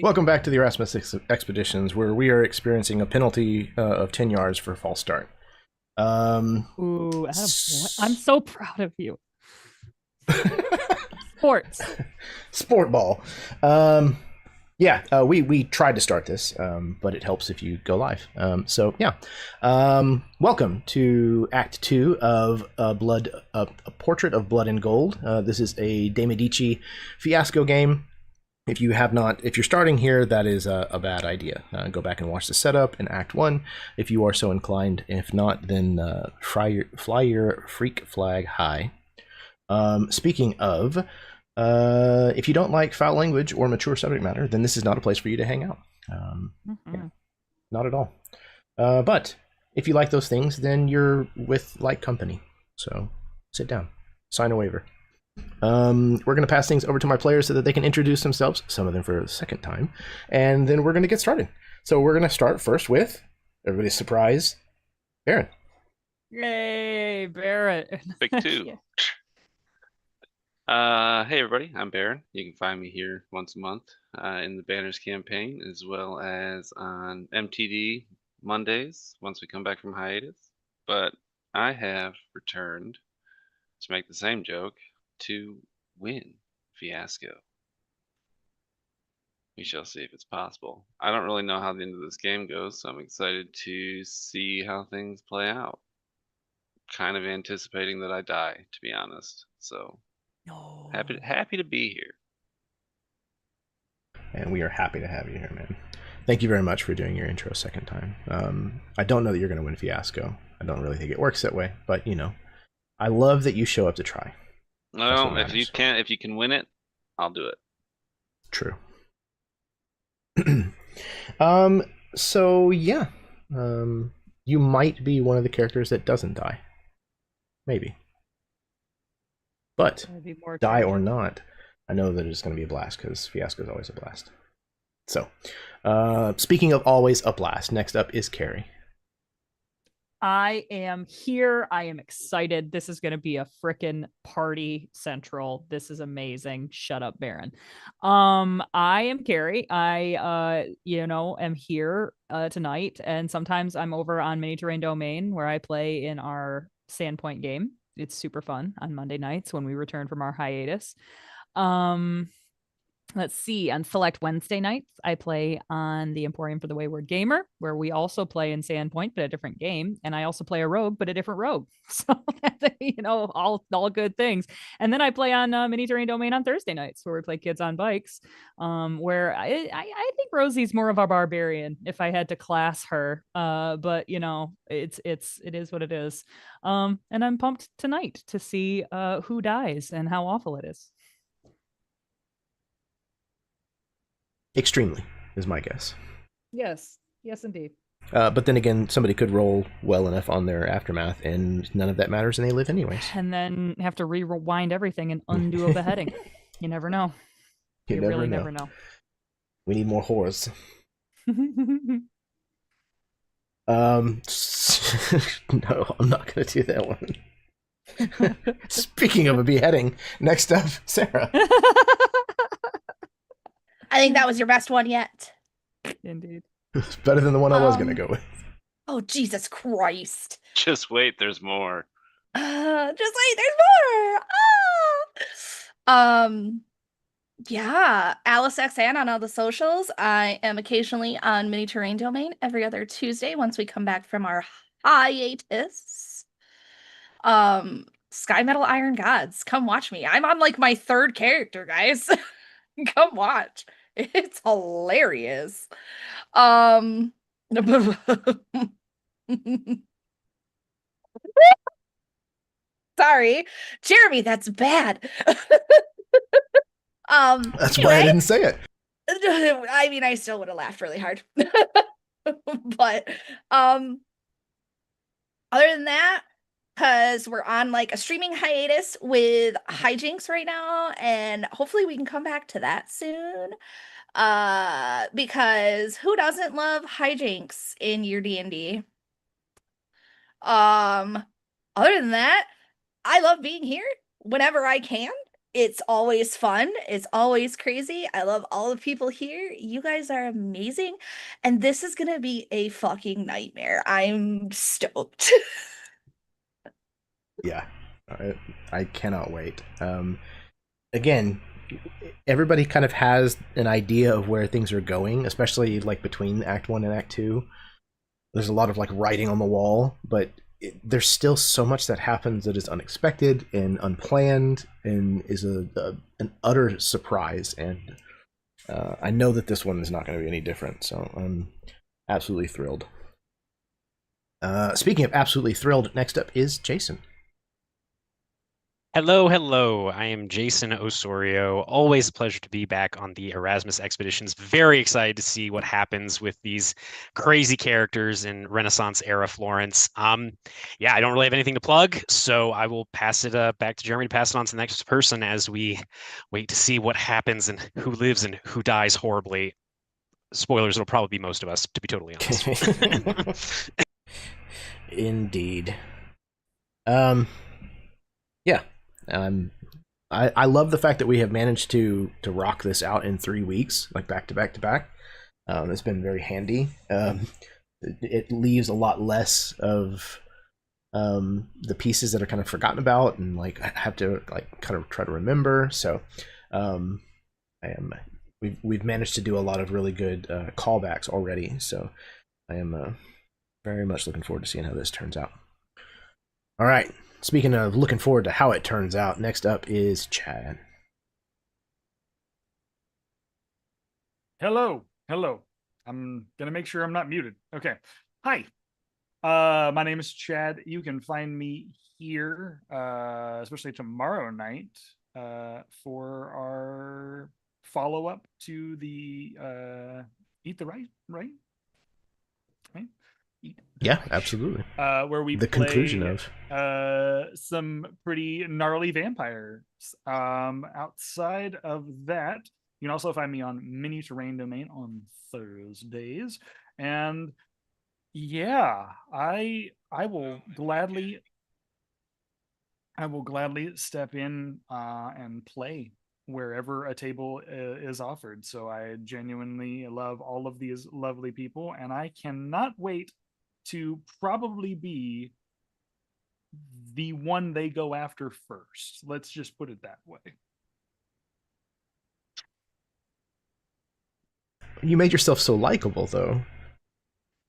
Welcome back to the Erasmus Expeditions, where we are experiencing a penalty of 10 yards for a false start. Ooh, I'm so proud of you. Sports. Sport ball. We tried to start this, but it helps if you go live. Welcome to Act 2 of a Portrait of Blood and Gold. This is a De Medici Fiasco game. If you're starting here, that is a bad idea. Go back and watch the setup in Act 1 if you are so inclined. If not, then fly your freak flag high. Speaking of, if you don't like foul language or mature subject matter, then this is not a place for you to hang out. Not at all. But if you like those things, then you're with like company. So sit down, sign a waiver. We're going to pass things over to my players so that they can introduce themselves, some of them for the second time, and then we're going to get started. So we're going to start first with, everybody's surprise, Baron. Yay, Barrett. Big two. Hey everybody, I'm Baron. You can find me here once a month in the Banners campaign, as well as on MTD Mondays once we come back from hiatus. But I have returned to make the same joke to win Fiasco. We shall see if it's possible. I don't really know how the end of this game goes, so I'm excited to see how things play out. Kind of anticipating that I die, to be honest. So No. happy to be here. And we are happy to have you here, man. Thank you very much for doing your intro a second time. I don't know that you're going to win Fiasco. I don't really think it works that way, but I love that you show up to try. Well, if you can win it, I'll do it. True. You might be one of the characters that doesn't die. Maybe. But die or not, I know that it's going to be a blast because Fiasco is always a blast. So, speaking of always a blast, next up is Carrie. I am here. I am excited. This is going to be a frickin' party central. This is amazing. Shut up, Baron. I am Carrie. I am here tonight, and sometimes I'm over on Mini Terrain Domain where I play in our Sandpoint game. It's super fun on Monday nights when we return from our hiatus. Let's see. On select Wednesday nights, I play on the Emporium for the Wayward Gamer, where we also play in Sandpoint, but a different game. And I also play a rogue, but a different rogue. So all good things. And then I play on Mini Terrain Domain on Thursday nights, where we play Kids on Bikes. Where I think Rosie's more of a barbarian, if I had to class her. But it is what it is. And I'm pumped tonight to see who dies and how awful it is. Extremely, is my guess. Yes, indeed. But then again, somebody could roll well enough on their aftermath, and none of that matters, and they live anyways. And then have to rewind everything and undo a beheading. You never know. You really never know. We need more whores. No, I'm not going to do that one. Speaking of a beheading, next up, Sarah. I think that was your best one yet. Indeed. It's better than the one I was going to go with. Oh, Jesus Christ. Just wait, there's more. Just wait, there's more. Yeah, Alice XN on all the socials. I am occasionally on Mini Terrain Domain every other Tuesday once we come back from our hiatus. Sky Metal Iron Gods, come watch me. I'm on like my third character, guys. Come watch. It's hilarious. Sorry, Jeremy, that's bad. That's why I didn't say it. I mean, I still would have laughed really hard. But other than that, because we're on like a streaming hiatus with hijinks right now, and hopefully we can come back to that soon. Because who doesn't love hijinks in your D&D? Other than that, I love being here whenever I can. It's always fun. It's always crazy. I love all the people here. You guys are amazing. And this is going to be a fucking nightmare. I'm stoked. Yeah, I cannot wait. Again, everybody kind of has an idea of where things are going, especially like between Act 1 and Act 2. There's a lot of like writing on the wall, but there's still so much that happens that is unexpected and unplanned and is an utter surprise. And I know that this one is not going to be any different, so I'm absolutely thrilled. Speaking of absolutely thrilled, next up is Jason. Hello, hello. I am Jason Osorio. Always a pleasure to be back on the Erasmus expeditions. Very excited to see what happens with these crazy characters in Renaissance era Florence. Yeah, I don't really have anything to plug, so I will pass it back to Jeremy to pass it on to the next person as we wait to see what happens and who lives and who dies horribly. Spoilers, it'll probably be most of us, to be totally honest. Indeed. Yeah. I love the fact that we have managed to rock this out in 3 weeks, like back to back to back. It's been very handy. It leaves a lot less of the pieces that are kind of forgotten about and like I have to like kind of try to remember. So we've managed to do a lot of really good callbacks already. So I am very much looking forward to seeing how this turns out. All right. Speaking of looking forward to how it turns out, next up is Chad. Hello. I'm going to make sure I'm not muted. Okay. Hi. My name is Chad. You can find me here, especially tomorrow night, for our follow-up to the Eat the Right? Yeah, absolutely. Where we the play, conclusion of some pretty gnarly vampires. Outside of that, you can also find me on Mini Terrain Domain on Thursdays. And yeah, I will gladly step in and play wherever a table is offered. So I genuinely love all of these lovely people, and I cannot wait to probably be the one they go after first. Let's just put it that way. You made yourself so likable, though.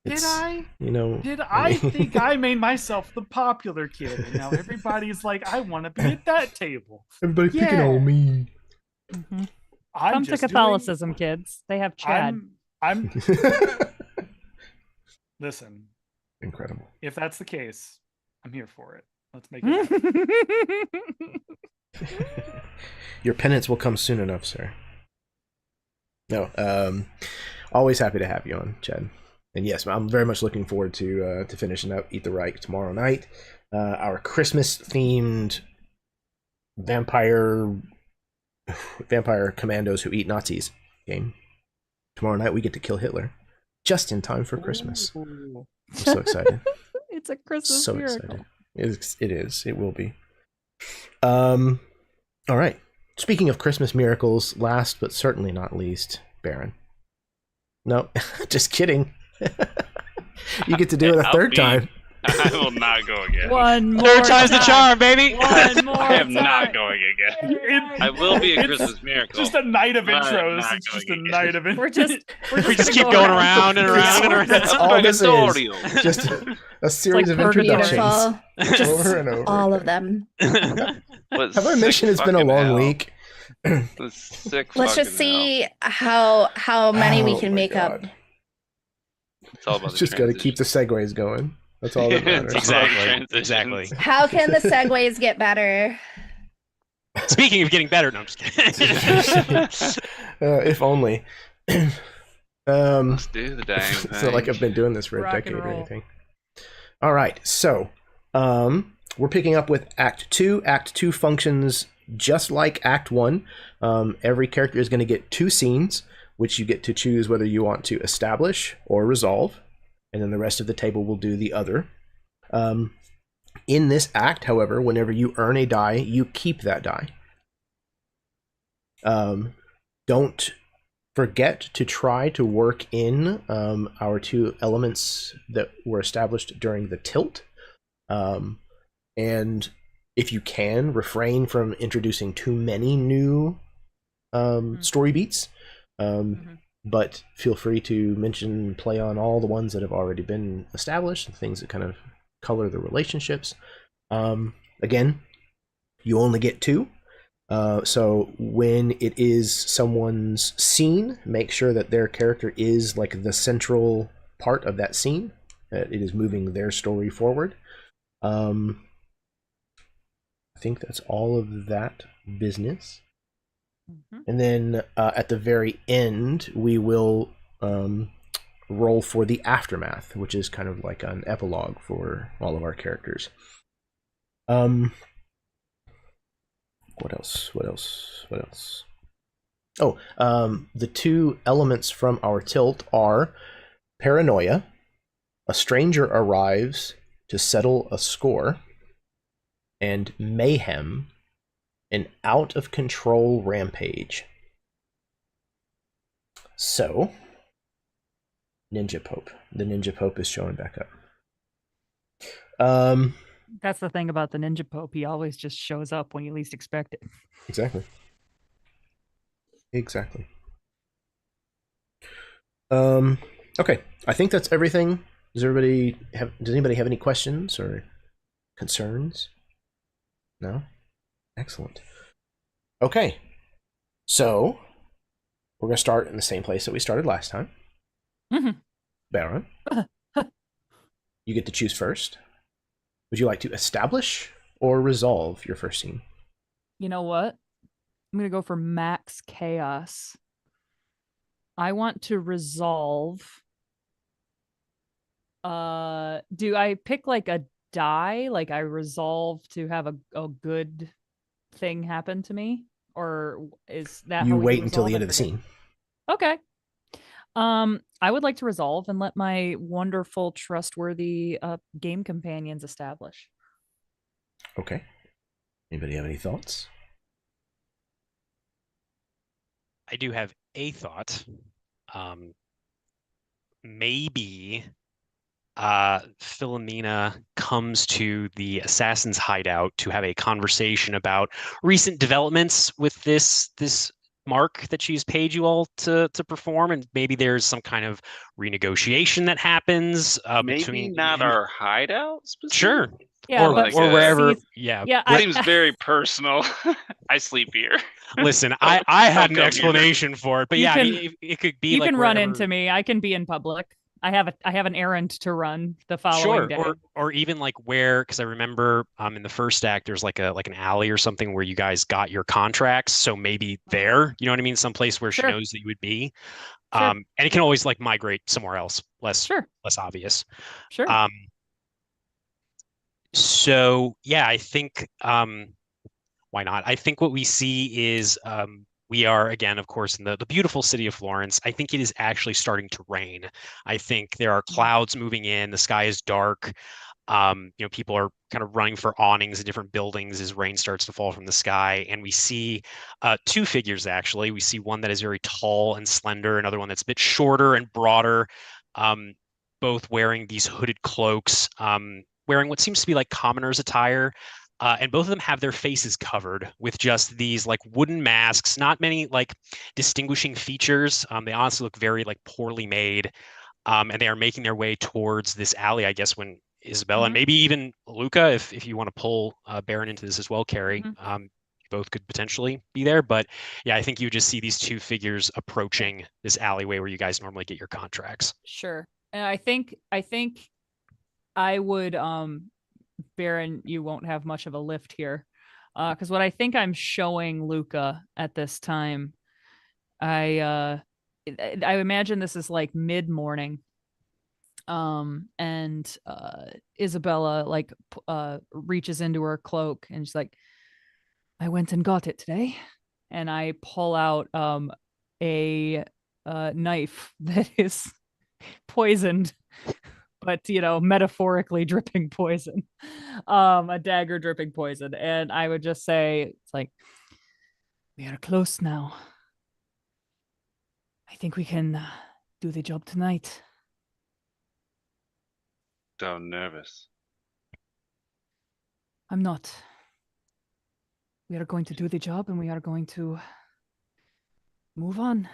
Did I? You know. Did I think I made myself the popular kid? And now everybody's like, I want to be at that table. Everybody picking on me. Mm-hmm. Come to Catholicism, kids. They have Chad. I'm Listen. Incredible. If that's the case, I'm here for it. Let's make it happen. Your penance will come soon enough, sir. No, always happy to have you on, Chad. And yes, I'm very much looking forward to finishing up Eat the Right tomorrow night. Our Christmas-themed vampire commandos who eat Nazis game. Tomorrow night we get to kill Hitler, just in time for Christmas. Ooh. I'm so excited. It's a Christmas miracle. Excited. It is. It will be. All right. Speaking of Christmas miracles, last but certainly not least, Baron. No, just kidding. You get to do it a third time. I will not go again. One more Third time's the charm, baby. One more I am time. not going again. I will be a Christmas miracle. Just a night of but I'm intros. not It's just a going night again. of We're intros. We just keep going around and around and around. That's all this is. Tutorial. Just a series of introductions. Beautiful. Over and over. All of them. What Have I mentioned it's been a sick long fucking week? hell. What sick Let's just fucking see how many we Oh can my make up. God. It's all about the Just got to keep the segues going. That's all that matters. Exactly. How can the segues get better? Speaking of getting better, no, I'm just kidding. If only. Let's do the dang thing. It's not like I've been doing this for a Rock and decade or roll. anything. All right, so we're picking up with Act 2. Act 2 functions just like Act 1. Every character is going to get 2 scenes, which you get to choose whether you want to establish or resolve, and then the rest of the table will do the other. In this act, however, whenever you earn a die, you keep that die. Don't forget to try to work in our 2 elements that were established during the tilt. And if you can, refrain from introducing too many new story beats. But feel free to mention, play on all the ones that have already been established, and things that kind of color the relationships. Again, you only get 2. So when it is someone's scene, make sure that their character is like the central part of that scene. That it is moving their story forward. I think that's all of that business. And then at the very end, we will roll for the aftermath, which is kind of like an epilogue for all of our characters. What else? Oh, the 2 elements from our tilt are paranoia. A stranger arrives to settle a score. And mayhem, an out-of-control rampage. So, Ninja Pope. The Ninja Pope is showing back up. That's the thing about the Ninja Pope. He always just shows up when you least expect it. Exactly. Okay, I think that's everything. Does anybody have any questions or concerns? No? Excellent. Okay. So, we're going to start in the same place that we started last time. Baron. You get to choose first. Would you like to establish or resolve your first scene? You know what? I'm going to go for max chaos. I want to resolve. Do I pick like a die? Like I resolve to have a good thing happen to me? Or is that you how we wait until the end of the forget? scene? Okay. I would like to resolve and let my wonderful, trustworthy game companions establish. Okay. Anybody have any thoughts? I do have a thought. Maybe Philomena comes to the assassin's hideout to have a conversation about recent developments with this mark that she's paid you all to perform, and maybe there's some kind of renegotiation that happens Maybe between not our hideout specifically? Sure. Yeah, or but wherever. see, Yeah. yeah, It seems very personal. I sleep here. Listen, I had an come here. explanation for it, but You yeah, can- I mean, it could be you like can run wherever- into me. I can be in public. I have an errand to run the following Sure, day. or even like where, because I remember in the first act there's like an alley or something where you guys got your contracts, so maybe there, you know what I mean, someplace where she Sure. knows that you would be. Sure. And it can always like migrate somewhere else, less obvious. Sure. So yeah, I think why not? I think what we see is we are, again, of course, in the beautiful city of Florence. I think it is actually starting to rain. I think there are clouds moving in. The sky is dark. People are kind of running for awnings in different buildings as rain starts to fall from the sky. And we see 2 figures, actually. We see one that is very tall and slender, another one that's a bit shorter and broader, both wearing these hooded cloaks, wearing what seems to be like commoner's attire. And both of them have their faces covered with just these like wooden masks, not many like distinguishing features. They honestly look very like poorly made. And they are making their way towards this alley, I guess, when Isabella and maybe even Luca, if you want to pull Baron into this as well, Carrie, both could potentially be there. But yeah, I think you would just see these 2 figures approaching this alleyway where you guys normally get your contracts. Sure. And I think I would Baron, you won't have much of a lift here. Because what I think I'm showing Luca at this time, I imagine this is like mid-morning. And Isabella like reaches into her cloak and she's like, I went and got it today. And I pull out a knife that is poisoned, but metaphorically dripping poison, a dagger dripping poison. And I would just say, it's like, We are close now. I think we can do the job tonight. Sound nervous. I'm not. We are going to do the job and we are going to move on.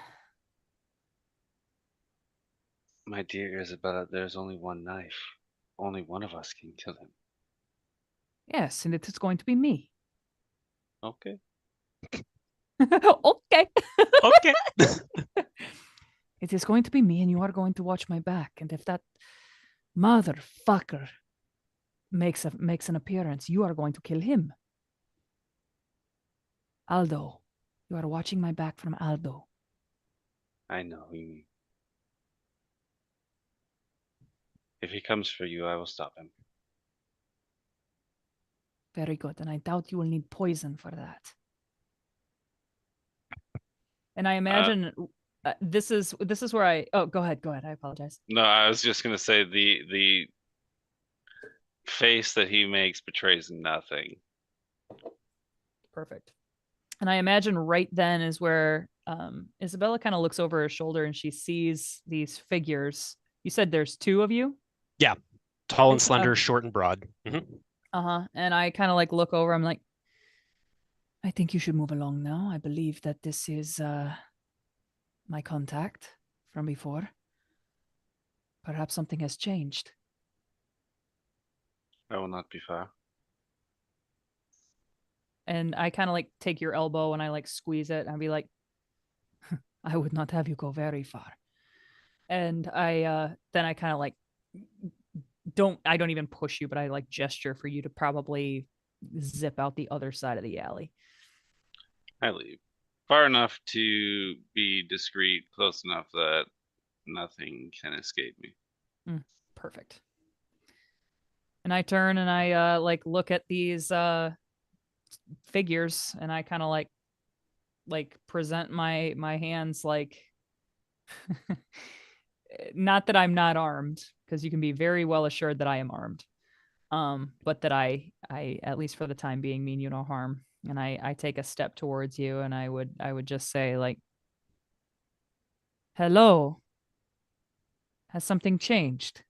My dear Isabella, there's only one knife. Only one of us can kill him. Yes, and it is going to be me. Okay. Okay. Okay. It is going to be me, and you are going to watch my back. And if that motherfucker makes an appearance, you are going to kill him. Aldo, you are watching my back from Aldo. I know who you mean. If he comes for you, I will stop him. Very good, and I doubt you will need poison for that. And I imagine this is where I. Oh, go ahead. I apologize. No, I was just gonna say the face that he makes betrays nothing. Perfect. And I imagine right then is where Isabella kind of looks over her shoulder and she sees these figures. You said there's two of you? Yeah. Tall and slender, short and broad. Mm-hmm. And I kind of like look over. I'm like, I think you should move along now. I believe that this is my contact from before. Perhaps something has changed. I will not be far. And I kind of like take your elbow and I like squeeze it. And I'd be like, I would not have you go very far. And I then I kind of like I don't even push you, but I like gesture for you to probably zip out the other side of the alley. I leave. Far enough to be discreet, close enough that nothing can escape me. Perfect. And I turn and I like look at these figures and I kind of like present my hands like not that I'm not armed, because you can be very well assured that I am armed. But that I at least for the time being mean you no harm. And I take a step towards you and I would just say like, hello. Has something changed?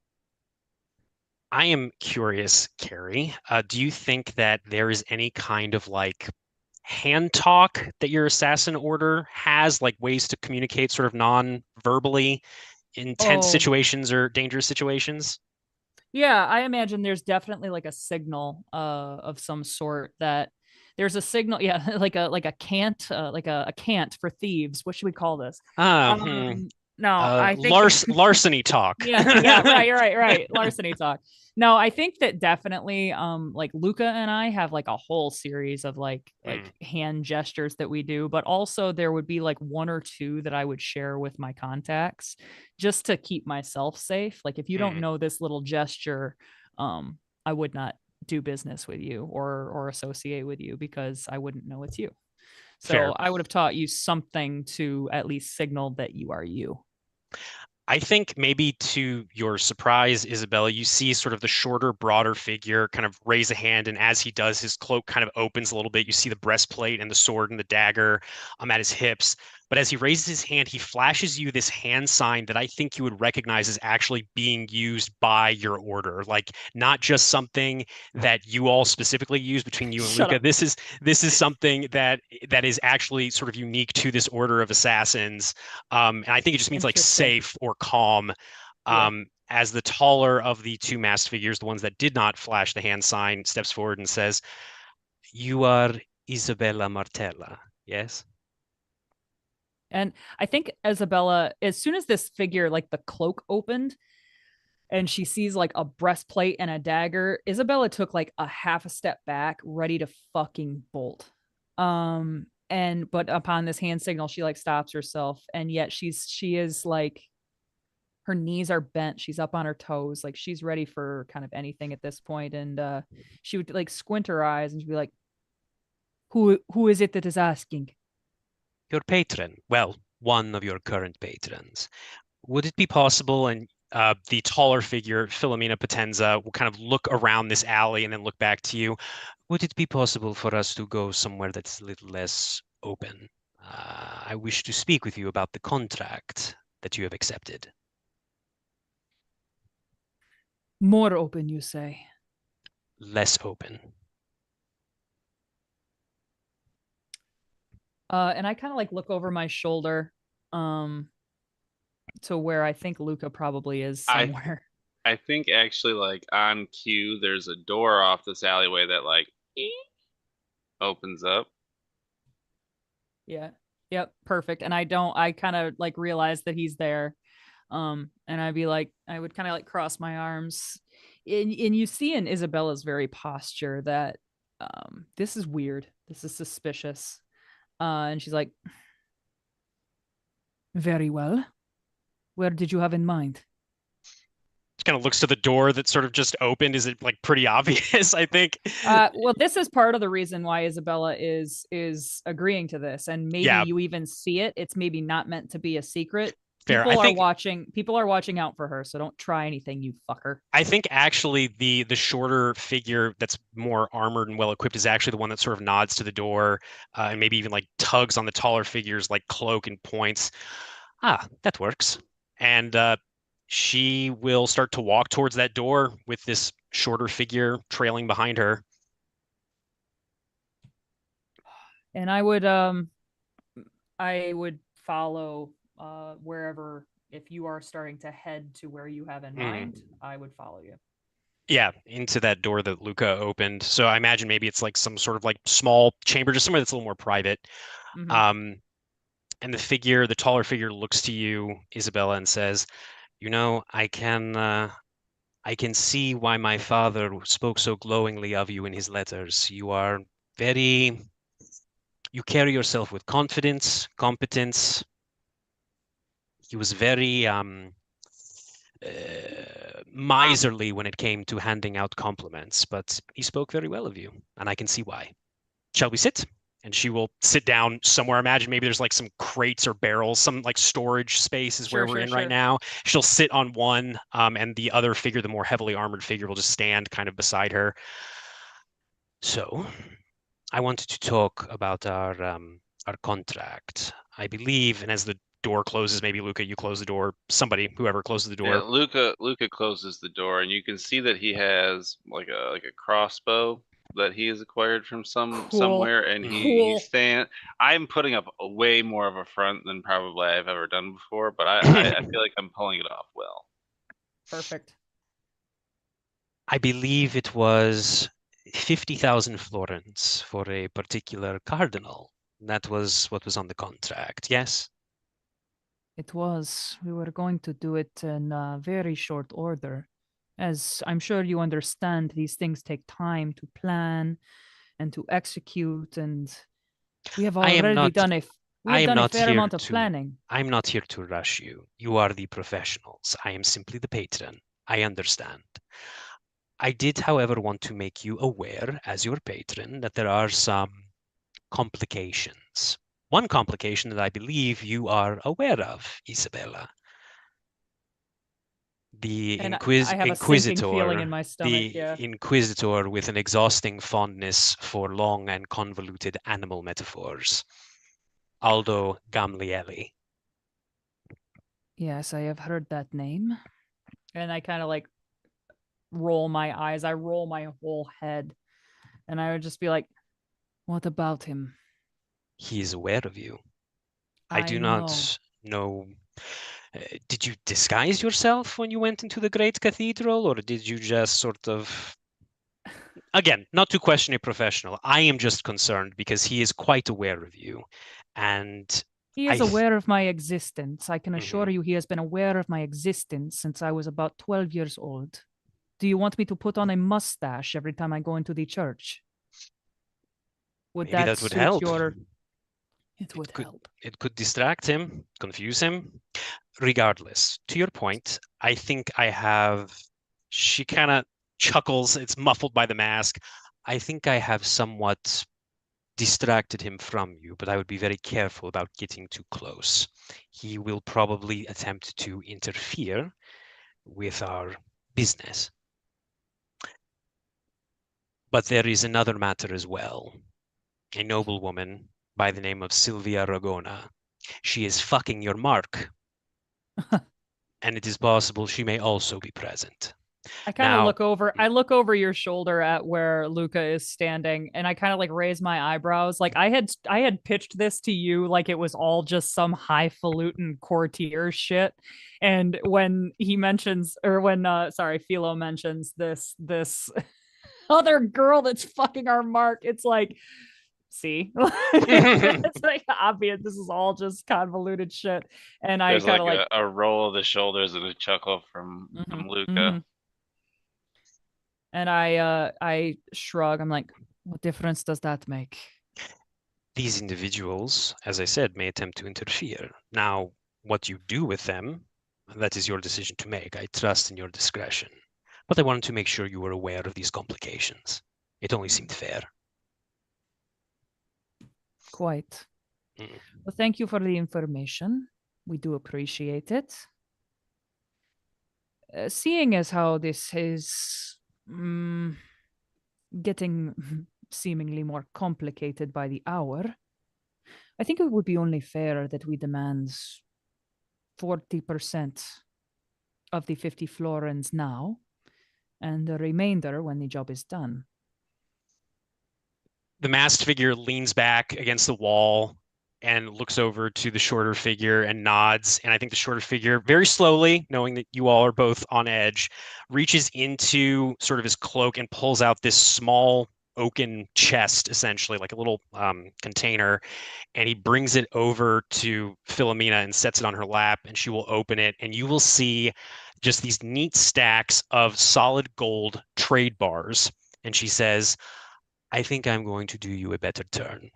I am curious, Carrie. Do you think that there is any kind of like hand talk that your assassin order has, like ways to communicate sort of non-verbally in tense situations or dangerous situations? Yeah, I imagine there's definitely like a signal of some sort that there's a signal, yeah, like a cant, like a cant for thieves. What should we call this? No, I think larceny talk. Yeah, right. Larceny talk. No, I think that definitely like Luca and I have like a whole series of like hand gestures that we do, but also there would be like one or two that I would share with my contacts just to keep myself safe. Like if you don't know this little gesture, I would not do business with you or associate with you because I wouldn't know it's you. So Fair. I would have taught you something to at least signal that you are you. I think maybe to your surprise, Isabella, you see sort of the shorter, broader figure kind of raise a hand. And as he does, his cloak kind of opens a little bit. You see the breastplate and the sword and the dagger at his hips. But as he raises his hand, he flashes you this hand sign that I think you would recognize as actually being used by your order, like not just something that you all specifically use between you and Shut Luca. up. This is something that is actually sort of unique to this order of assassins. And I think it just means like safe or calm. As the taller of the two masked figures, the ones that did not flash the hand sign, steps forward and says, "You are Isabella Martella, yes?" And I think Isabella, as soon as this figure, like the cloak opened and she sees like a breastplate and a dagger, Isabella took like a half a step back, ready to fucking bolt. But upon this hand signal, she like stops herself. And yet she is like, her knees are bent. She's up on her toes. Like she's ready for kind of anything at this point. And she would like squint her eyes and she'd be like, who is it that is asking? Your patron. Well, one of your current patrons. Would it be possible, and the taller figure, Philomena Potenza, will kind of look around this alley and then look back to you. Would it be possible for us to go somewhere that's a little less open. I wish to speak with you about the contract that you have accepted. More open, you say? Less open. And I kind of like look over my shoulder to where I think Luca probably is somewhere. I think actually like on cue, there's a door off this alleyway that like opens up. Yeah. Yep. Perfect. And I kind of like realize that he's there. And I would kind of like cross my arms. And you see in Isabella's very posture that this is weird. This is suspicious. And she's like, very well. Where did you have in mind? She kind of looks to the door that sort of just opened. Is it like pretty obvious? I think. Well, this is part of the reason why Isabella is agreeing to this, and maybe you even see it. It's maybe not meant to be a secret. Fair. People are watching out for her, so don't try anything, you fucker. I think actually the shorter figure that's more armored and well equipped is actually the one that sort of nods to the door, and maybe even like tugs on the taller figure's like cloak and points. Ah, that works. And she will start to walk towards that door with this shorter figure trailing behind her. And I would follow wherever. If you are starting to head to where you have in mind, I would follow you. Yeah, into that door that Luca opened. So I imagine maybe it's like some sort of like small chamber, just somewhere that's a little more private. And the taller figure looks to you, Isabella, and says, "You know, I can see why my father spoke so glowingly of you in his letters. You carry yourself with confidence, competence. He was very miserly when it came to handing out compliments, but he spoke very well of you, and I can see why. Shall we sit?" And she will sit down somewhere. Imagine maybe there's like some crates or barrels, some like storage space is where we're in right now. She'll sit on one, and the other figure, the more heavily armored figure, will just stand kind of beside her. So, I wanted to talk about our contract. I believe, and as the door closes, maybe Luca, you close the door. Somebody, whoever closes the door. Yeah, Luca closes the door, and you can see that he has like a crossbow that he has acquired from somewhere, and he stand. I'm putting up a way more of a front than probably I've ever done before, but I feel like I'm pulling it off well. Perfect. I believe it was 50,000 florins for a particular cardinal. That was what was on the contract, yes? It was. We were going to do it in very short order. As I'm sure you understand, these things take time to plan and to execute, and we have already done a fair amount of planning. I'm not here to rush you. You are the professionals. I am simply the patron. I understand. I did, however, want to make you aware, as your patron, that there are some complications. One complication that I believe you are aware of, Isabella. The Inquisitor with an exhausting fondness for long and convoluted animal metaphors. Aldo Gamlieli. Yes, I have heard that name. And I kind of like roll my eyes. I roll my whole head. And I would just be like, what about him? He is aware of you. I do not know. Did you disguise yourself when you went into the great cathedral, or did you just sort of... Again, not to question a professional. I am just concerned because he is quite aware of you. And he is aware of my existence. I can assure you he has been aware of my existence since I was about 12 years old. Do you want me to put on a mustache every time I go into the church? Maybe that would help. It would help. It could distract him, confuse him. Regardless, to your point, I think I have... She kind of chuckles. It's muffled by the mask. I think I have somewhat distracted him from you, but I would be very careful about getting too close. He will probably attempt to interfere with our business. But there is another matter as well. A noblewoman by the name of Sylvia Ragona. She is fucking your mark. And it is possible she may also be present. I kind of Now- look over. I look over your shoulder at where Luca is standing, and I kind of like raise my eyebrows. Like I had pitched this to you like it was all just some highfalutin courtier shit. And when he mentions, or when Philo mentions this other girl that's fucking our mark, it's like, see, it's like obvious. This is all just convoluted shit. And I There's kind of like, like a roll of the shoulders and a chuckle from Luca. And I shrug. I'm like, what difference does that make? These individuals, as I said, may attempt to interfere. Now, what you do with them, that is your decision to make. I trust in your discretion. But I wanted to make sure you were aware of these complications. It only seemed fair. Quite. Well, thank you for the information. We do appreciate it. Seeing as how this is getting seemingly more complicated by the hour, I think it would be only fair that we demand 40% of the 50 florins now, and the remainder when the job is done. The masked figure leans back against the wall and looks over to the shorter figure and nods. And I think the shorter figure, very slowly, knowing that you all are both on edge, reaches into sort of his cloak and pulls out this small oaken chest, essentially, like a little container. And he brings it over to Philomena and sets it on her lap, and she will open it. And you will see just these neat stacks of solid gold trade bars. And she says, I think I'm going to do you a better turn.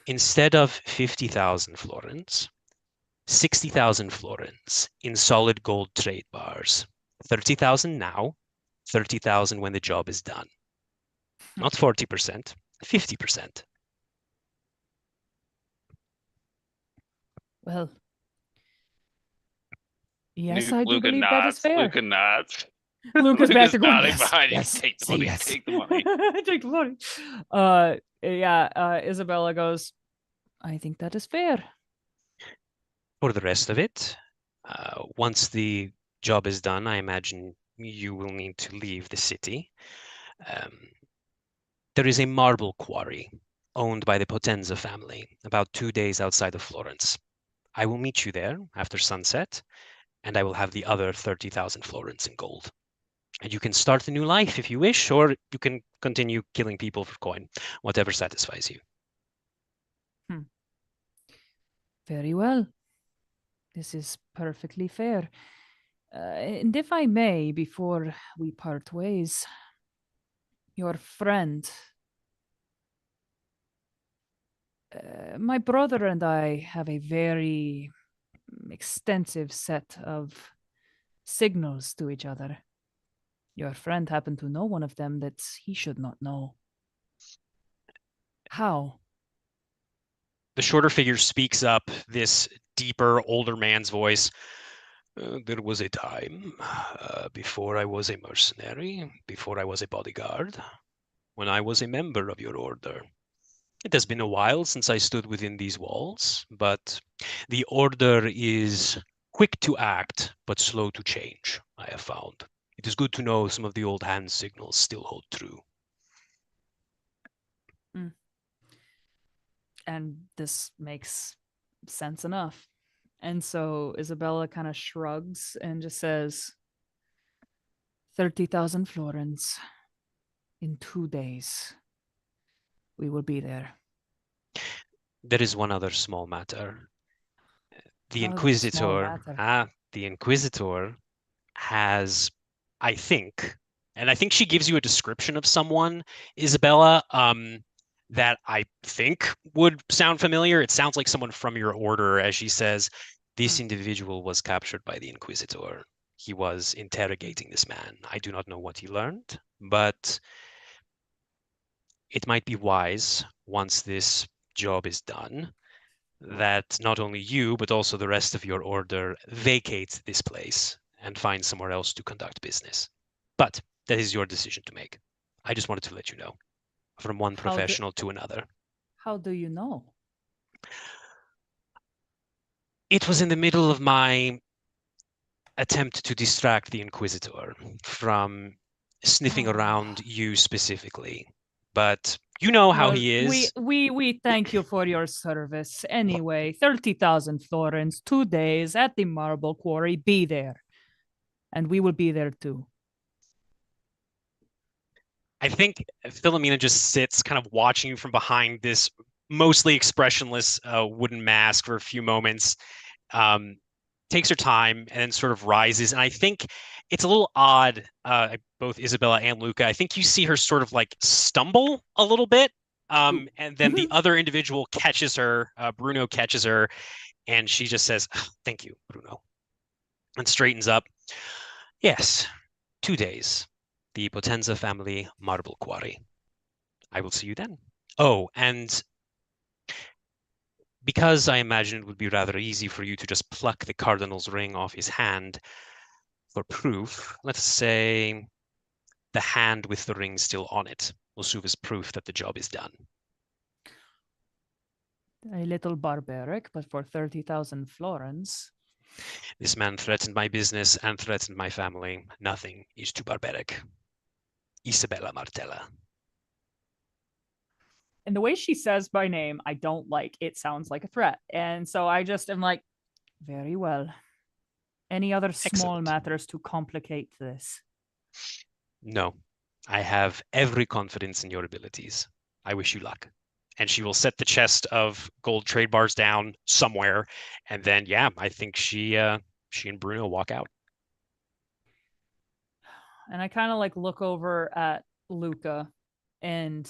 Instead of 50,000 florins, 60,000 florins in solid gold trade bars. 30,000 now, 30,000 when the job is done. Not 40%, 50%. Well, yes, I do Luca believe nods. that is fair. Luca nods. Lucas back there going, nodding yes, behind yes, you. Take the say money. yes. Take the money. Take the money. Isabella goes, I think that is fair. For the rest of it, once the job is done, I imagine you will need to leave the city. There is a marble quarry owned by the Potenza family, about 2 days outside of Florence. I will meet you there after sunset, and I will have the other 30,000 florins in gold. And you can start a new life if you wish, or you can continue killing people for coin, whatever satisfies you. Very well. This is perfectly fair. And if I may, before we part ways, your friend, my brother and I have a very extensive set of signals to each other. Your friend happened to know one of them that he should not know. How? The shorter figure speaks up, this deeper, older man's voice. There was a time before I was a mercenary, before I was a bodyguard, when I was a member of your order. It has been a while since I stood within these walls, but the order is quick to act, but slow to change, I have found. It is good to know some of the old hand signals still hold true. And this makes sense enough. And so Isabella kind of shrugs and just says, 30,000 florins in 2 days. We will be there. There is one other small matter. The Another small Inquisitor, matter. the Inquisitor has, I think, and I think she gives you a description of someone, Isabella, that I think would sound familiar. It sounds like someone from your order, as she says, this individual was captured by the Inquisitor. He was interrogating this man. I do not know what he learned, but it might be wise, once this job is done, that not only you, but also the rest of your order vacate this place and find somewhere else to conduct business. But that is your decision to make. I just wanted to let you know, from one professional to another. How do you know? It was in the middle of my attempt to distract the Inquisitor from sniffing around you specifically. But you know how he is. We thank you for your service. Anyway, 30,000 florins, 2 days at the marble quarry. Be there. And we will be there too. I think Philomena just sits kind of watching you from behind this mostly expressionless wooden mask for a few moments, takes her time, and then sort of rises. And I think it's a little odd, both Isabella and Luca. I think you see her sort of like stumble a little bit. And then the other individual catches her, Bruno catches her, and she just says, "Thank you, Bruno," and straightens up. "Yes, 2 days. The Potenza family marble quarry. I will see you then. Oh, and because I imagine it would be rather easy for you to just pluck the cardinal's ring off his hand for proof, let's say the hand with the ring still on it will serve as proof that the job is done." A little barbaric, but for 30,000 florins. This man threatened my business and threatened my family. Nothing is too barbaric. Isabella Martella. And the way she says my name, I don't like. It sounds like a threat. And so I just am like, very well. Any other small matters to complicate this? No, I have every confidence in your abilities. I wish you luck. And she will set the chest of gold trade bars down somewhere. And then, yeah, I think she and Bruno walk out. And I kind of like look over at Luca, and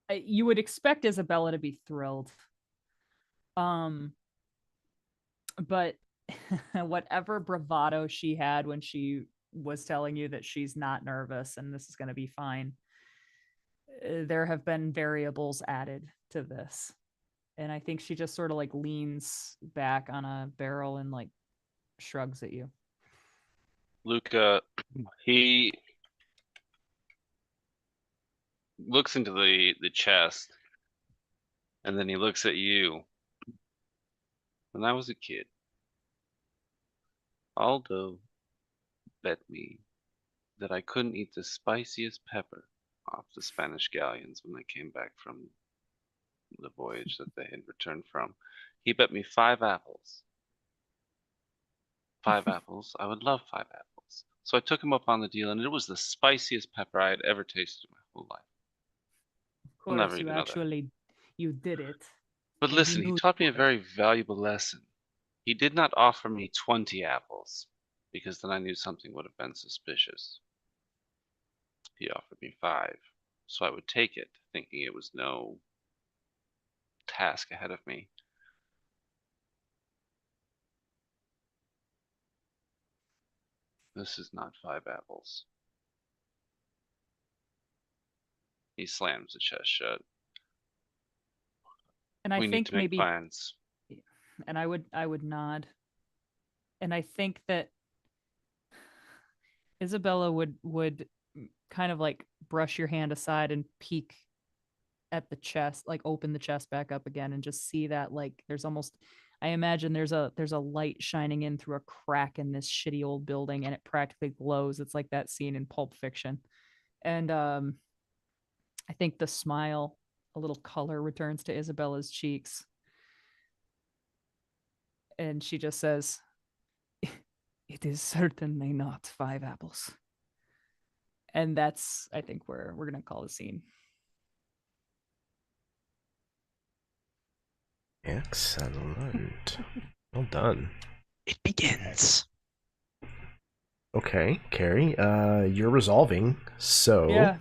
you would expect Isabella to be thrilled. But whatever bravado she had when she was telling you that she's not nervous and this is going to be fine, there have been variables added to this. And I think she just sort of like leans back on a barrel and like shrugs at you. Luca, he looks into the chest, and then he looks at you. When I was a kid, Aldo bet me that I couldn't eat the spiciest pepper off the Spanish galleons when I came back from the voyage that they had returned from. He bet me 5 apples. 5 apples. I would love 5 apples. So I took him up on the deal, and it was the spiciest pepper I had ever tasted in my whole life. Of course, you actually, you did it. But listen, he taught me a very valuable lesson. He did not offer me 20 apples, because then I knew something would have been suspicious. He offered me 5, so I would take it, thinking it was no task ahead of me. This is not 5 apples. He slams the chest shut. And I We need think to make maybe plans. And I would nod. And I think that Isabella would kind of like brush your hand aside and peek at the chest, like open the chest back up again and just see that like there's almost, I imagine there's a light shining in through a crack in this shitty old building, and it practically glows. It's like that scene in Pulp Fiction. And I think the smile, a little color returns to Isabella's cheeks. And she just says, "It is certainly not 5 apples." And that's, I think, where we're going to call the scene. Excellent. Well done. It begins. Okay, Carrie, you're resolving, so Yeah.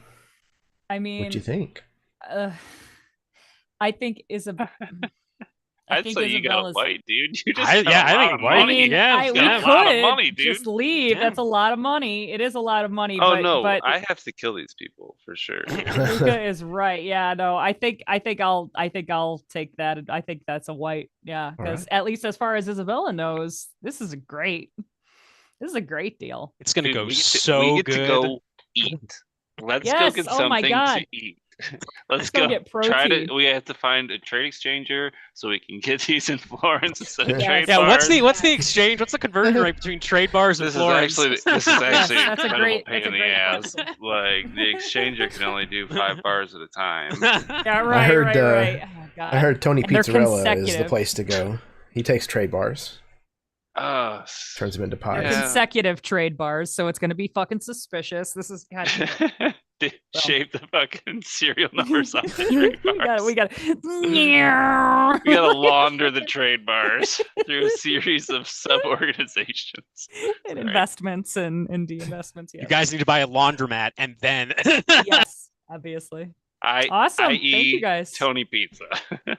I mean, what do you think? I think I'd say you gotta fight, dude. You just I think I mean, yeah, we a lot of could money, dude. just leave. Yeah. That's a lot of money. It is a lot of money. Oh but, no, but I have to kill these people for sure. Luca is right. Yeah, no, I think I'll take that. I think that's a white. Yeah, because at least as far as Isabella knows, this is a great deal. It's gonna Dude, go we so we get good. to go eat. Let's go Yes, get oh my something God. to eat. Let's go go. get Try protein. to. We have to find a trade exchanger so we can get these in Florence instead of Yes. trade Yeah, bars. what's the exchange? What's the conversion rate between trade bars and This is Florence? actually an that's a incredible great- pain that's a in the great ass. question. Like the exchanger can only do 5 bars at a time. Yeah, right, heard, right. Oh, God. I heard Tony And they're Pizzarella is the consecutive. place to go. He takes trade bars, Oh, turns them into They're pies. Yeah. consecutive trade bars, so it's going to be fucking suspicious. This is God. They Well. shape the fucking serial numbers on the trade bars. we got We gotta launder the trade bars through a series of sub-organizations. and Right. investments and de-investments. Yeah. You guys need to buy a laundromat and then Yes, obviously. I Awesome. Thank i.e. you guys. Tony Pizza.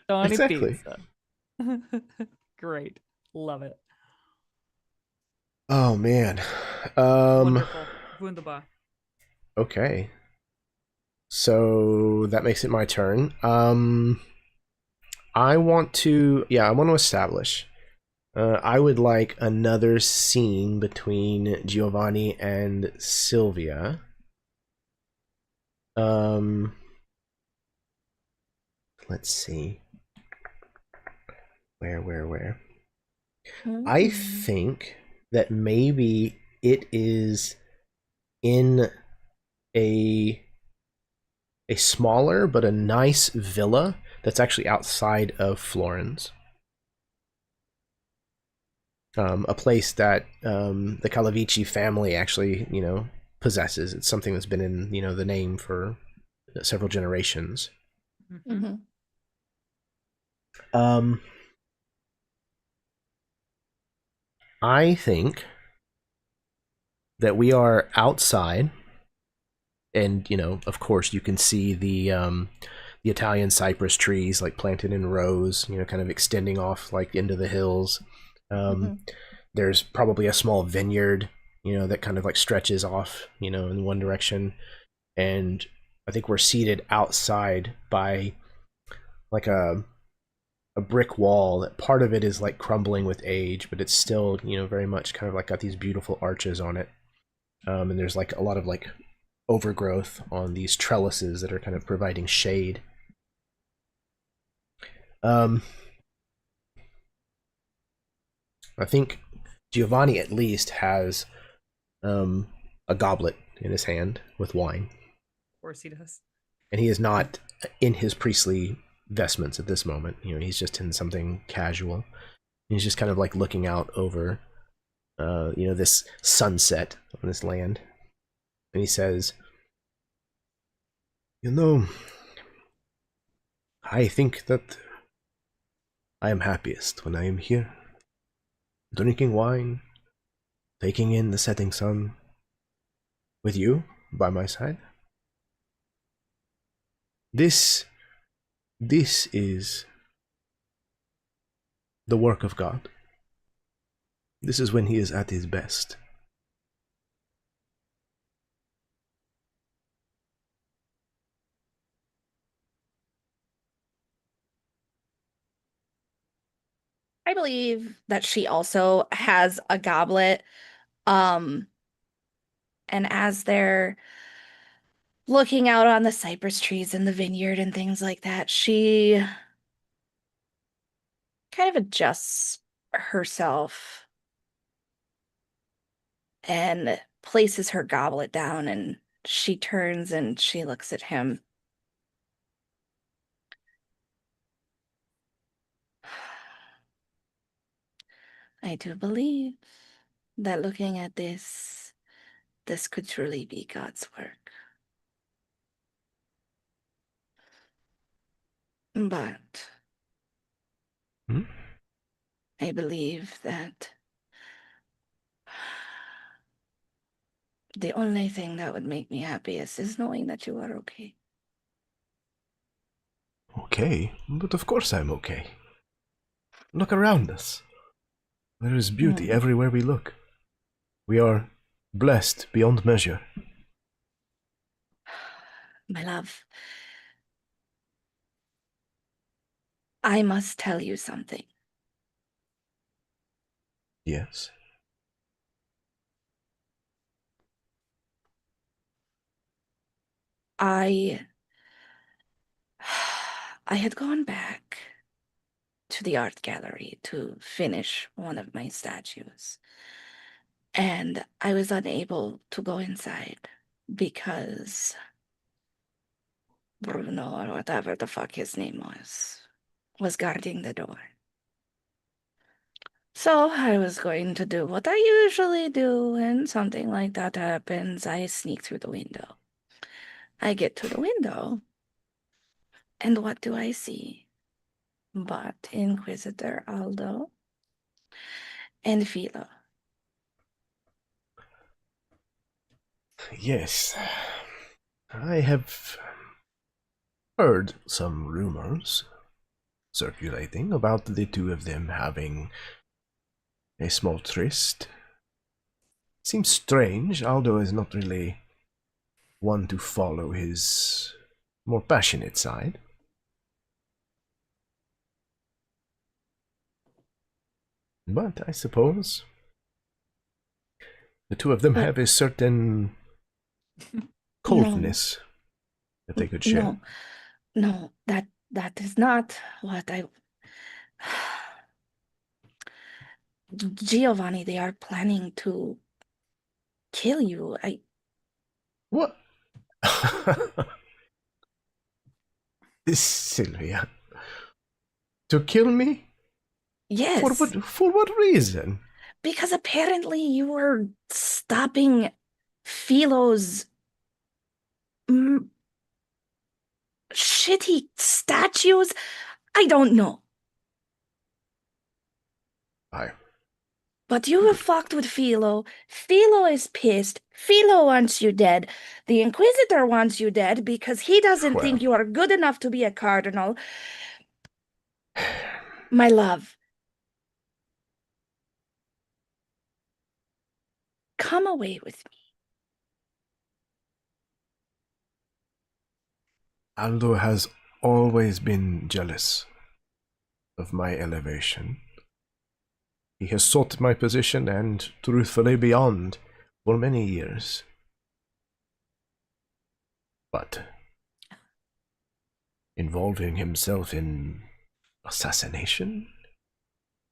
Tony Exactly. Pizza. Great. Love it. Oh man. Wonderful. Wunderbar. Okay. So that makes it my turn. I want to establish. I would like another scene between Giovanni and Sylvia. Let's see. Where? I think that maybe it is in a smaller but a nice villa that's actually outside of Florence. A place that the Calavici family actually, possesses. It's something that's been in, the name for several generations. Mhm. I think that we are outside, and of course, you can see the Italian cypress trees like planted in rows, kind of extending off like into the hills. There's probably a small vineyard, that kind of like stretches off, in one direction, and I think we're seated outside by like a brick wall that part of it is like crumbling with age, but it's still, very much kind of like got these beautiful arches on it. And there's like a lot of like overgrowth on these trellises that are kind of providing shade. I think Giovanni at least has a goblet in his hand with wine. Of course he does. And he is not in his priestly vestments at this moment. He's just in something casual. He's just kind of like looking out over, this sunset on this land. And he says, I think that I am happiest when I am here, drinking wine, taking in the setting sun, with you by my side. This is the work of God. This is when he is at his best. I believe that she also has a goblet. And as they're looking out on the cypress trees in the vineyard and things like that, she kind of adjusts herself and places her goblet down, and she turns and she looks at him. I do believe that looking at this could truly be God's work. But I believe that the only thing that would make me happiest is knowing that you are okay. Okay, but of course I'm okay. Look around us. There is beauty everywhere we look. We are blessed beyond measure. My love, I must tell you something. Yes. I I had gone back to the art gallery to finish one of my statues. And I was unable to go inside because Bruno, or whatever the fuck his name was guarding the door. So I was going to do what I usually do when something like that happens. I sneak through the window. I get to the window, and what do I see? But Inquisitor Aldo and Philo. Yes, I have heard some rumors circulating about the two of them having a small tryst. Seems strange. Aldo is not really one to follow his more passionate side. But I suppose the two of them have a certain coldness that they could share. No, that is not what I... Giovanni, they are planning to kill you. What? Sylvia. To kill me? Yes. For what reason? Because apparently you were stopping Philo's shitty statues. I don't know. But you have fucked with Philo. Philo is pissed. Philo wants you dead. The Inquisitor wants you dead because he doesn't think you are good enough to be a cardinal. My love. Come away with me. Aldo has always been jealous of my elevation. He has sought my position and, truthfully, beyond for many years. But involving himself in assassination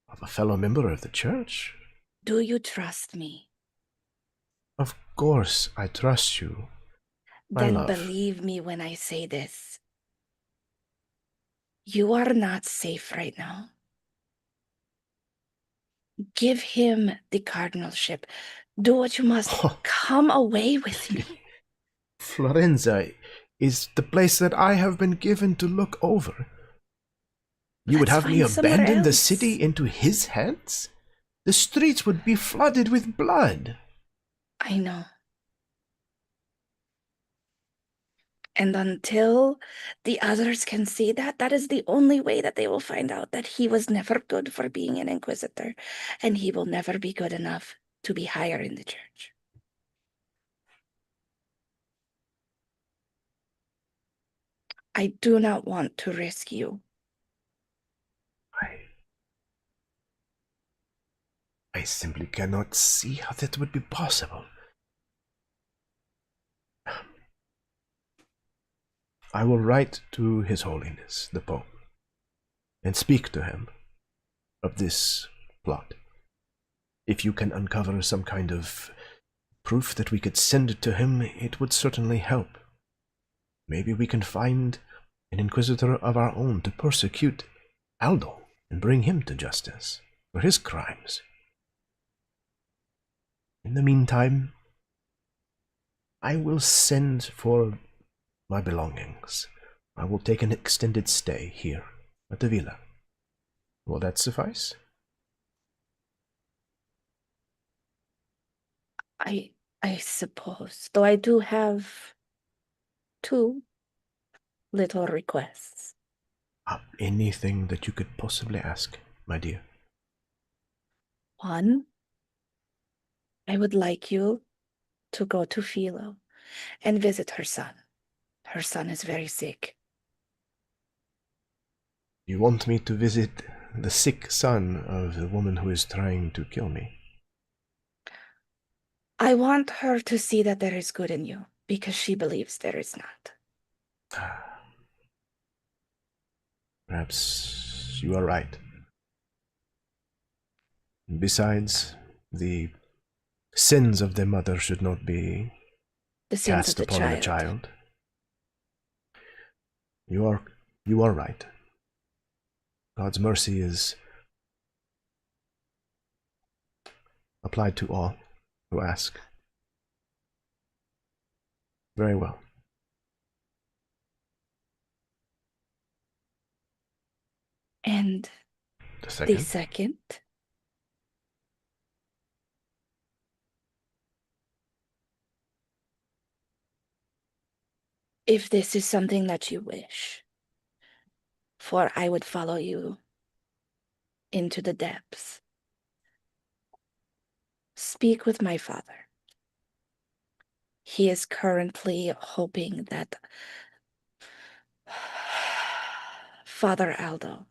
of a fellow member of the church? Do you trust me? Of course I trust you. Then believe me when I say this. You are not safe right now. Give him the cardinalship. Do what you must. Come away with me. Florenza is the place that I have been given to look over. You would have me abandon the city into his hands? The streets would be flooded with blood. I know. And until the others can see that, that is the only way that they will find out that he was never good for being an inquisitor, and he will never be good enough to be higher in the church. I do not want to risk you. I simply cannot see how that would be possible. I will write to His Holiness, the Pope, and speak to him of this plot. If you can uncover some kind of proof that we could send it to him, it would certainly help. Maybe we can find an inquisitor of our own to persecute Aldo and bring him to justice for his crimes. In the meantime, I will send for my belongings. I will take an extended stay here at the villa. Will that suffice? I suppose, though I do have 2 little requests. Anything that you could possibly ask, my dear. 1, I would like you to go to Philo and visit her son. Her son is very sick. You want me to visit the sick son of the woman who is trying to kill me? I want her to see that there is good in you, because she believes there is not. Perhaps you are right. Besides, the sins of the mother should not be The sins cast of the upon the child. You are right. God's mercy is applied to all who ask. Very well. And The second. the second. If this is something that you wish, for I would follow you into the depths. Speak with my father. He is currently hoping that Father Aldo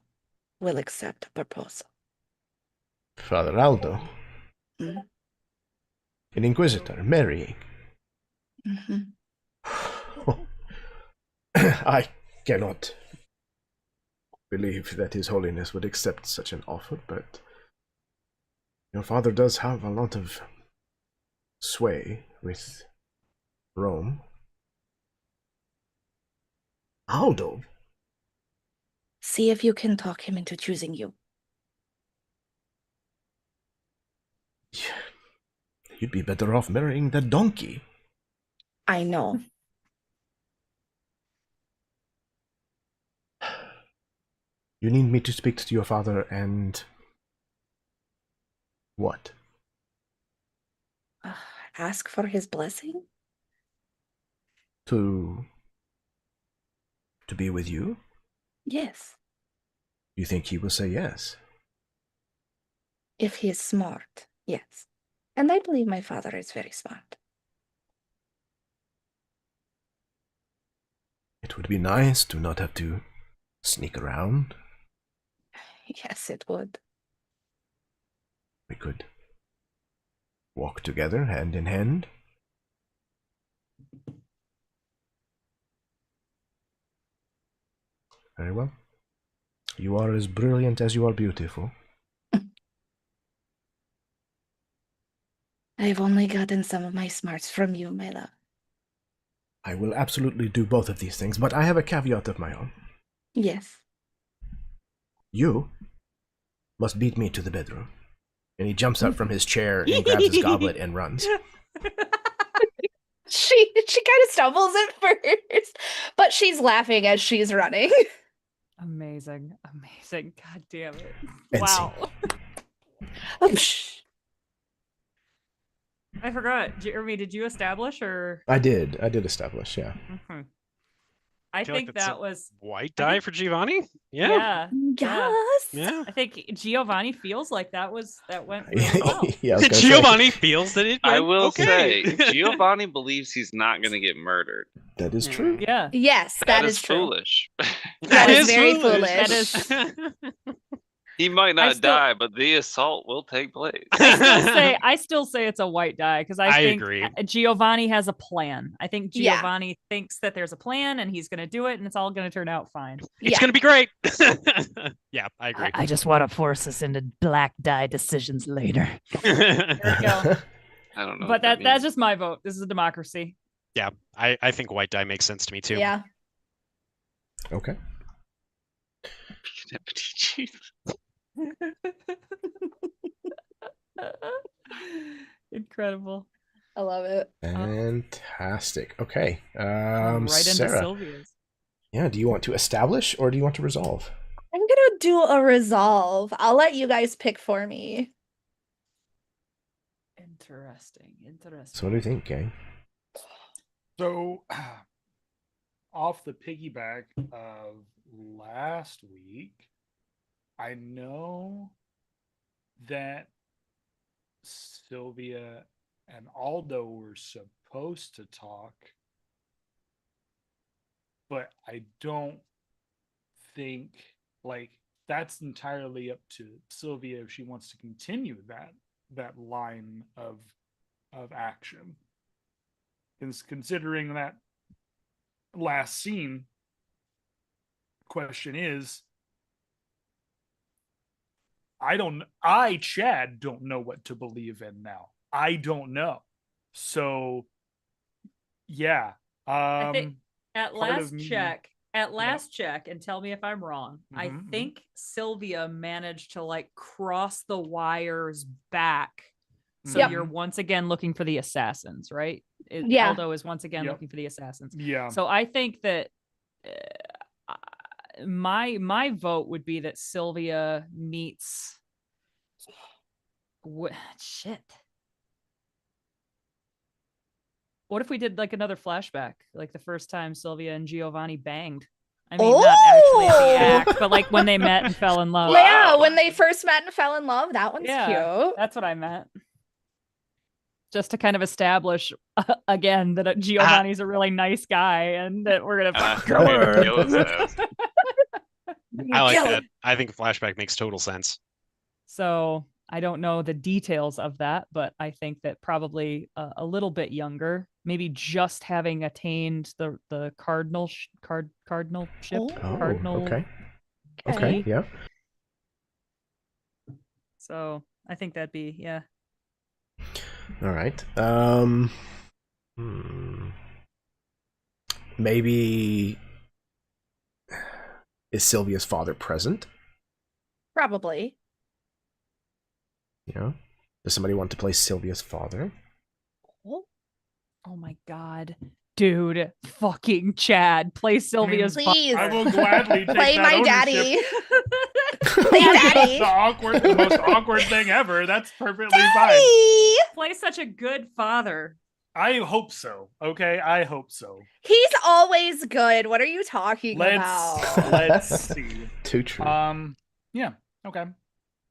will accept a proposal. Father Aldo, Mm. an inquisitor, marrying. Mhm. I cannot believe that His Holiness would accept such an offer, but your father does have a lot of sway with Rome. Aldo? See if you can talk him into choosing you. You'd be better off marrying that donkey. I know. You need me to speak to your father and... what? Ask for his blessing? To be with you? Yes. You think he will say yes? If he is smart, yes. And I believe my father is very smart. It would be nice to not have to sneak around. Yes, it would. We could walk together, hand in hand. Very well. You are as brilliant as you are beautiful. I've only gotten some of my smarts from you, my love. I will absolutely do both of these things, but I have a caveat of my own. Yes. You must beat me to the bedroom. And he jumps up from his chair and grabs his goblet and runs. She kind of stumbles at first, but she's laughing as she's running. Amazing. God damn it. And Wow. I forgot. Jeremy, did you establish or? I did establish, yeah. Mm-hmm. I feel think like that's that was white die for Giovanni. yeah. Yes. Yeah. I think Giovanni feels like that went really well. Yeah, I was gonna Giovanni feels that it went I will okay. say, Giovanni believes he's not going to get murdered. say, that is true. Yeah. Yes, That is true. foolish. That is very foolish. That is. He might not still- die, but the assault will take place. I still say it's a white die because I think agree. Giovanni has a plan. I think Yeah. Giovanni thinks that there's a plan and he's going to do it and it's all going to turn out fine. It's going to be great. Yeah, I agree. I just want to force us into black die decisions later. There we go. I don't know. But that's just my vote. This is a democracy. Yeah, I think white die makes sense to me too. Yeah. Okay. Incredible. I love it. Fantastic. Okay. Right into Sarah. Sylvia's. Yeah, do you want to establish or do you want to resolve? I'm gonna do a resolve. I'll let you guys pick for me. Interesting. So what do you think, gang? So, off the piggyback of last week, I know that Sylvia and Aldo were supposed to talk, but I don't think that's entirely up to Sylvia if she wants to continue that line of action. Considering that last scene, question is, Chad, don't know what to believe in now. I don't know. So, yeah. I think at part last of me- check, and tell me if I'm wrong. I Mhm, think Sylvia managed to like cross the wires back. So Yep. you're once again looking for the assassins, right? Yeah. Aldo is once again Yep. looking for the assassins. Yeah. So I think that my vote would be that Sylvia meets shit. What if we did like another flashback, like the first time Sylvia and Giovanni banged? I mean, not actually at the act, but like when they met and fell in love. Yeah, when they first met and fell in love, that one's cute. That's what I meant. Just to kind of establish again that Giovanni's a really nice guy and that we're gonna fucking kill her. Kill his ass. I like Kill that. him. I think flashback makes total sense. So I don't know the details of that, but I think that probably a little bit younger, maybe just having attained the cardinalship. Oh, Cardinal. okay. Okay, yeah. So I think that'd be All right. Maybe is Sylvia's father present? Probably. Yeah. Does somebody want to play Sylvia's father? Oh my god. Dude, fucking Chad, play Sylvia's Please. I will gladly take Play that my ownership. daddy. Play daddy. The most awkward thing ever. That's perfectly fine. Daddy. play such a good father. I hope so. Okay, I hope so. He's always good. What are you talking about? Let's see. Too true. Yeah. Okay.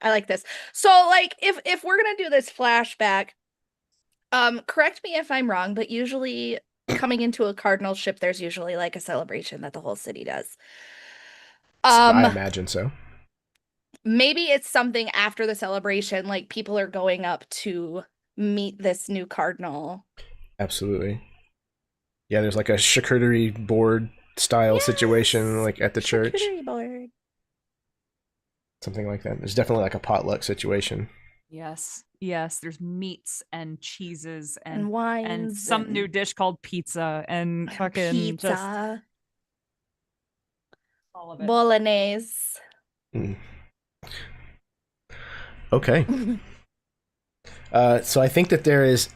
I like this. So, like, if we're gonna do this flashback, correct me if I'm wrong, but usually coming into a cardinalship, there's usually like a celebration that the whole city does. I imagine so. Maybe it's something after the celebration, like people are going up to meet this new cardinal. Absolutely. Yeah, there's like a charcuterie board style situation, like at the church. Charcuterie board. Something like that. There's definitely like a potluck situation. Yes, there's meats and cheeses And wines and some new dish called pizza and fucking pizza. just all of it. Bolognese. Okay. So I think that there is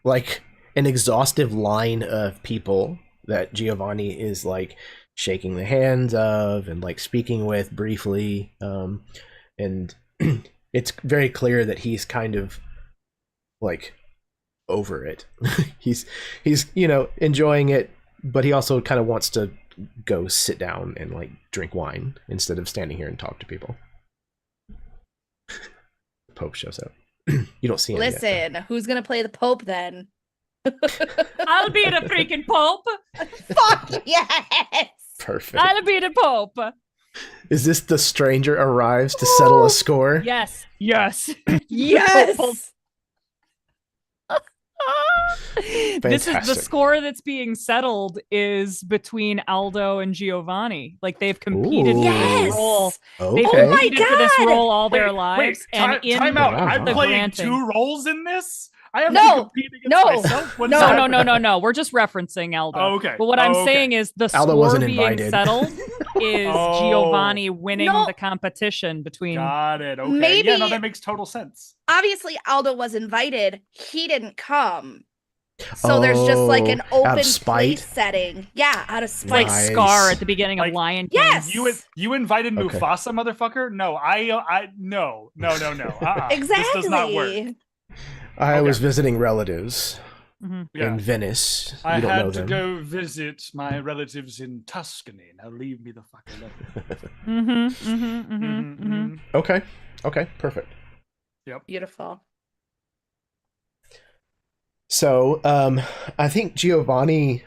like an exhaustive line of people that Giovanni is like shaking the hands of and like speaking with briefly, and it's very clear that he's kind of like over it. he's enjoying it, but he also kind of wants to go sit down and like drink wine instead of standing here and talk to people. The Pope shows up. You don't see him yet, Listen, who's gonna play the Pope then? I'll be the freaking Pope. Fuck yes! Perfect. I'll be the Pope. Is this the stranger arrives to settle a score? Yes. Yes! This is the Fantastic. score that's being settled is between Aldo and Giovanni. Like they've competed Ooh. for Yes! this role. Okay. They've Oh my competed for this God! role all their lives. Time out. Wow. I'm the playing granting. 2 roles in this? I have No, to compete against no, myself? What's no. happening? No. We're just referencing Aldo. Oh, okay. But what I'm Oh, okay. saying is the Aldo score wasn't being invited. settled is Oh. Giovanni winning No. the competition between. Got it. Okay. Maybe- Yeah, no, that makes total sense. Obviously, Aldo was invited. He didn't come. So there's just like an Oh, out of open spite? place setting. Yeah, out of It's like spite. Nice. Scar at the beginning of Like- Lion King. Yes! You invited Okay. Mufasa, motherfucker? No, no. Exactly. This does not work. I Okay. was visiting relatives Mhm. Yeah. in Venice. I You don't know had to them. go visit my relatives in Tuscany. Now leave me the fuck alone. Mm-hmm. Okay. Okay. Perfect. Beautiful. So, I think Giovanni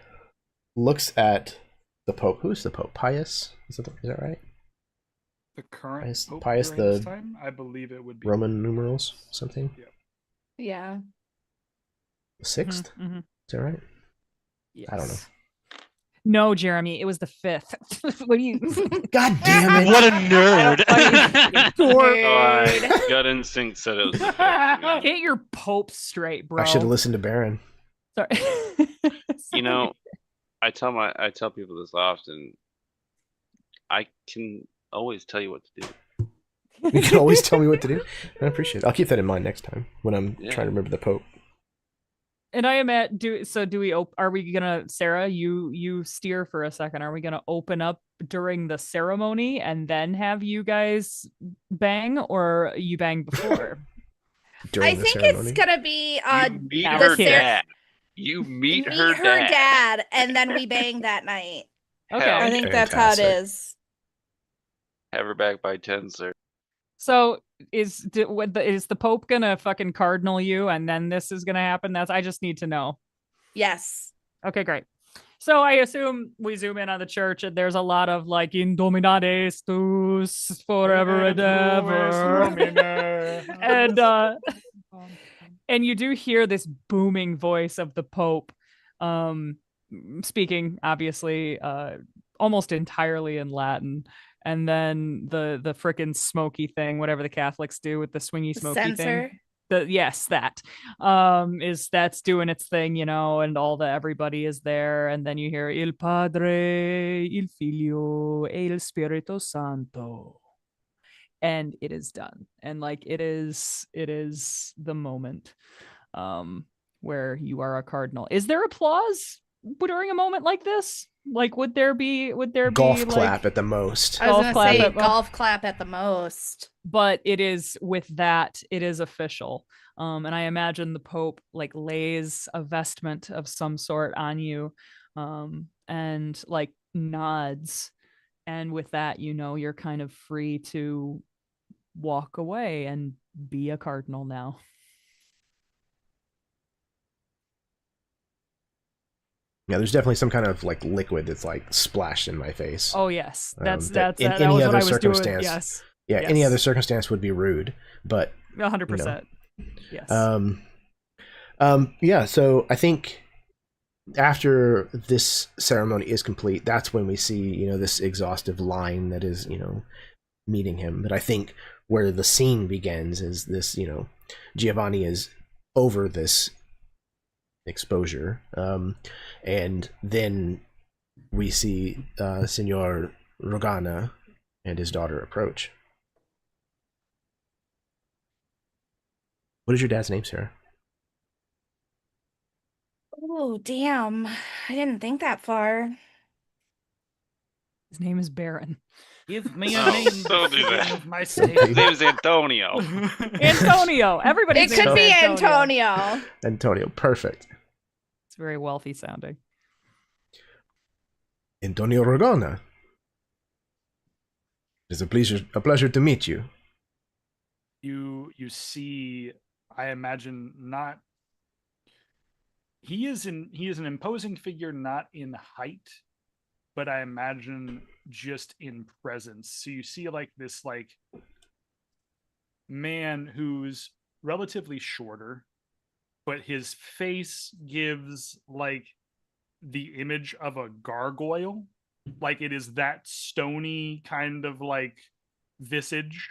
looks at the Pope. Who's the Pope? Pius? Is that right? The current Pius- Pope Pius during this the time, I believe it would be Roman numerals, something. Yeah. 6th? Mm-hmm. Is that right? I don't know. No, Jeremy, it was the 5th. What do you? God damn it! What a nerd. Dork. My gut instinct said it was the 5th. Get your Pope straight, bro. I should have listened to Baron. Sorry. You know, I tell people this often. I can always tell you what to do. You can always tell me what to do. I appreciate it. I'll keep that in mind next time when I'm Yeah. trying to remember the Pope. And I am at do we are we gonna, Sarah, you steer for a second, are we gonna open up during the ceremony and then have you guys bang, or you bang before? During I the think ceremony? it's gonna be You meet the her kid. dad. You meet her dad, and then we bang that night. Okay. Hell I think that's how it Fantastic. is. Have her back by 10, sir. So is the Pope gonna fucking cardinal you and then this is gonna happen? I just need to know. Yes. Okay, great. So I assume we zoom in on the church and there's a lot of like in dominades tuus forever and ever. And you do hear this booming voice of the Pope speaking obviously almost entirely in Latin. And then the frickin' smoky thing, whatever the Catholics do with the swingy smoky Censor. thing. That's doing its thing, and everybody is there, and then you hear Il Padre, Il Figlio, e il Spirito Santo. And it is done. And like it is the moment where you are a cardinal. Is there applause during a moment like this? Like would there be Golf like, clap at the most. I was Golf gonna clap say at- golf clap at the most. but it is with that it is official, and I imagine the Pope like lays a vestment of some sort on you, and like nods, and with that you're kind of free to walk away and be a cardinal now. Yeah, there's definitely some kind of like liquid that's like splashed in my face. Oh yes, that that in was any what other I was doing. circumstance- Yes, Yeah, any yes. other circumstance would be rude, but 100%. Yes. Yeah, so I think after this ceremony is complete, that's when we see, this exhaustive line that is, meeting him. But I think where the scene begins is this, Giovanni is over this exposure. And then we see Signor Rogana and his daughter approach. What is your dad's name, Sarah? Oh, damn. I didn't think that far. His name is Baron. Give me a Oh, name don't do befitting that. of my state. His name's Antonio. Antonio. Everybody's It name could is be Antonio. Antonio, perfect. It's very wealthy sounding. Antonio Rogana. It's a pleasure to meet you. You see, I imagine not. He is an imposing figure, not in height, but I imagine just in presence. So you see like this like man who's relatively shorter, but his face gives like the image of a gargoyle. Like it is that stony kind of like visage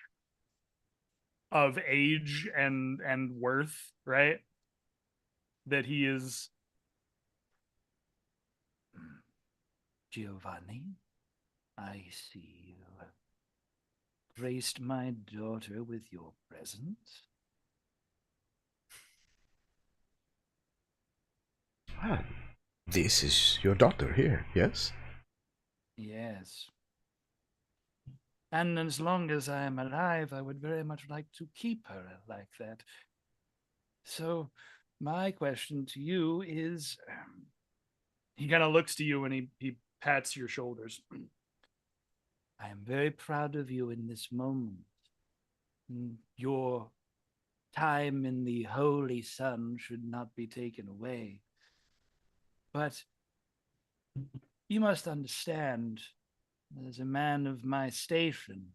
of age and worth, right? That he is. Giovanni, I see you have graced my daughter with your presence. Ah, this is your daughter here, yes? Yes. And as long as I am alive, I would very much like to keep her like that. So, my question to you is, he kind of looks to you and he pats your shoulders. I am very proud of you in this moment. Your time in the holy sun should not be taken away. But you must understand, as a man of my station,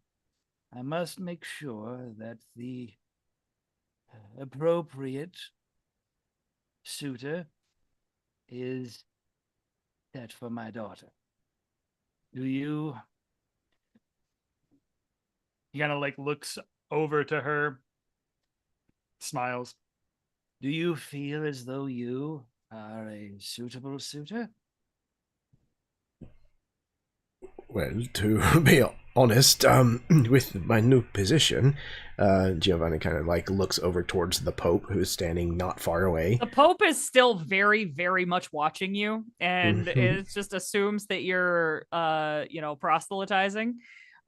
I must make sure that the appropriate suitor is that for my daughter. Do you? He kind of like looks over to her, smiles. Do you feel as though you are a suitable suitor? Well, to be honest, with my new position, Giovanni kind of like looks over towards the Pope, who's standing not far away. The Pope is still very, very much watching you, and Mhm. it just assumes that you're, proselytizing.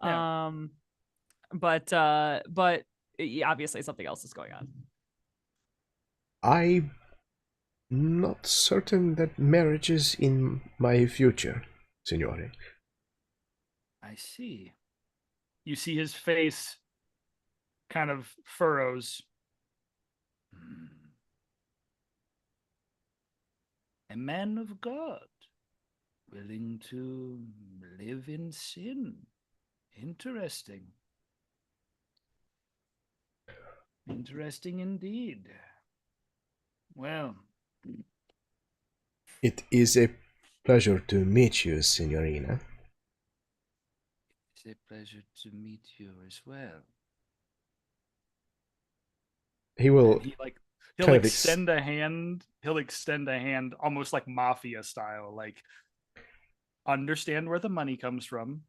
Yeah. But yeah, obviously something else is going on. I'm not certain that marriage is in my future, Signore. I see. You see his face kind of furrows. A man of God, willing to live in sin. Interesting. Interesting indeed. Well, It is a pleasure to meet you, Signorina. it's a pleasure to meet you as well. He will And he'll kind of extend a hand. He'll extend a hand almost like mafia style, like understand where the money comes from.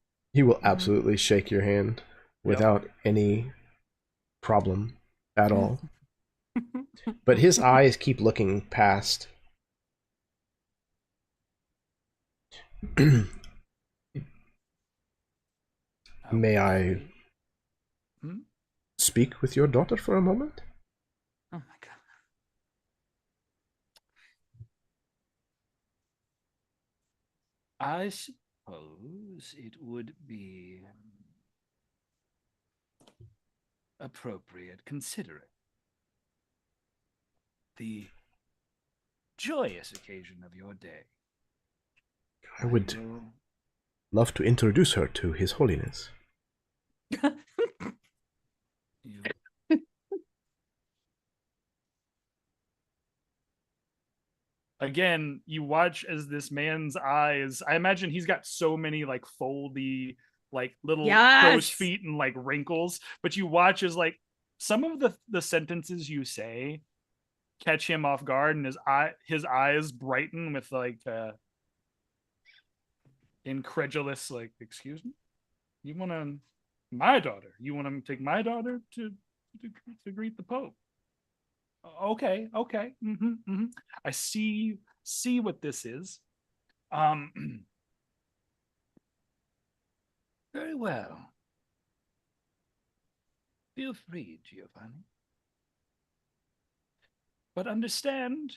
absolutely shake your hand without any problem at all. But his eyes keep looking past. May I Hmm? speak with your daughter for a moment? Oh my god. I suppose it would be appropriate, considering the joyous occasion of your day. I would will- love to introduce her to His Holiness. you- Again, you watch as this man's eyes. I imagine he's got so many like foldy, like little crow's Yes. feet and like wrinkles. But you watch as like some of the sentences you say catch him off guard, and his eyes brighten with like incredulous, like, excuse me, you want to my daughter? You want to take my daughter to greet the Pope? Okay, okay. I see what this is. Very well. Feel free, Giovanni. But understand,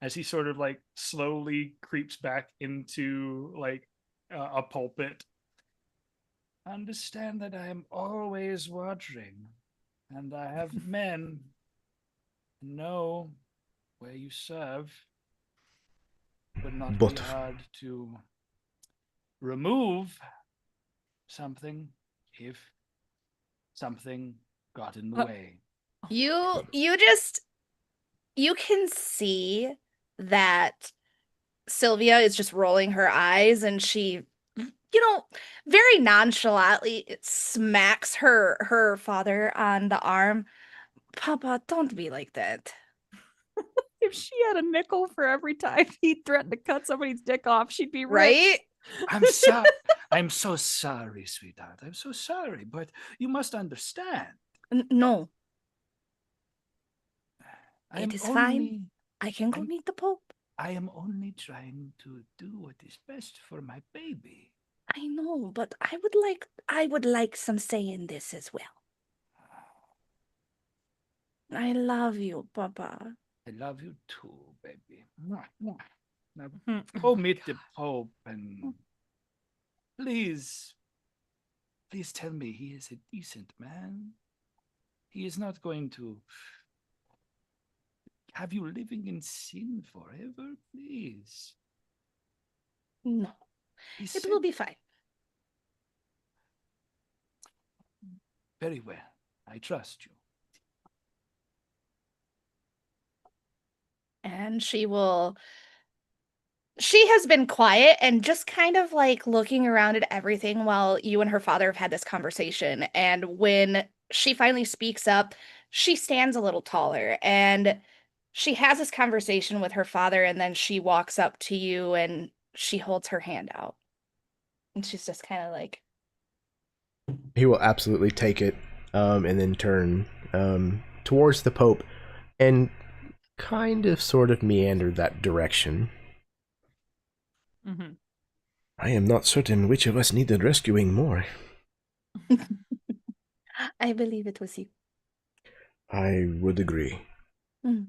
as he sort of like slowly creeps back into like a pulpit, understand that I am always watching, and I have men who know where you serve. Would not But be hard to remove something if something got in the way. You you can see that Sylvia is just rolling her eyes, and she, very nonchalantly smacks her father on the arm. Papa, don't be like that. If she had a nickel for every time he threatened to cut somebody's dick off, she'd be rich. Right? I'm sorry. I'm so sorry, sweetheart. I'm so sorry, but you must understand. No, I it am is only, fine. I can go I'm- meet the Pope. I am only trying to do what is best for my baby. I know, but I would like some say in this as well. I love you, Papa. I love you too, baby. Mwah, mwah. Now Mhm. go meet the Pope and please tell me he is a decent man. He is not going to have you living in sin forever, please. No, He it said, will be fine. very well. I trust you. And she will She has been quiet and just kind of like looking around at everything while you and her father have had this conversation. And when she finally speaks up, she stands a little taller and she has this conversation with her father. And then she walks up to you and she holds her hand out. And she's just kind of like, He will absolutely take it, and then turn towards the Pope and kind of sort of meander that direction. Mm-hmm. I am not certain which of us needed rescuing more. I believe it was you. I would agree. Mm.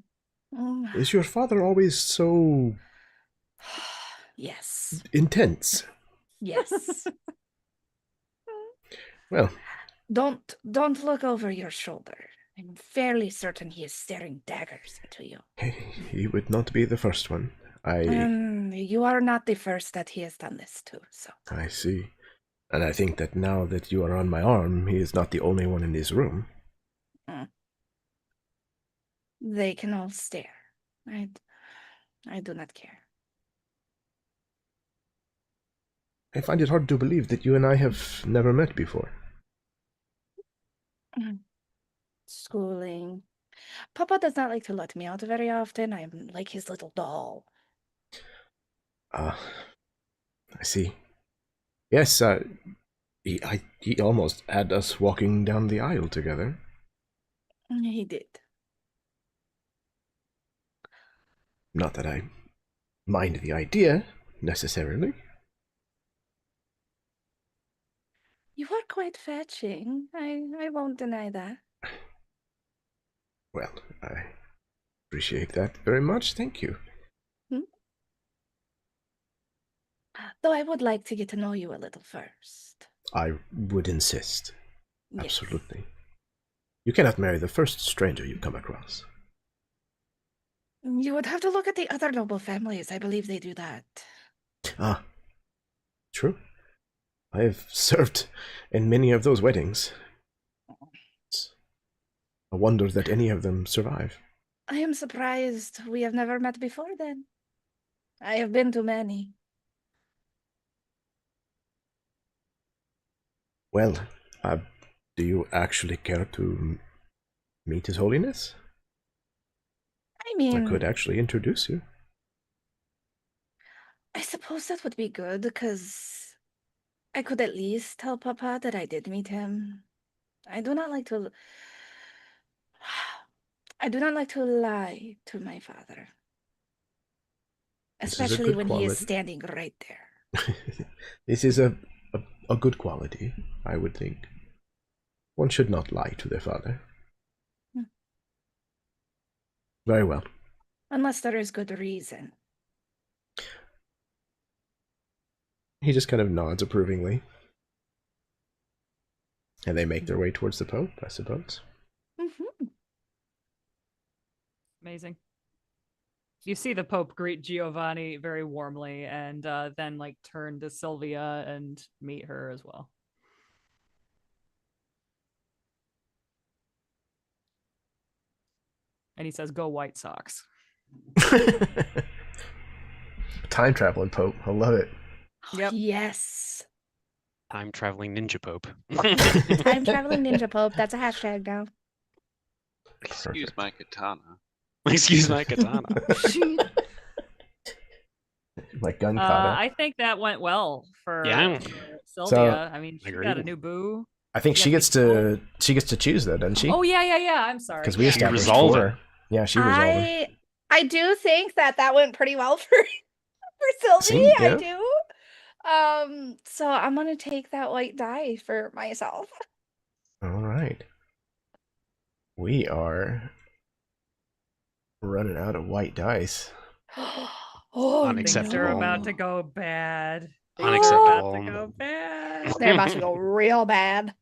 Is your father always so Yes. intense? Yes. Well, Don't look over your shoulder. I'm fairly certain he is staring daggers into you. he would not be the first one. You are not the first that he has done this to, so. I see. And I think that now that you are on my arm, he is not the only one in this room. They can all stare. I do not care. I find it hard to believe that you and I have never met before. Schooling. Papa does not like to let me out very often. I'm like his little doll. Ah, I see. Yes, he almost had us walking down the aisle together. He did. Not that I mind the idea, necessarily. You are quite fetching. I won't deny that. Well, I appreciate that very much, thank you. Though I would like to get to know you a little first. I would insist. Yes. Absolutely. You cannot marry the first stranger you come across. You would have to look at the other noble families. I believe they do that. Ah, true. I have served in many of those weddings. It's a wonder that any of them survive. I am surprised we have never met before then. I have been to many. Well, do you actually care to meet His Holiness? I mean, I could actually introduce you. I suppose that would be good, because I could at least tell Papa that I did meet him. I do not like to... I do not like to lie to my father. Especially when he is standing right there. This is a good quality, I would think. One should not lie to their father. Very well. Unless there is good reason. He just kind of nods approvingly. And they make their way towards the Pope, I suppose. Mm-hmm. Amazing. You see the Pope greet Giovanni very warmly and then like turn to Sylvia and meet her as well. And he says, "Go White Sox." Time traveling Pope. I love it. Yep. Yes. Time traveling ninja pope. Time traveling ninja Pope. That's a hashtag now. Excuse my katana. Excuse my katana. My gun kata. I think that went well for Sylvia. So, I mean, she got a new boo. I think she gets to choose though, doesn't she? Oh yeah. I'm sorry. Because we established resolved before. Yeah, she resolved it. I do think that went pretty well for Sylvie. Yeah. I do. So I'm gonna take that white die for myself. All right. We are running out of white dice. Oh, Unacceptable. Things are about to go bad. Unacceptable. About to go bad. They're about to go real bad.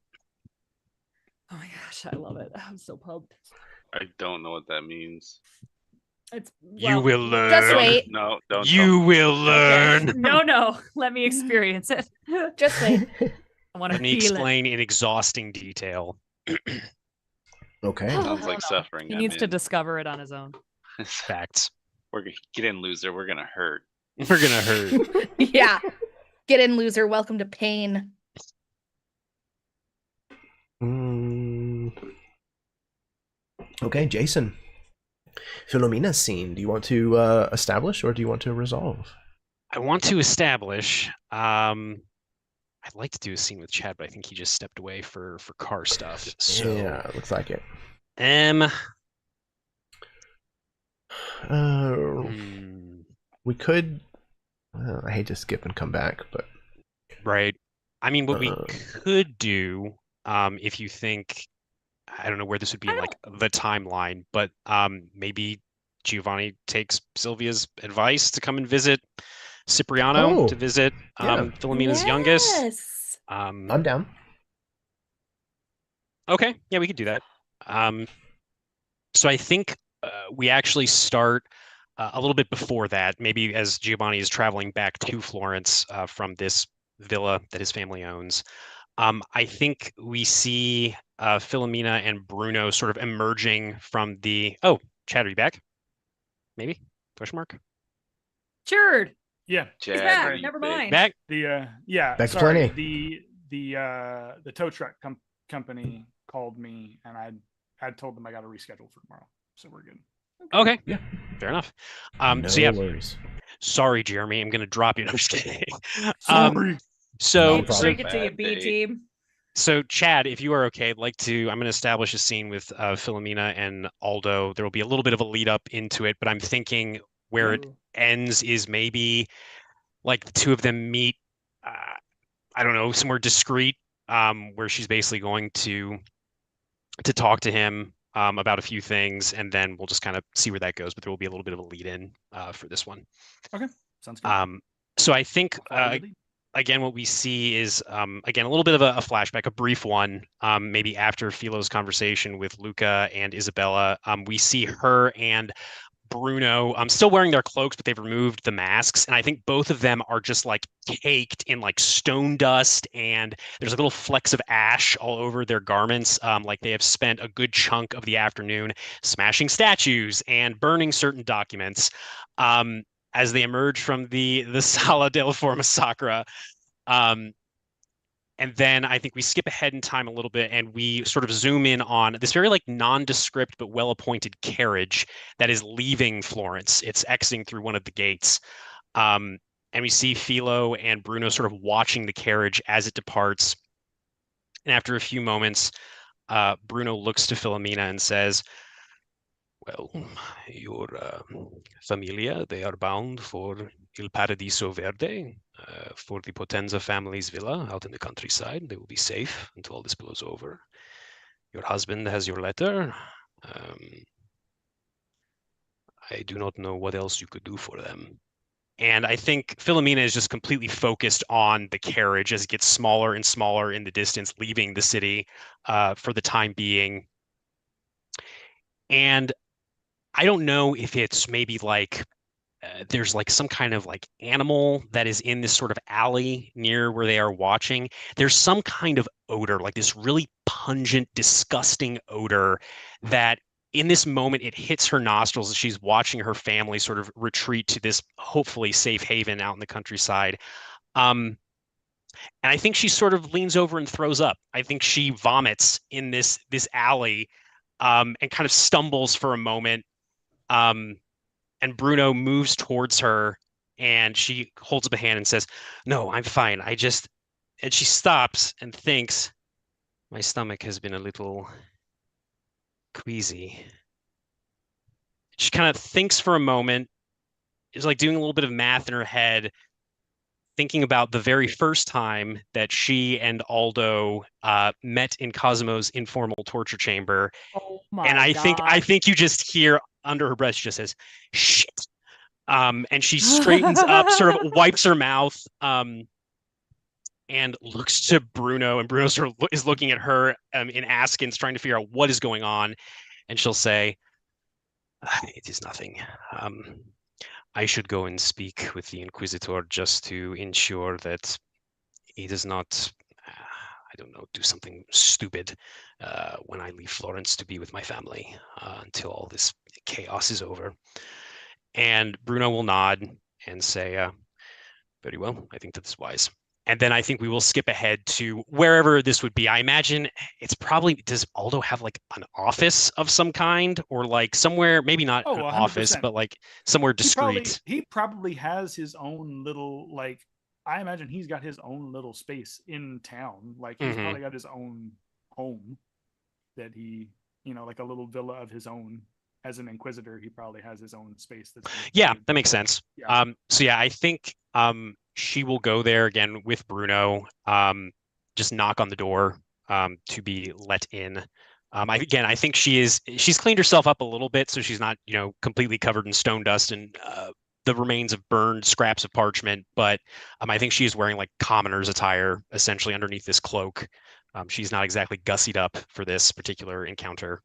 Oh my gosh, I love it. I'm so pumped. I don't know what that means. It's You will learn. Just wait. No, don't. You will learn. Okay. No. Let me experience it. Just wait. I want to Let me feel explain in exhausting detail. Okay. Sounds like it. suffering. He I'm needs to in. discover it on his own. Facts. We're gonna get in, loser. We're gonna hurt. We're gonna hurt. Yeah. Get in, loser. Welcome to pain. Okay, Jason. Philomena's scene. Do you want to establish or do you want to resolve? I want to establish. I'd like to do a scene with Chad, but I think he just stepped away for car stuff. So yeah, looks like it. We could. I hate to skip and come back, but right. I mean, what we could do, if you think, I don't know where this would be in like the timeline, but maybe Giovanni takes Sylvia's advice to come and visit Cipriano, to visit Philomena's youngest. I'm down. Okay, yeah, we could do that. So I think we actually start a little bit before that, maybe as Giovanni is traveling back to Florence from this villa that his family owns. I think we see Philomena and Bruno sort of emerging from the... Oh, Chad, are you back? Maybe? Question mark? Gird. Yeah. He's back. Never mind. Back? Back to sorry. plenty. The tow truck company called me, and I'd told them I got to reschedule for tomorrow, so we're good. Okay. Yeah. Fair enough. No so yeah. worries. Sorry, Jeremy. I'm going to drop you. No, I'm just kidding. Sorry. So break it to you, B team. So Chad, if you are okay, I'm going to establish a scene with Philomena and Aldo. There will be a little bit of a lead up into it, but I'm thinking where it ends is maybe like the two of them meet, I don't know, somewhere discreet, where she's basically going to talk to him about a few things, and then we'll just kind of see where that goes. But there will be a little bit of a lead in for this one. Okay, sounds good. So I think again, what we see is again a little bit of a flashback, a brief one. Maybe after Philo's conversation with Luca and Isabella, we see her and Bruno still wearing their cloaks, but they've removed the masks, and I think both of them are just like caked in like stone dust, and there's like little flecks of ash all over their garments, like they have spent a good chunk of the afternoon smashing statues and burning certain documents as they emerge from the Sala della Forma Sacra. And then I think we skip ahead in time a little bit and we sort of zoom in on this very like nondescript but well-appointed carriage that is leaving Florence. It's exiting through one of the gates. And we see Philo and Bruno sort of watching the carriage as it departs. And after a few moments, Bruno looks to Philomena and says, well, your familia, they are bound for Il Paradiso Verde, for the Potenza family's villa out in the countryside. They will be safe until all this blows over. Your husband has your letter. I do not know what else you could do for them. And I think Philomena is just completely focused on the carriage as it gets smaller and smaller in the distance, leaving the city for the time being. And I don't know if it's maybe like there's like some kind of like animal that is in this sort of alley near where they are watching. There's some kind of odor, like this really pungent, disgusting odor that in this moment it hits her nostrils as she's watching her family sort of retreat to this hopefully safe haven out in the countryside. And I think she sort of leans over and throws up. I think she vomits in this alley and kind of stumbles for a moment. And Bruno moves towards her and she holds up a hand and says, no, I'm fine. And she stops and thinks, my stomach has been a little queasy. She kind of thinks for a moment, is like doing a little bit of math in her head, thinking about the very first time that she and Aldo met in Cosimo's informal torture chamber. Oh my and I God. think you just hear under her breath, she just says, shit. And she straightens up, sort of wipes her mouth, and looks to Bruno. And Bruno sort of is looking at her in askance, trying to figure out what is going on. And she'll say, it is nothing. I should go and speak with the Inquisitor just to ensure that he does not, I don't know, do something stupid when I leave Florence to be with my family until all this chaos is over. And Bruno will nod and say, very well, I think that's wise. And then I think we will skip ahead to wherever this would be. I imagine it's probably, does Aldo have like an office of some kind, or like somewhere, maybe not Oh, an office, 100%. but like somewhere discreet? He probably has his own little, like, I imagine he's got his own little space in town. Like, he's Mhm. probably got his own home that he, like a little villa of his own. As an inquisitor, he probably has his own space that's Yeah, that makes sense. Yeah. So yeah, I think she will go there again with Bruno. Just knock on the door to be let in. I think she's cleaned herself up a little bit, so she's not, completely covered in stone dust and the remains of burned scraps of parchment. But I think she is wearing like commoner's attire, essentially underneath this cloak. She's not exactly gussied up for this particular encounter.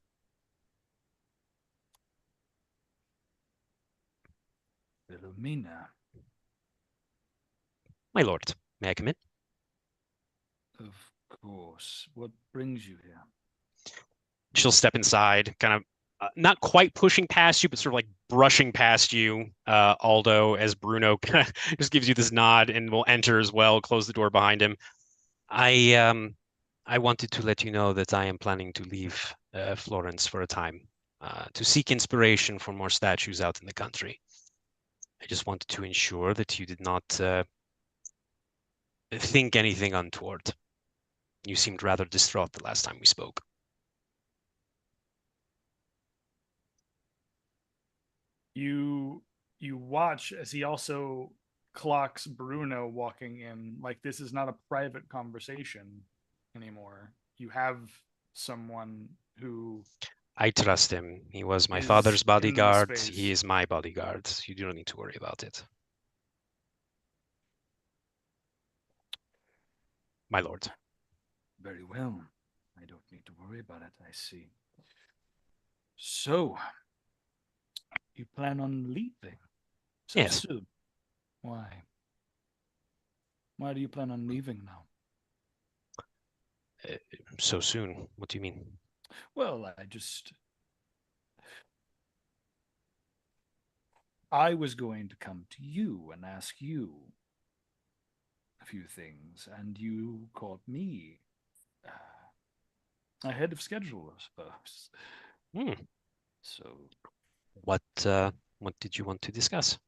Philomena, My lord, may I come in? of course. What brings you here? She'll step inside, kind of not quite pushing past you, but sort of like brushing past you, Aldo, as Bruno kind of just gives you this nod and will enter as well, close the door behind him. I wanted to let you know that I am planning to leave Florence for a time to seek inspiration for more statues out in the country. I just wanted to ensure that you did not think anything untoward. You seemed rather distraught the last time we spoke. You watch as he also clocks Bruno walking in. Like, this is not a private conversation anymore. You have someone who I trust him. He was my is father's in the bodyguard. space. He is my bodyguard. You do not need to worry about it. My lord. Very well. I don't need to worry about it, I see. So, you plan on leaving so Yes. soon? Why? Why do you plan on leaving now? So soon? What do you mean? Well, I was going to come to you and ask you a few things, and you caught me ahead of schedule, I suppose. Hmm. So, What did you want to discuss?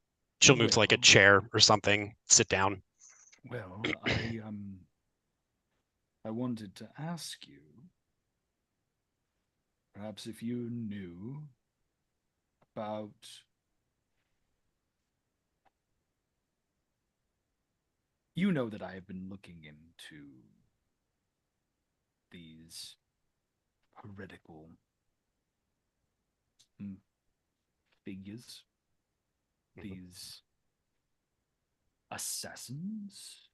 She'll move to like a well, chair or something, sit down. well, I wanted to ask you, perhaps if you knew about you know that I have been looking into these heretical figures, these assassins.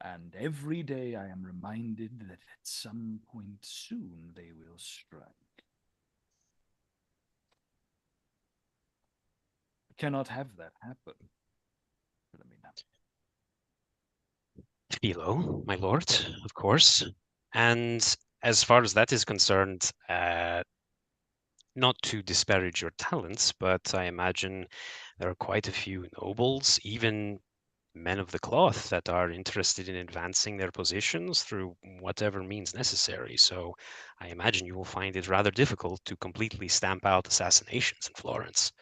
And every day I am reminded that at some point soon they will strike. I cannot have that happen. Philo, my lord, of course. And as far as that is concerned, not to disparage your talents, but I imagine there are quite a few nobles, even men of the cloth, that are interested in advancing their positions through whatever means necessary. So I imagine you will find it rather difficult to completely stamp out assassinations in Florence.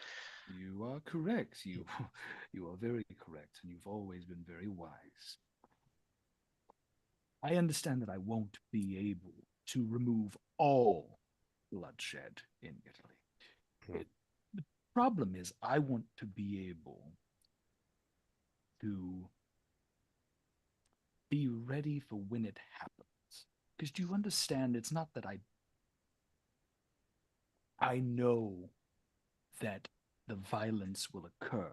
You are correct. You are very correct, and you've always been very wise. I understand that I won't be able to remove all bloodshed in Italy. The problem is, I want to be able to be ready for when it happens. Because do you understand? It's not that I know that the violence will occur.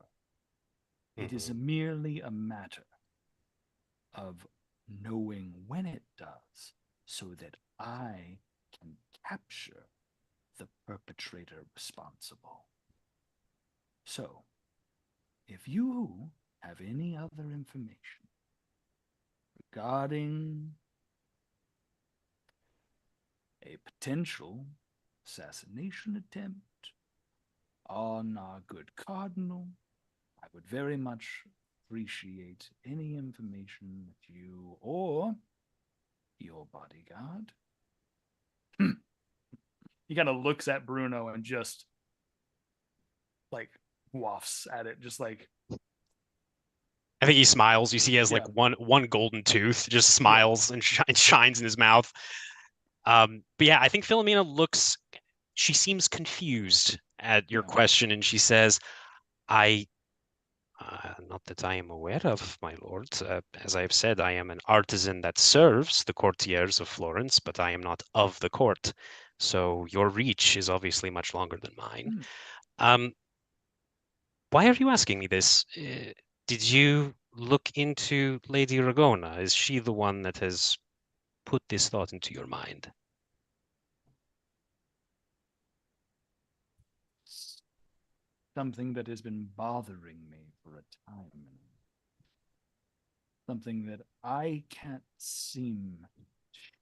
It is merely a matter of knowing when it does so that I can capture the perpetrator responsible. So, if you have any other information regarding a potential assassination attempt on our good cardinal, would very much appreciate any information that you or your bodyguard. He kind of looks at Bruno and just like wafts at it, just like. I think he smiles. You see he has like one golden tooth, just smiles and shines in his mouth. But yeah, I think Philomena she seems confused at your question, and she says, not that I am aware of, my lord. As I have said, I am an artisan that serves the courtiers of Florence, but I am not of the court. So your reach is obviously much longer than mine. Why are you asking me this? Did you look into Lady Ragona? Is she the one that has put this thought into your mind? Something that has been bothering me for a time. Something that I can't seem to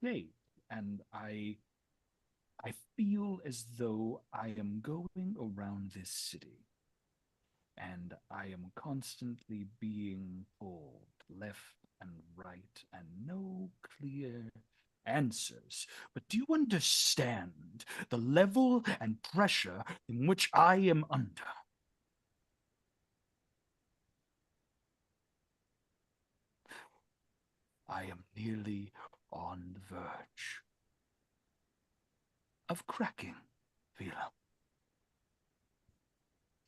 shake, and I feel as though I am going around this city, and I am constantly being pulled left and right, and no clear answers. But do you understand the level and pressure in which I am under? I am nearly on the verge of cracking, Vila.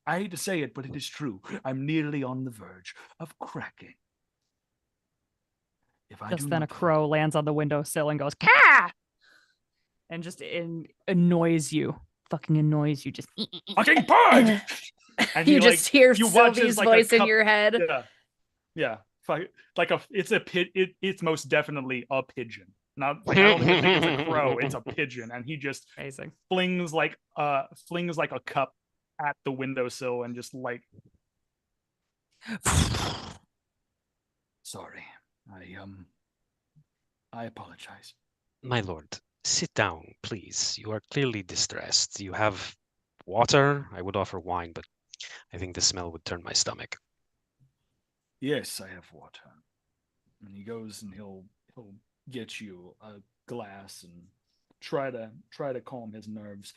I hate to say it, but it is true. I'm nearly on the verge of cracking. If I Just then a crow lands on the windowsill and goes, "Caw!" And just annoys you. Fucking annoys you. Just fucking bird! And you just hear Sylvie's voice in your head. Yeah. It's most definitely a pigeon. I don't even think it's a crow, it's a pigeon. And he just flings like a cup at the windowsill and just like sorry. I apologize. My lord, sit down, please. You are clearly distressed. You have water? I would offer wine, but I think the smell would turn my stomach. Yes, I have water. And he goes and he'll get you a glass and try to calm his nerves.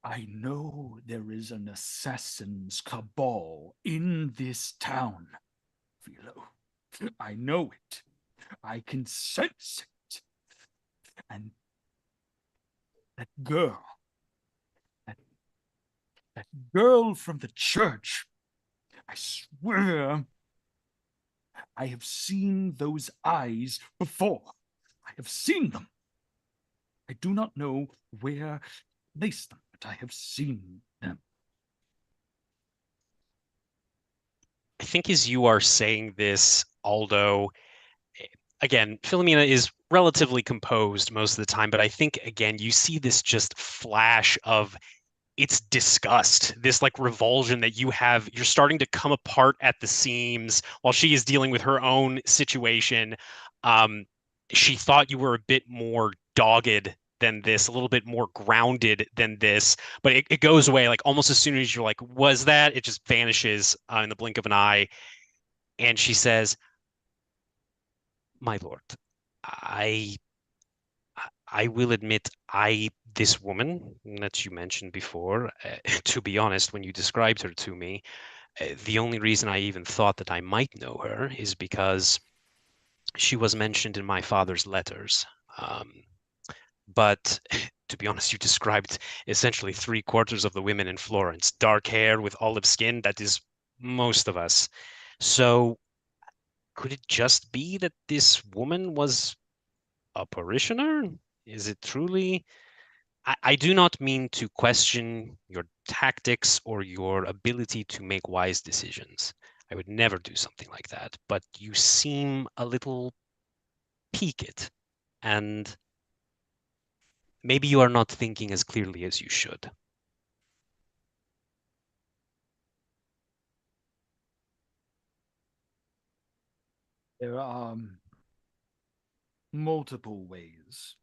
I know there is an assassin's cabal in this town, Philo. I know it. I can sense it. And that girl from the church, I swear, I have seen those eyes before. I have seen them. I do not know where to place them, but I have seen them. I think as you are saying this, Aldo, again, Philomena is relatively composed most of the time, but I think, again, you see this just flash of it's disgust, this like revulsion that you have. You're starting to come apart at the seams while she is dealing with her own situation. She thought you were a bit more dogged than this, a little bit more grounded than this, but it goes away like almost as soon as you're like, was that? It just vanishes in the blink of an eye. And she says, my lord, I will admit, this woman that you mentioned before, to be honest, when you described her to me, the only reason I even thought that I might know her is because she was mentioned in my father's letters. But to be honest, you described essentially 3/4 of the women in Florence, dark hair with olive skin. That is most of us. So could it just be that this woman was a parishioner? Is it truly? I do not mean to question your tactics or your ability to make wise decisions. I would never do something like that, but you seem a little peaked, and maybe you are not thinking as clearly as you should. There are multiple ways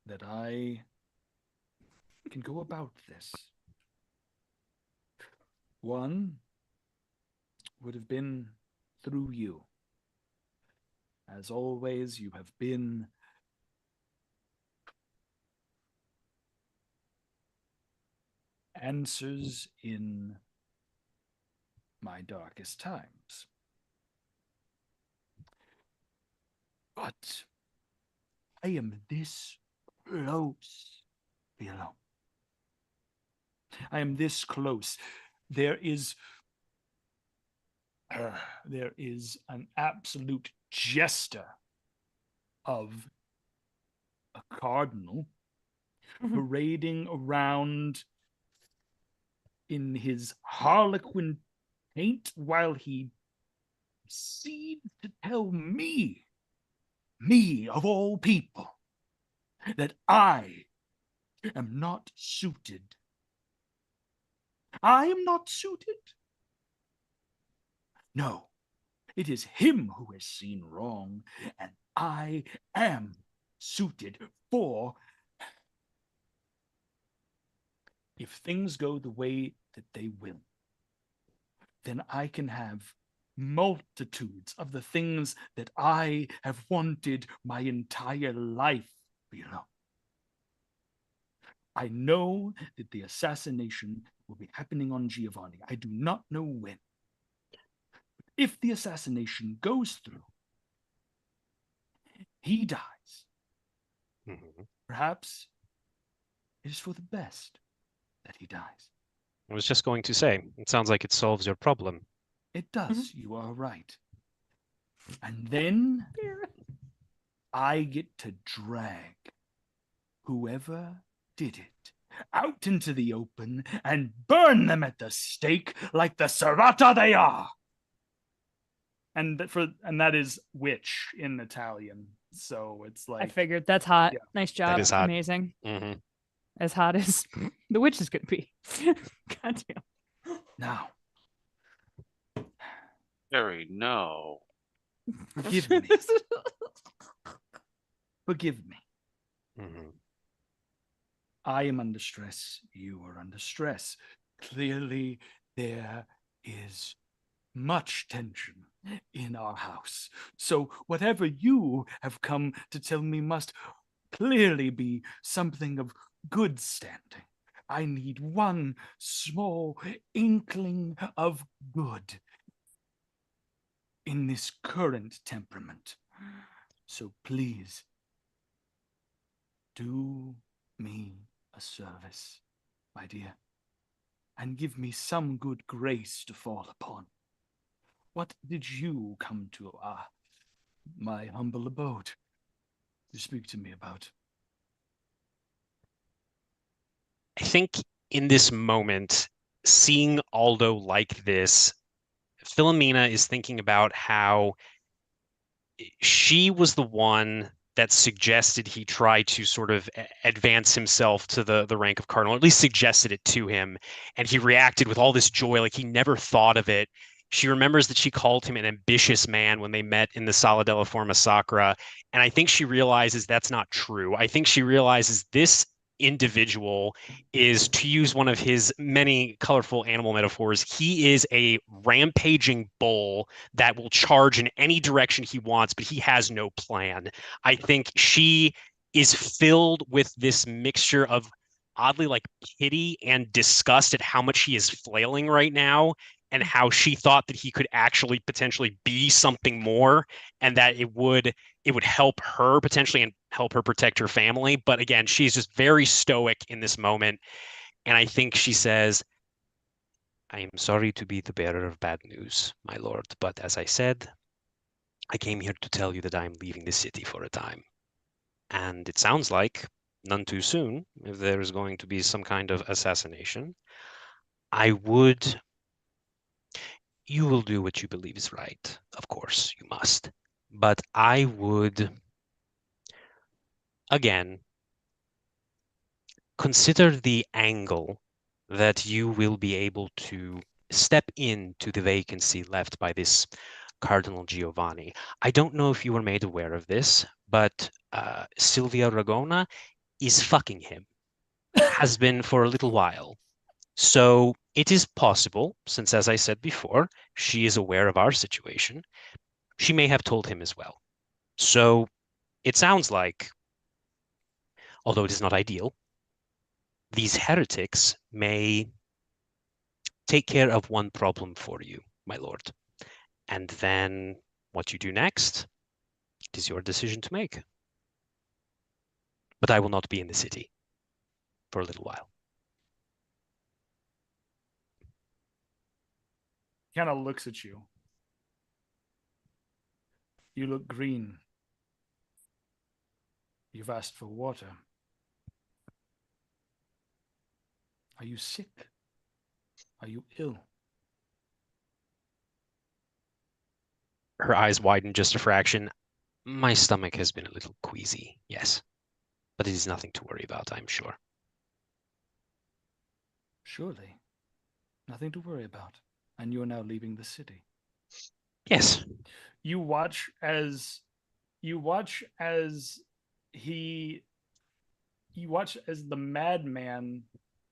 that I can go about this. One would have been through you. As always, you have been answers in my darkest times. But I am this close, Philo. I am this close. There is an absolute jester of a cardinal parading around in his harlequin paint while he proceeds to tell me of all people, that I am not suited. I am not suited. No, it is him who has seen wrong, and I am suited for. If things go the way that they will, then I can have multitudes of the things that I have wanted my entire life, I know that the assassination will be happening on Giovanni. I do not know when. If the assassination goes through, he dies. Mm-hmm. Perhaps it is for the best that he dies. I was just going to say, it sounds like it solves your problem. It does. You are right. And then I get to drag whoever did it out into the open and burn them at the stake like the serrata they are. And that is witch in Italian. So it's like, I figured. That's hot. Yeah. Nice job. is hot. Amazing. Mm-hmm. As hot as the witch is going to be. God damn. now, Harry, no. forgive me. Forgive me. Mm-hmm. I am under stress. You are under stress. Clearly, there is much tension in our house. So whatever you have come to tell me must clearly be something of good standing. I need one small inkling of good in this current temperament. So please, do me a service, my dear, and give me some good grace to fall upon. What did you come to my humble abode to speak to me about? I think in this moment, seeing Aldo like this, Philomena is thinking about how she was the one that suggested he try to sort of advance himself to the rank of cardinal, or at least suggested it to him. And he reacted with all this joy, like he never thought of it. She remembers that she called him an ambitious man when they met in the Sala della Forma Sacra. And I think she realizes that's not true. I think she realizes this individual is, to use one of his many colorful animal metaphors, he is a rampaging bull that will charge in any direction he wants, but he has no plan. I think she is filled with this mixture of oddly like pity and disgust at how much he is flailing right now, and how she thought that he could actually potentially be something more, and that it would help her potentially and help her protect her family. But again, she's just very stoic in this moment. And I think she says, I am sorry to be the bearer of bad news, my lord, but as I said, I came here to tell you that I am leaving the city for a time. And it sounds like none too soon, if there is going to be some kind of assassination. You will do what you believe is right. Of course, you must. But I would, again, consider the angle that you will be able to step into the vacancy left by this Cardinal Giovanni. I don't know if you were made aware of this, but Silvia Ragona is fucking him. Has been for a little while. So It is possible, since, as I said before, she is aware of our situation. She may have told him as well. So it sounds like, although it is not ideal, these heretics may take care of one problem for you, my lord. And then what you do next, it is your decision to make. But I will not be in the city for a little while. Kind of looks at you. You look green. You've asked for water. Are you sick? Are you ill? Her eyes widen just a fraction. My stomach has been a little queasy, yes. But it is nothing to worry about, I'm sure. Surely. Nothing to worry about. And you are now leaving the city. Yes. You watch as the madman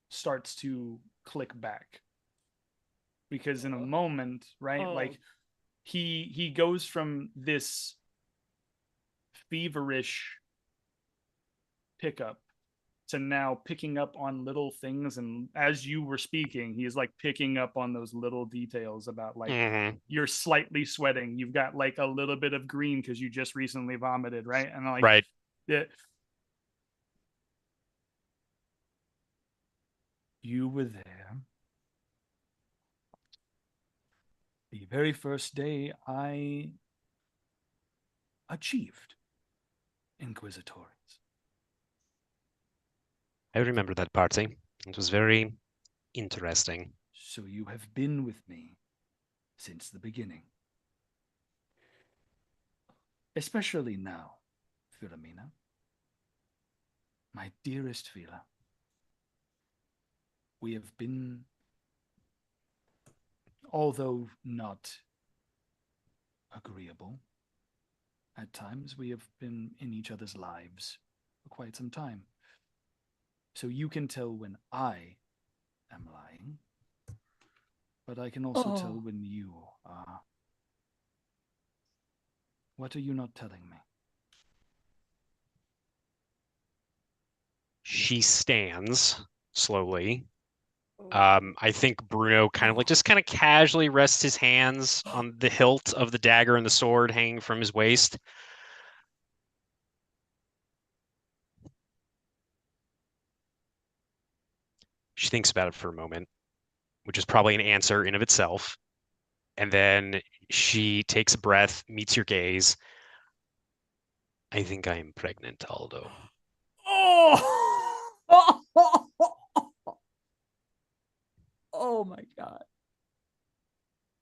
starts to click back. Because in a moment, right? Like he goes from this feverish pickup to now picking up on little things, and as you were speaking, he's like picking up on those little details about like you're slightly sweating, you've got like a little bit of green because you just recently vomited, right? And like right. You were there the very first day I achieved Inquisitores. I remember that party. It was very interesting. So you have been with me since the beginning. Especially now, Philomena. My dearest Phila. We have been, although not agreeable, at times we have been in each other's lives for quite some time. So you can tell when I am lying, but I can also tell when you are. What are you not telling me? She stands slowly. I think Bruno kind of casually rests his hands on the hilt of the dagger and the sword hanging from his waist. She thinks about it for a moment, which is probably an answer in of itself. And then she takes a breath, meets your gaze. I think I am pregnant, Aldo. Oh my God.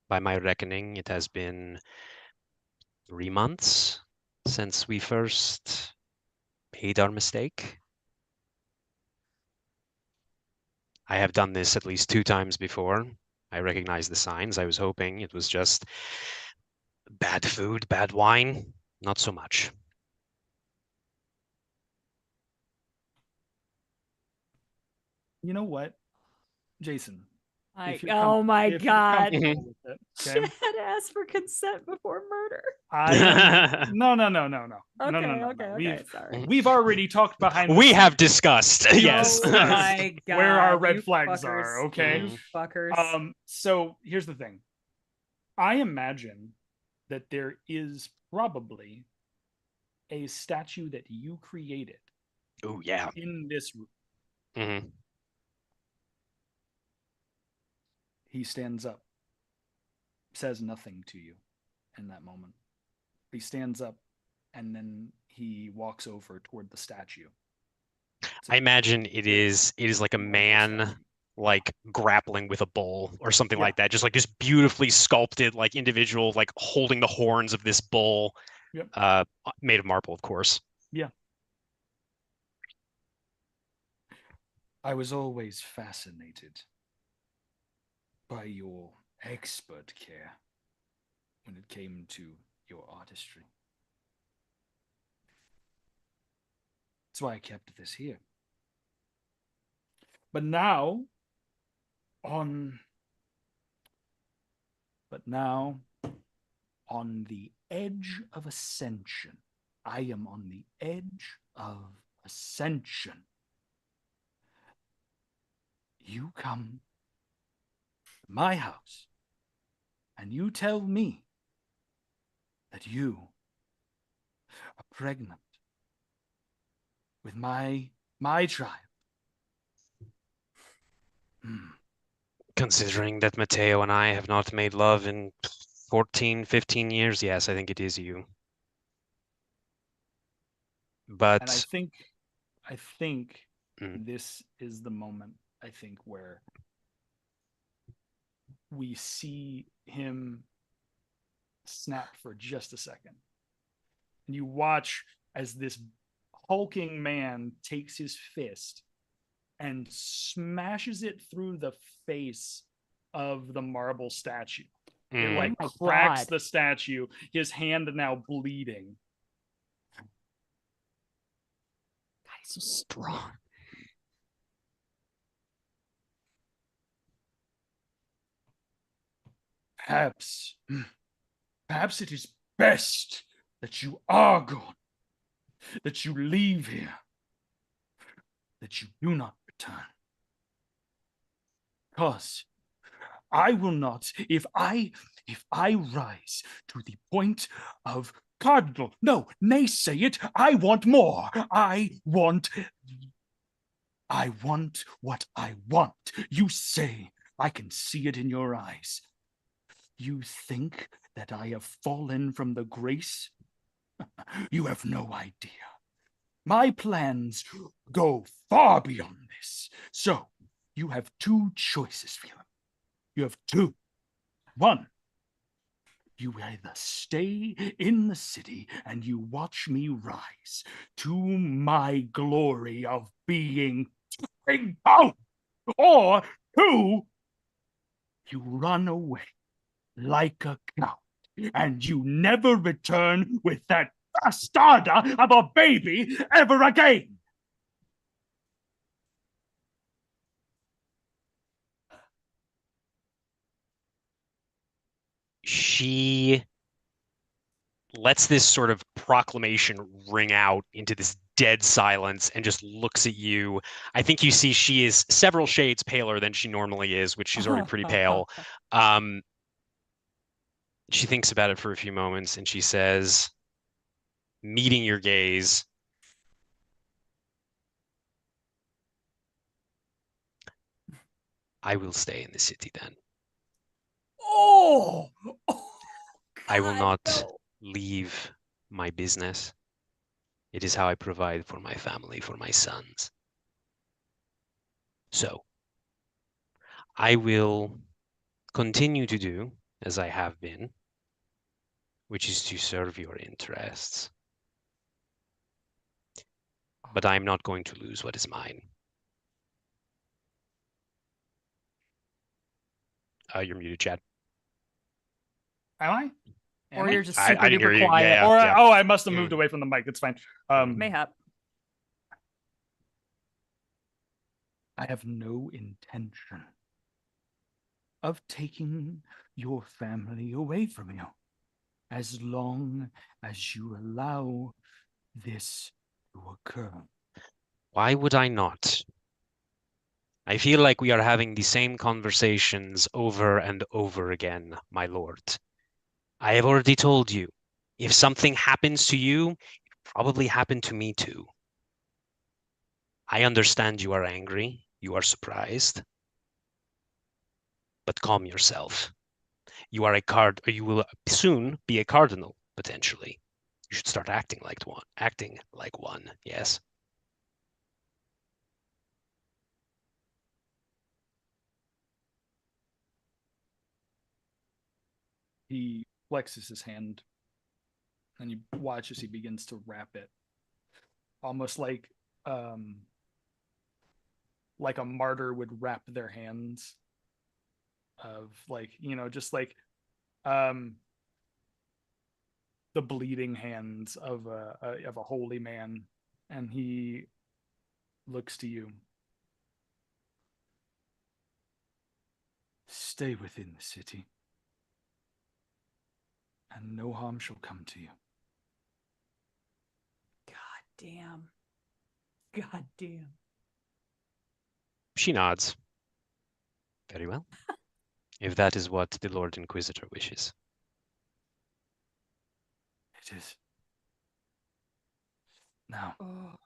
By my reckoning, it has been 3 months since we first made our mistake. I have done this at least 2 times before. I recognize the signs. I was hoping it was just bad food, bad wine. Not so much. You know what, Jason? Oh my God. With it, okay? Had asked for consent before murder. No. Sorry. We've already talked behind. We have discussed. Yes. Oh my God. Where our red you flags fuckers. are. Okay. You fuckers. So here's the thing. I imagine that there is probably a statue that you created. Oh yeah. In this room. Mm-hmm. He stands up, says nothing to you in that moment. He stands up and then he walks over toward the statue. I imagine it is like a man like grappling with a bull or something like that. Just like this beautifully sculpted like individual like holding the horns of this bull. Yep. Made of marble, of course. Yeah. I was always fascinated by your expert care when it came to your artistry. That's why I kept this here. But now But now, on the edge of ascension. I am on the edge of ascension. You come to my house and you tell me that you are pregnant with my child. Considering that Matteo and I have not made love in 14, 15 years, yes, I think it is you. But And I think this is the moment, I think, where we see him snap for just a second. And you watch as this hulking man takes his fist and smashes it through the face of the marble statue. It like Oh my cracks God. the statue, his hand now bleeding. God, he's so strong. Perhaps it is best that you are gone, that you leave here, that you do not return. Because I will not, if I rise to the point of cardinal, no, naysay it, I want more. I want what I want. You say, I can see it in your eyes. You think that I have fallen from the grace? You have no idea. My plans go far beyond this. So, you have two choices, Phelan. You have two. One, you either stay in the city and you watch me rise to my glory of being king out, or two, you run away like a coward and you never return with that bastarda of a baby ever again. she lets this sort of proclamation ring out into this dead silence and just looks at you. I think you see she is several shades paler than she normally is, which she's already pretty pale. She thinks about it for a few moments and she says, meeting your gaze, I will stay in the city then. Oh, I will God, not no. leave my business. It is how I provide for my family, for my sons. So, I will continue to do as I have been, which is to serve your interests. But I am not going to lose what is mine. You're muted, Chad. am I? Or you're just I super didn't hear duper you. quiet. Yeah, Or yeah. I must have moved away from the mic. It's fine. Mayhap. I have no intention of taking your family away from you as long as you allow this to occur. Why would I not? I feel like we are having the same conversations over and over again, my lord. I have already told you, if something happens to you, it probably happened to me too. I understand you are angry, you are surprised, but calm yourself. You are you will soon be a cardinal, potentially. You should start acting like one, yes? He flexes his hand and you watch as he begins to wrap it. Almost like a martyr would wrap their hands of just like the bleeding hands of a holy man. And he looks to you. Stay within the city, and no harm shall come to you. God damn. God damn. She nods. Very well. If that is what the Lord Inquisitor wishes. It is. Now, Oh.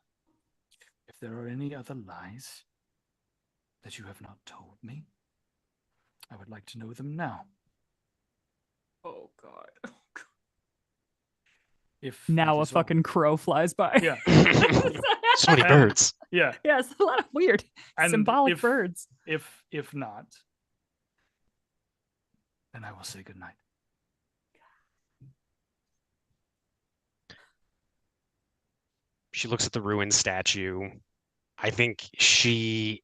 if there are any other lies that you have not told me, I would like to know them now. Oh God. If Now that a is all- fucking crow flies by. Yeah. So many And- birds. Yeah. Yeah, it's a lot of weird And symbolic if- birds. If not, then I will say goodnight. She looks at the ruined statue. I think she's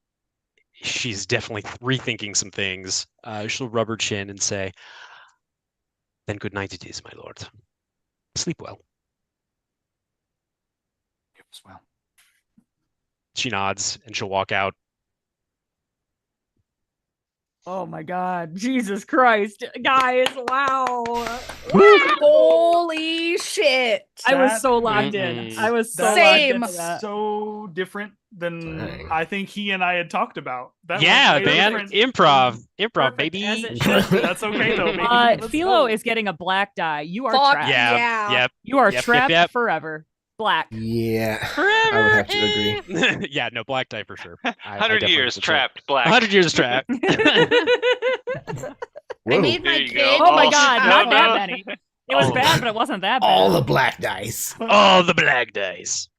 definitely rethinking some things. She'll rub her chin and say, "Then good night it is, my lord. Sleep well." You as well. She nods and she'll walk out. Oh my God. Jesus Christ. Guys, wow. Holy shit. I was That so locked in. Mm-mm. I was so That- locked Same. into that. So different than Dang. I think he and I had talked about. That was Yeah, way man. different. Improv, Perfect, baby. as it should be. That's okay though. baby. Let's Philo go. is getting a black die. You are Fuck trapped. Yeah. Yeah. Yep. You are Yep, trapped yep. forever. Black. Yeah. Forever. I would have to agree. Yeah, no, black tie for sure. 100 years trapped, black. 100 years trapped. I Whoa. made my There you kid. go. Oh my Oh, God, no, not that no. many. It was Oh. bad, but it wasn't that bad. All the black dice. All the black dice.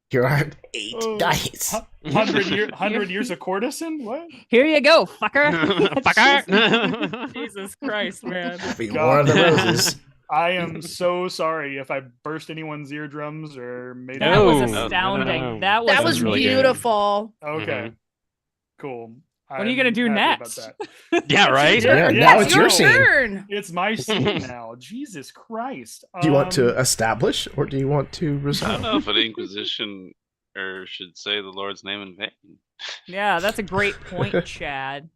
Here are 8 Oh, dice. 100 years of courtesan? What? Here you go, fucker. Fucker. Jesus Christ, man. Be God. more of the roses. I am so sorry if I burst anyone's eardrums or made That No. was No, astounding. no. That was, That was really good. beautiful. Okay. Cool. What are you gonna do I'm happy next? about that. Yeah, right? Yeah, Yeah, now it's your no. scene. turn. It's my scene now. Jesus Christ. Do you want to establish or do you want to I don't resolve? know if an Inquisition should say the Lord's name in vain. Yeah, that's a great point, Chad.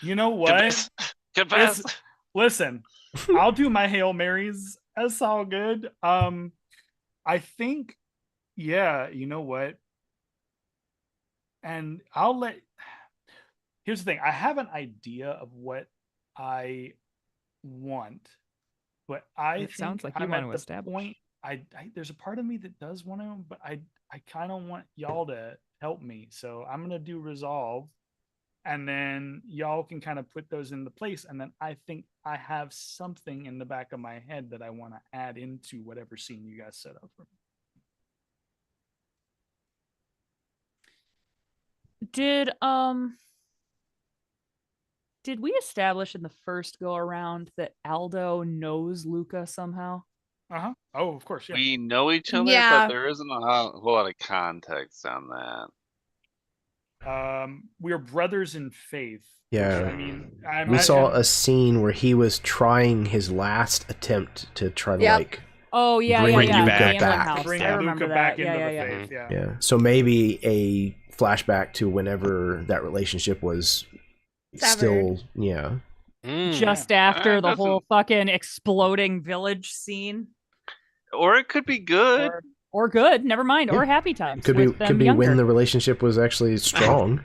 You know what? Confess. Confess. Listen, I'll do my Hail Marys. That's all good. I think, yeah, you know what? And here's the thing. I have an idea of what I want, but I It think sounds like you I'm want at to the establish. point. There's a part of me that does want to, but I kind of want y'all to help me. So I'm gonna do resolve, and then y'all can kind of put those into place. And then I think I have something in the back of my head that I want to add into whatever scene you guys set up for me. Did we establish in the first go around that Aldo knows Luca somehow? Uh-huh. Oh, of course, yeah. We know each other, Yeah. but there isn't a whole lot of context on that. We are brothers in faith. Yeah. I mean, I We saw imagine- a scene where he was trying his last attempt to try to Yep. like Oh yeah, Bring yeah, Luca yeah. the back. gambling to house. bring I remember Luca that. back Yeah, into yeah, the yeah. faith. Yeah. yeah. So maybe a flashback to whenever that relationship was still Mm. Just after the Doesn't- whole fucking exploding village scene. Or it could be good. Or good, never mind. Or Yeah. happy times. could be with them could be younger. when the relationship was actually strong.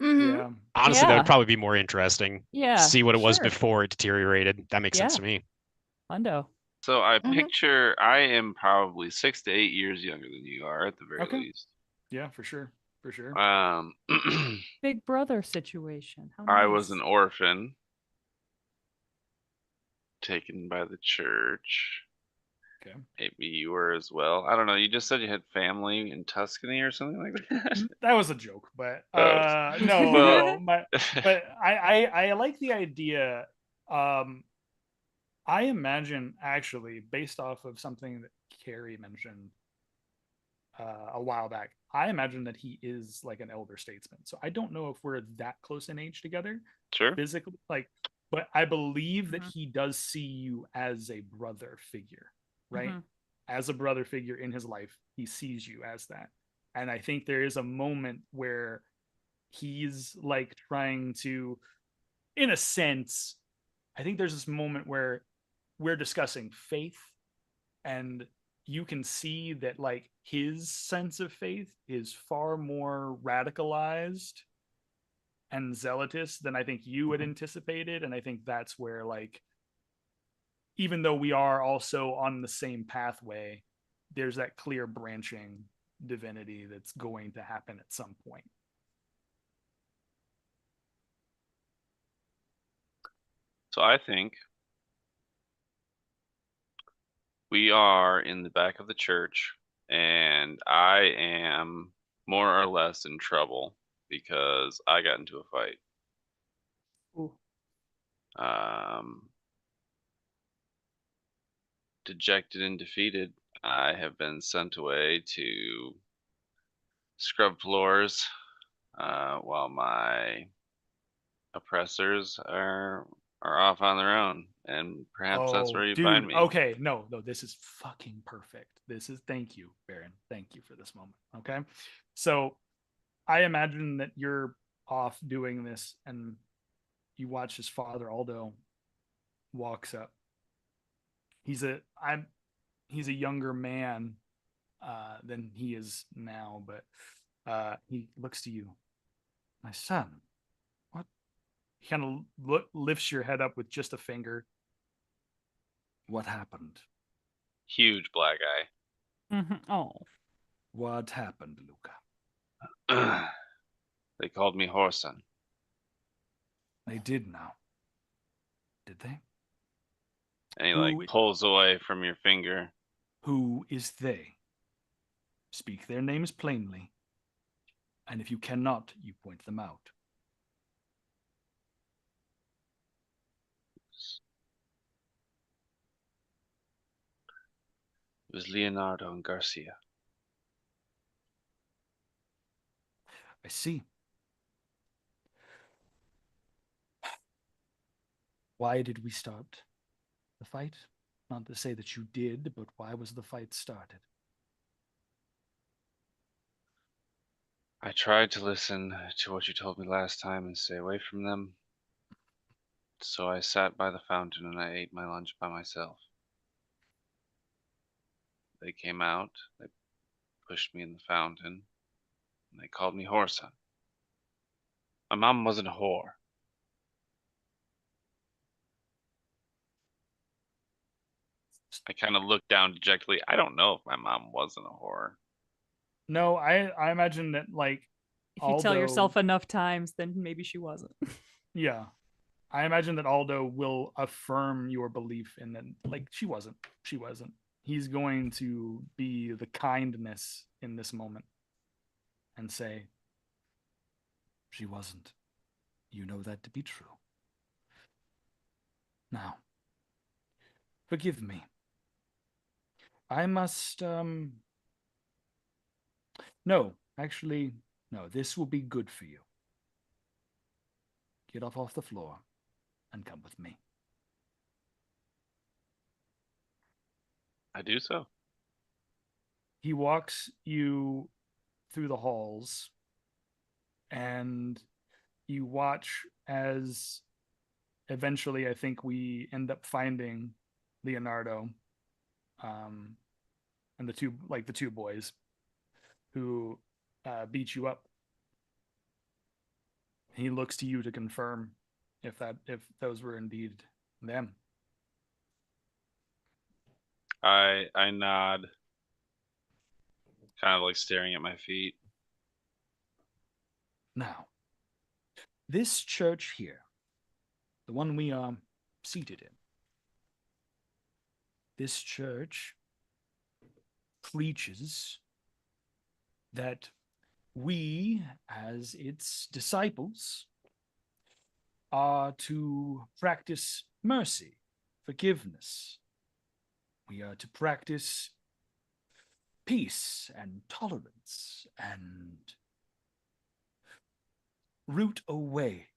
Mhm. Yeah. Honestly, that Yeah. would probably be more interesting. Yeah. See what it was sure. before it deteriorated. That makes sense Yeah. to me. Hundo. So I Mhm. picture I am probably 6 to 8 years younger than you are at the very Okay. least. Yeah, for sure. For sure. Big brother situation. How I was nice. an orphan taken by the church. Okay. Maybe you were as well. I don't know. You just said you had family in Tuscany or something like that. That was a joke, but Oh. no, Well- no. But I like the idea. I imagine actually based off of something that Carrie mentioned a while back. I imagine that he is like an elder statesman. So I don't know if we're that close in age together Sure. physically, but I believe that Mhm. he does see you as a brother figure, right? Mhm. As a brother figure in his life, he sees you as that. And I think there is a moment where he's like trying to in a sense, I think there's this moment where we're discussing faith, and you can see that like his sense of faith is far more radicalized and zealotous than I think you had anticipated. And I think that's where, like, even though we are also on the same pathway, there's that clear branching divinity that's going to happen at some point. So I think we are in the back of the church, and I am more or less in trouble because I got into a fight. Ooh. Dejected and defeated, I have been sent away to scrub floors while my oppressors are off on their own, and perhaps that's where you find me. Okay, no, this is fucking perfect. Thank you, Baron. Thank you for this moment. Okay, so I imagine that you're off doing this, and you watch his father Aldo walks up. He's a younger man than he is now, but he looks to you. My son, what? He kind of lifts your head up with just a finger. What happened? Huge black eye. Oh. What happened, Luca? They called me Horson. They did now. Did they? And he like pulls away from your finger. Who is they? Speak their names plainly. And if you cannot, you point them out. It was Leonardo and Garcia. I see. Why did we start the fight? Not to say that you did, but why was the fight started? I tried to listen to what you told me last time and stay away from them. So I sat by the fountain and I ate my lunch by myself. They came out, they pushed me in the fountain, and they called me Horson. My mom wasn't a whore. I kind of looked down dejectedly. I don't know if my mom wasn't a whore. No, I imagine that, like, if you tell yourself enough times, then maybe she wasn't. Yeah. I imagine that Aldo will affirm your belief in that, like, she wasn't. He's going to be the kindness in this moment and say, she wasn't. You know that to be true. Now, forgive me. I must, no, actually, no, this will be good for you. Get off the floor and come with me. I do so. He walks you through the halls, and you watch as eventually I think we end up finding Leonardo and the two boys who beat you up. He looks to you to confirm if those were indeed them. I nod, kind of like staring at my feet. Now, this church here, the one we are seated in, this church preaches that we, as its disciples, are to practice mercy, forgiveness. We are to practice peace and tolerance and root away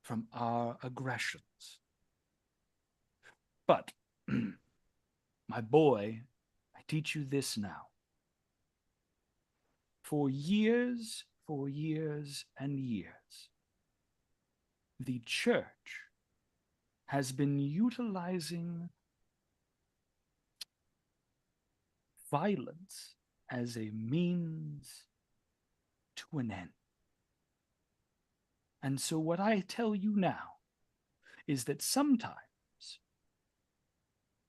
from our aggressions. But, my boy, I teach you this now. For years and years, the church has been utilizing violence as a means to an end. And so what I tell you now is that sometimes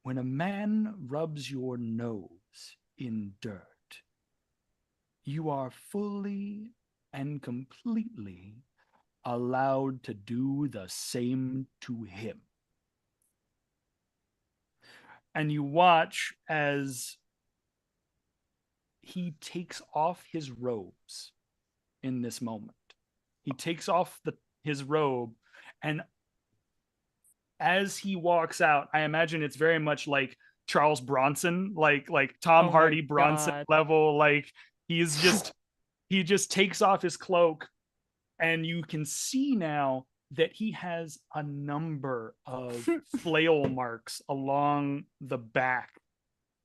when a man rubs your nose in dirt, you are fully and completely allowed to do the same to him. And you watch as he takes off his robes in this moment. He takes off his robe, and as he walks out, I imagine it's very much like Charles Bronson, like Tom Oh Hardy my Bronson God. level. Like he just takes off his cloak, and you can see now that he has a number of flail marks along the back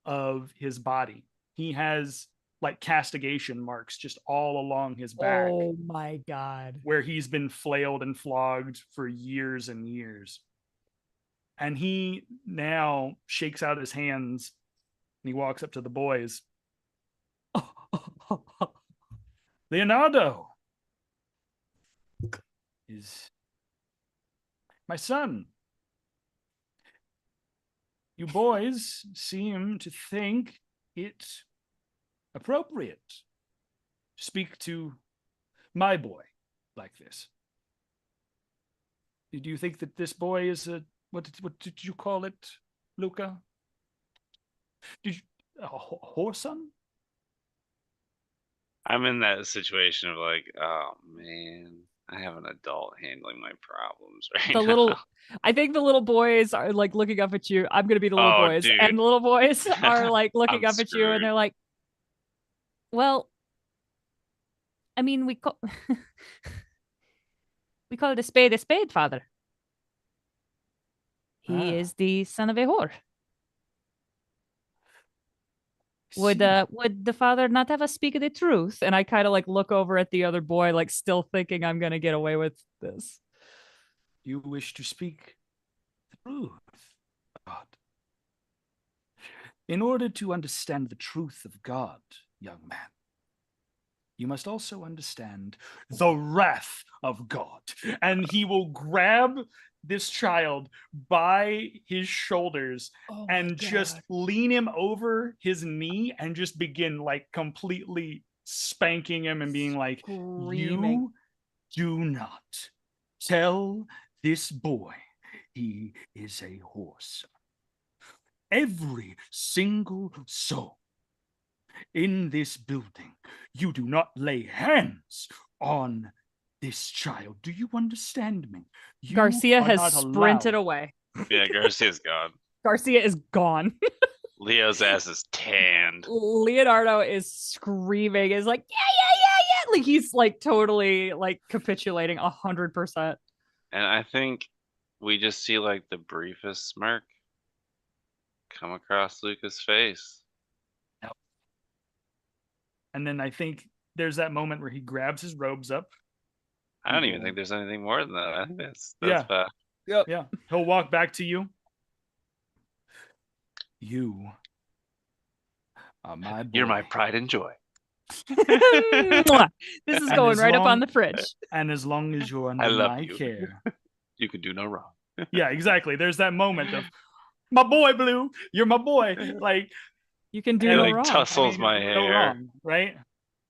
of his body. He has like castigation marks just all along his back, Oh my God. where he's been flailed and flogged for years and years. And he now shakes out his hands and he walks up to the boys. Leonardo is my son. You boys seem to think it appropriate to speak to my boy like this. Do you think that this boy is a what did you call it, Luca? Did you a whoreson? I'm in that situation of like, oh man, I have an adult handling my problems right The now. little, I think the little boys are like looking up at you. I'm gonna be the little Oh, boys, dude. and the little boys are like looking I'm up at you, and screwed. they're like, "Well, I mean, we call we call it a spade, father. He Ah. is the son of a whore. Would See, the father not have us speak the truth?" And I kind of like look over at the other boy, like still thinking I'm gonna get away with this. you wish to speak the truth, God. In order to understand the truth of God, young man, you must also understand the wrath of God. And he will grab this child by his shoulders Oh my and just God. lean him over his knee and just begin like completely spanking him and being like, Screaming. you do not tell this boy he is a horse. Every single soul in this building, you do not lay hands on this child. Do you understand me? You Garcia are has not sprinted allowed. away. Yeah, Garcia's gone. Garcia is gone. Leo's ass is tanned. Leonardo is screaming, is like, yeah. Like he's like totally like capitulating 100%. And I think we just see like the briefest smirk come across Luca's face. And then I think there's that moment where he grabs his robes up. I don't even think there's anything more than that. I think that's Yeah. fast. Yeah. He'll walk back to you. You are my boy. You're my pride and joy. Mwah. This is And going as right up on long- the fridge. And as long as you're under I love my you. care. You can do no wrong. Yeah, exactly. There's that moment of, my boy, Blue, you're my boy. Like, You can do He no like wrong. tussles my no hair. wrong, right?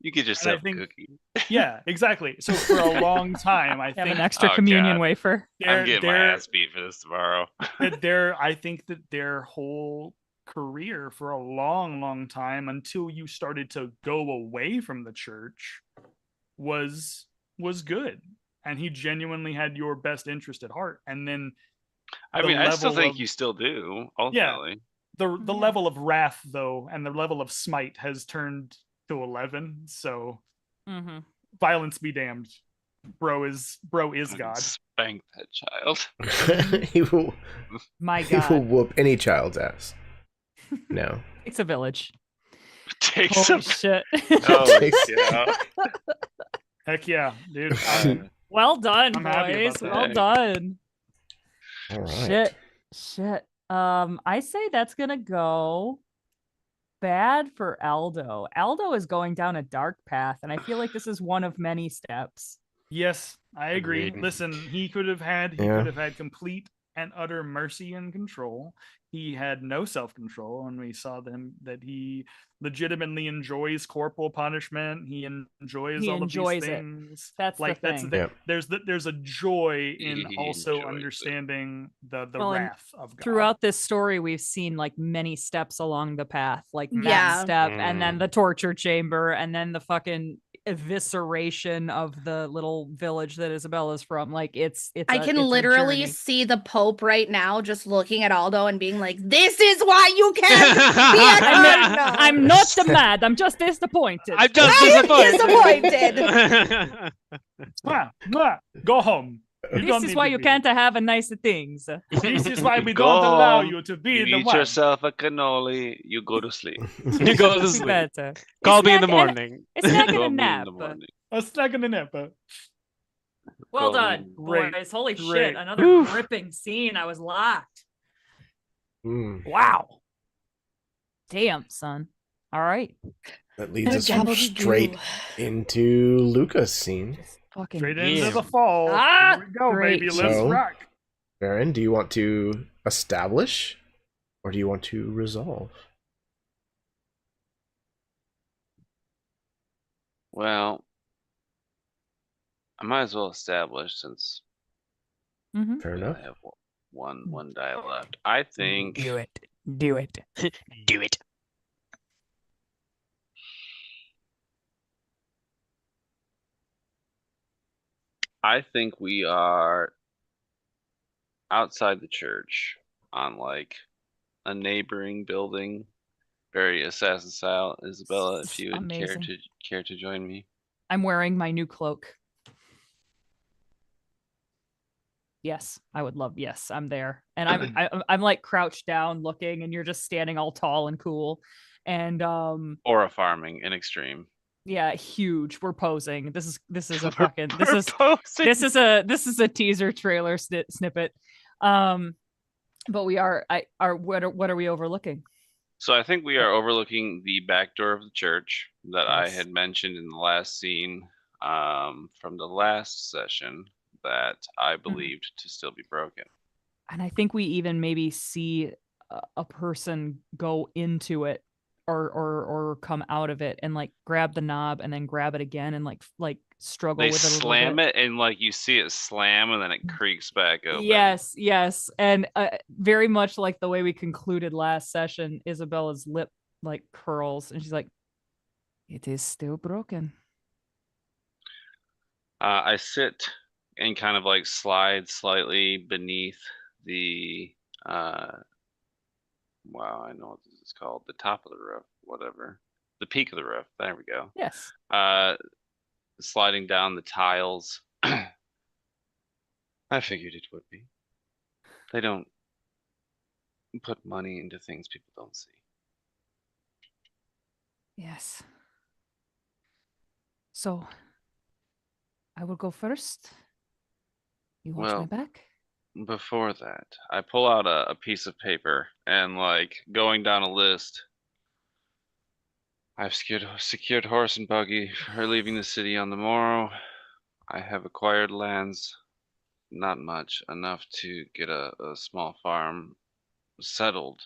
You get And I yourself a think- cookie. Yeah, exactly. So for a long time, I Have an think extra Oh, communion God. wafer. I'm getting my ass beat for this tomorrow. I think that their whole career for a long time, until you started to go away from the church, was good. And he genuinely had your best interest at heart. And then I the mean, I still level think of- you still do, ultimately. the Yeah. level of wrath, though, and the level of smite has turned to 11. So Mm-hmm. violence be damned. Bro is I God. Spank that child. he will My he will God. whoop any child's ass. No. It's a village. Take Holy some. shit. Oh, Takes- yeah. Heck yeah, dude. Uh, Well done, I'm happy boys. about Well that. done. All right. Shit. I say that's gonna go bad for Aldo. Aldo is going down a dark path, and I feel like this is one of many steps. Yes, I agree. Agreed. Listen, he could have had complete and utter mercy and control. He had no self-control, and we saw that he legitimately enjoys corporal punishment. He enjoys He all enjoys of these it. things. That's like the that's thing. the, there's a joy in He also enjoys it. understanding the Well, and wrath of God. Throughout this story, we've seen like many steps along the path, like that Yeah. step, and then Mm. the torture chamber, and then the fucking evisceration of the little village that Isabella's from. Like it's I it's can a literally journey. see the Pope right now just looking at Aldo and being like, "This is why you can't be a cardinal." I'm not mad. I'm just disappointed. I'm just I am disappointed. Go home. You don't This is need why to you be. can't have a nice things. This is why we Go don't allow home, you to be You the eat one. yourself a cannoli. You go to sleep. You go to Be sleep. better. Call A me in the snack and- morning. A snack and Call a me in nap. the morning. A snack and a nap. Well Call me done, in- Great, boys. Holy great. shit. Another Whew. gripping scene. I was locked. Mm, Wow. Damn, son. All right. that leads us Double straight do. into Luca's scene. Just fucking Straight Yeah. into the fall. Ah, Here we go, great. baby. Let's So- rock. Baron, do you want to establish or do you want to resolve? Well, I might as well establish since Mhm. Fair we enough. only have one die left. I think Do it. Do it. Do it. we are outside the church on like a neighboring building, very assassin style. Isabella, if you would Amazing. care to join me. I'm wearing my new cloak. Yes, I would love. Yes, I'm there, and I'm like crouched down, looking, and you're just standing all tall and cool, and Or a farming in extreme. yeah, huge. We're posing. This is a We're fucking proposing. this is a teaser trailer snippet. But we are what are we overlooking? So I think we are overlooking the back door of the church that I Yes. had mentioned in the last scene from the last session that I believed to still be broken. And I think we even maybe see a person go into it or come out of it and like grab the knob and then grab it again and like struggle They with it a little slam bit. it and like you see it slam and then it creaks back open. Yes, and very much like the way we concluded last session, Isabella's lip like curls and she's like, "It is still broken." I sit and kind of like slide slightly beneath the wow, I know what this is called. The top of the roof, whatever. The peak of the roof. There we go. Yes. Sliding down the tiles. I figured it would be. They don't put money into things people don't see. Yes. So I will go first. You watch my Well, back. before that, I pull out a piece of paper and like going down a list. I've secured horse and buggy for leaving the city on the morrow. I have acquired lands, not much, enough to get a small farm settled,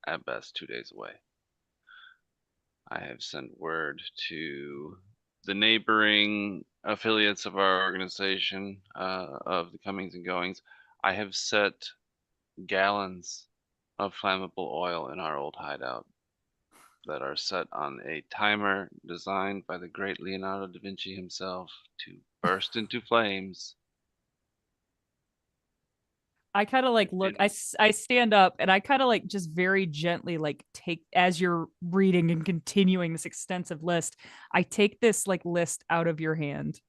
at best 2 days away. I have sent word to the neighboring affiliates of our organization of the comings and goings. I have set gallons of flammable oil in our old hideout that are set on a timer designed by the great Leonardo da Vinci himself to burst into flames. I kind of like look, I stand up and I kind of like just very gently like take, as you're reading and continuing this extensive list, I take this like list out of your hand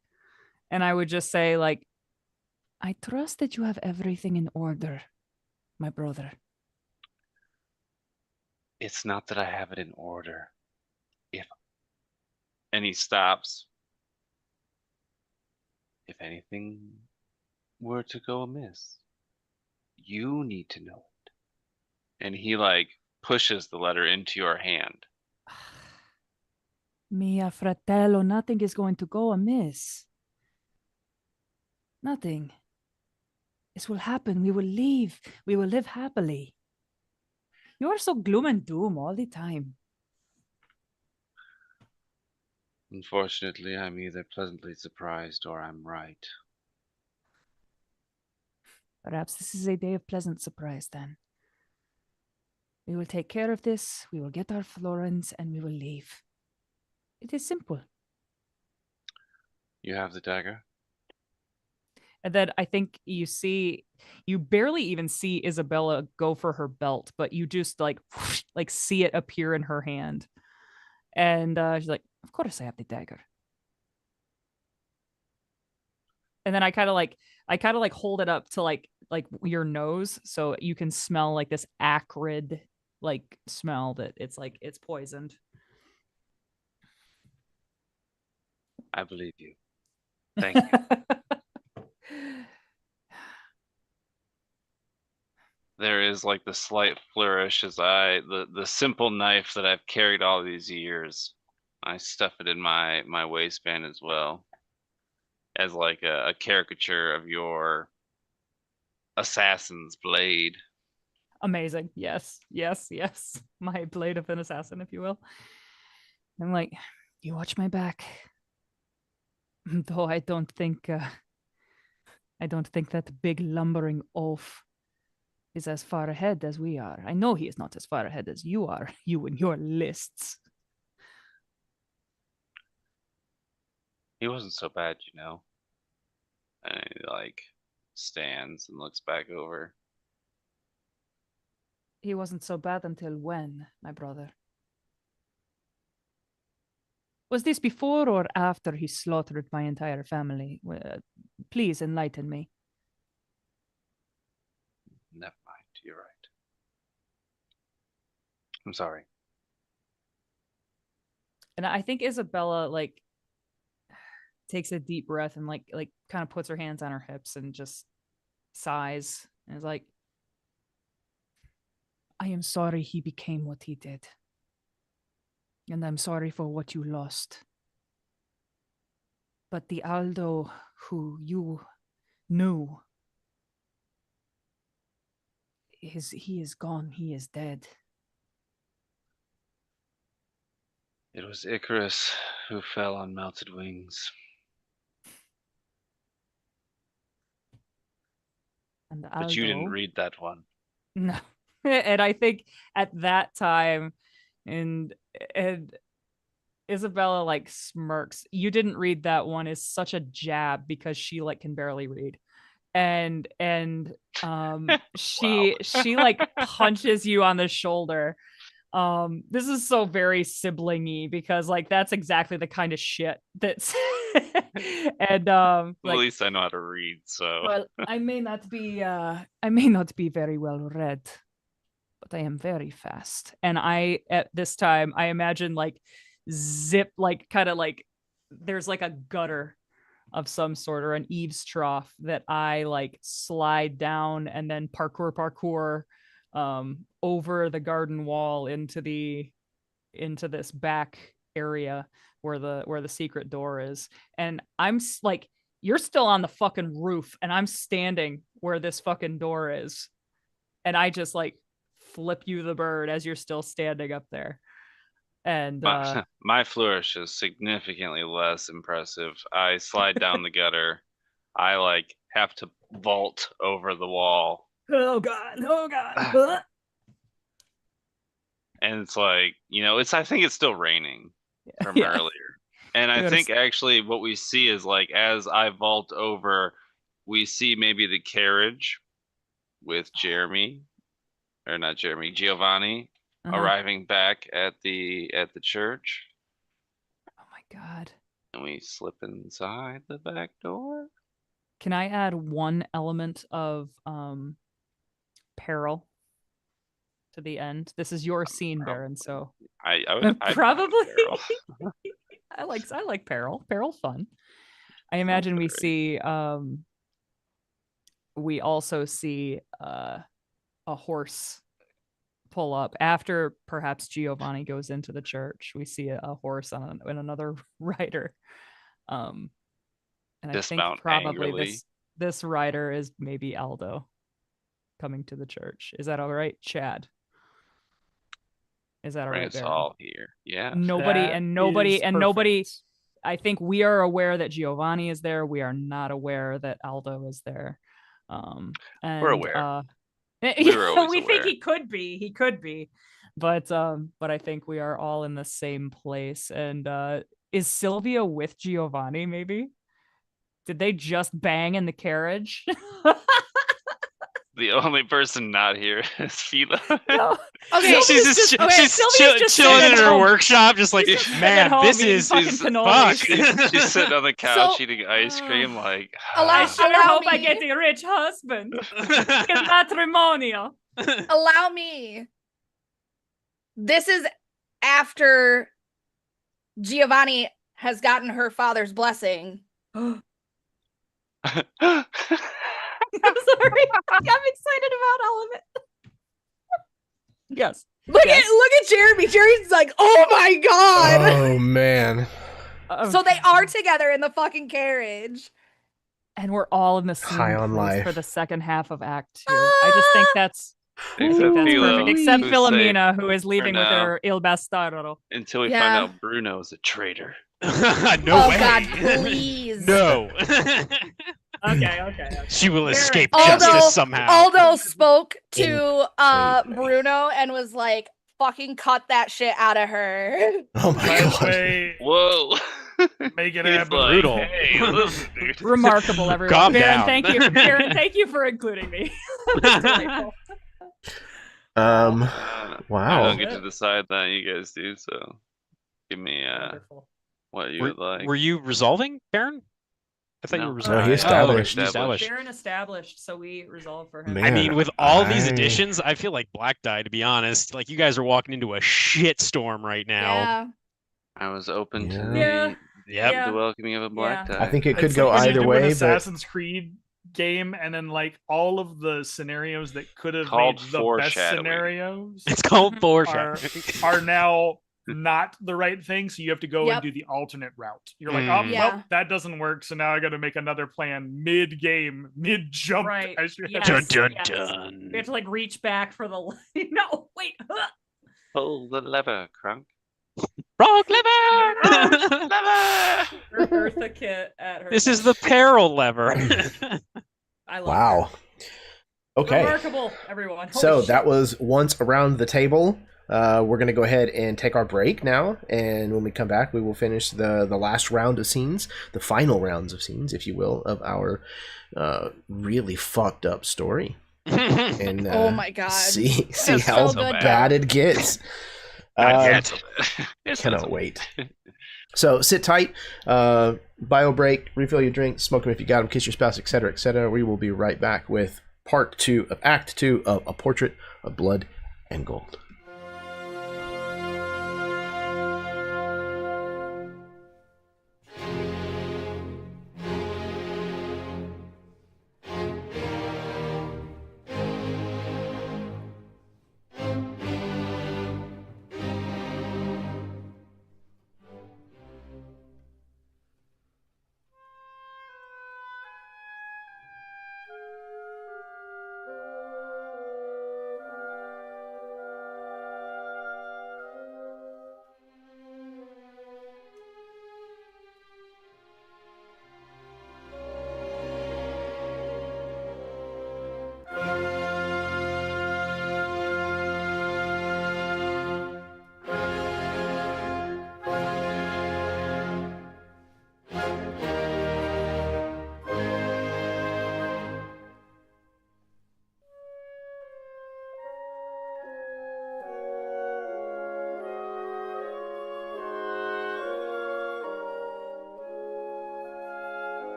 and I would just say like, "I trust that you have everything in order, my brother." It's not that I have it in order. And he stops. if anything were to go amiss, you need to know it. And he like pushes the letter into your hand. Mia fratello, nothing is going to go amiss. Nothing. This will happen. We will leave. We will live happily. You are so gloom and doom all the time. Unfortunately, I'm either pleasantly surprised or I'm right. Perhaps this is a day of pleasant surprise then. We will take care of this, we will get our florins, and we will leave. It is simple. You have the dagger? And then I think you barely even see Isabella go for her belt, but you just like see it appear in her hand. And she's like, of course I have the dagger. And then I kind of like hold it up to like your nose so you can smell like this acrid like smell that it's like it's poisoned. I believe you. Thank you. There is like the slight flourish as the simple knife that I've carried all these years. I stuff it in my waistband as well, as like a caricature of your assassin's blade. Amazing. Yes. My blade of an assassin, if you will. I'm like, you watch my back. Though I don't think that big lumbering oaf is as far ahead as we are. I know he is not as far ahead as you are, you and your lists. He wasn't so bad, you know. And he like stands and looks back over. He wasn't so bad until when, my brother? Was this before or after he slaughtered my entire family? Please enlighten me. Never mind, you're right. I'm sorry. And I think Isabella like takes a deep breath and like kind of puts her hands on her hips and just sighs and is like, I am sorry he became what he did. And I'm sorry for what you lost. But the Aldo who you knew, he is gone. He is dead. It was Icarus who fell on melted wings. And Aldo, but you didn't read that one. No. And I think at that time, and Isabella like smirks. You didn't read that one is such a jab because she like can barely read. And she like punches you on the shoulder. This is so very siblingy because like that's exactly the kind of shit that's and Well, like, at least I know how to read, so well, I may not be very well read, but I am very fast. And I at this time I imagine like zip like kind of like there's like a gutter of some sort or an eaves trough that I like slide down and then parkour over the garden wall into this back area where the secret door is. And I'm like, you're still on the fucking roof and I'm standing where this fucking door is. And I just like flip you the bird as you're still standing up there. And my flourish is significantly less impressive. I slide down the gutter. I like have to vault over the wall. Oh god. And it's like, you know, I think it's still raining from Yeah. earlier. And I think actually what we see is like as I vault over, we see maybe the carriage with Giovanni arriving back at the church. Oh my god. And we slip inside the back door. Can I add one element of peril to the end? This is your scene, Baron, so I would probably I like peril. Peril's fun. I imagine we Very. see we also see a horse pull up after perhaps Giovanni goes into the church. We see a horse on another rider. And I think Dismount probably angrily. this rider is maybe Aldo coming to the church. Is that all right, Chad? Is that all Bring right, us Baron? all here. Yeah. Nobody That and nobody is and nobody. perfect. I think we are aware that Giovanni is there. We are not aware that Aldo is there. And We're aware. We yeah, were always we think aware. he could be. He could be. But I think we are all in the same place. And is Sylvia with Giovanni, maybe? Did they just bang in the carriage? The only person not here is Phila. No. Okay. She's just, she's Sylvia's just chilling sitting in at her home. workshop, just like, She's just sitting man, at home this eating is fucking She's- cannolis. She's sitting on the couch So- eating ice cream, like. Allow- I sure allow hope I me. get a rich husband. It's matrimonial. Allow me. This is after Giovanni has gotten her father's blessing. I'm sorry. I'm excited about all of it. Yes. Look Yes. at Jeremy. Jeremy's like, oh my god. Oh man. So they are together in the fucking carriage. and we're all in the same High on place for life. the second half of Act 2. I just think that's Except that's Philo, perfect. Except who's Philomena, who is leaving with now. her Il Bastardo. Until we Yeah. find out Bruno's a traitor. No Oh way. god, please. No. Okay. She will Baron. escape Aldo- justice somehow. Aldo spoke to Infamy. Bruno and was like, fucking cut that shit out of her. Oh my Last god. way, Whoa. make it He's happen. like, Brutal. hey, listen, dude. Remarkable, everyone. Calm Baron, down. thank you. Baron, thank you for including me. That's delightful. Um I wow. don't get to decide that, you guys do, so give me Wonderful. what you would like. Were you resolving, Baron? I thought you No. were No, resolving. he established. he established. Baron established, so we resolve for him. Man. I mean, with all these I- additions, I feel like Black Die, to be honest. Like, you guys are walking into a shit storm right now. Yeah. I was open to Yeah. Yep. Yeah. the welcoming of a black Yeah. tie. I think it could It's go like when you either do way, an but Assassin's Creed game, and then like all of the scenarios that could have Called made the best foreshadowing. scenarios It's called are, foreshadowing. are now not the right thing, so you have to go Yep. and do the alternate route. You're like, Mm. oh, Yeah. well, that doesn't work, so now I got to make another plan mid-game, mid-jump. Right. As you're Yes. Dun dun yes. dun. We have to like reach back for the no wait. Pull the lever, Crunk. Wrong lever! Lever! Eartha Kitt at her. This is the peril lever. I love wow. her. Okay. Remarkable, everyone. So Holy that shit. was once around the table. We're going to go ahead and take our break now, and when we come back, we will finish the last round of scenes, the final rounds of scenes, if you will, of our really fucked up story. And Oh my god. see That's how so good, bad though. it gets. Not Um, yet. It's not Cannot so wait. So sit tight, bio break, refill your drink, smoke them if you got them, kiss your spouse, etc., etc. We will be right back with part 2 of Act 2 of A Portrait of Blood and Gold.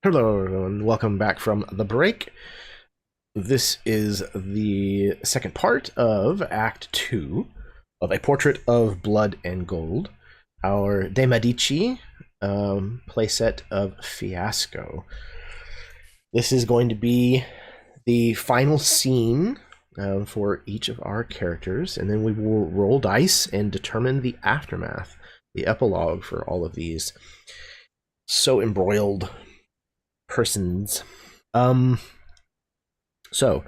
Hello, everyone. Welcome back from the break. This is the second part of Act 2 of A Portrait of Blood and Gold, our De Medici playset of Fiasco. This is going to be the final scene for each of our characters, and then we will roll dice and determine the aftermath, the epilogue for all of these so embroiled persons. So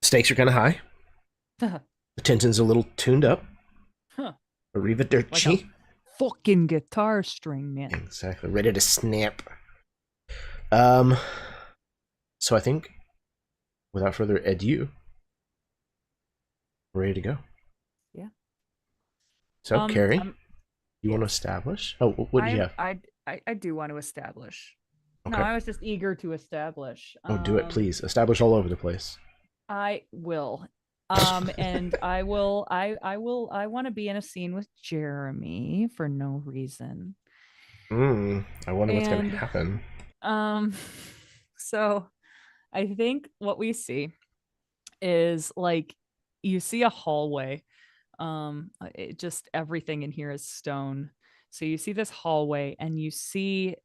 stakes are kind of high. The tension's a little tuned up. Arrivederci. Like fucking guitar string, man. Exactly. Ready to snap. So I think, without further ado, we're ready to go. Yeah. So, Carrie, you want to establish? Oh, what did you have? I do want to establish. Okay. No, I was just eager to establish. Oh, do it, please. Establish all over the place. I will. And I want to be in a scene with Jeremy for no reason. I wonder what's going to happen. So I think what we see is like you see a hallway. Just everything in here is stone. So you see this hallway and you see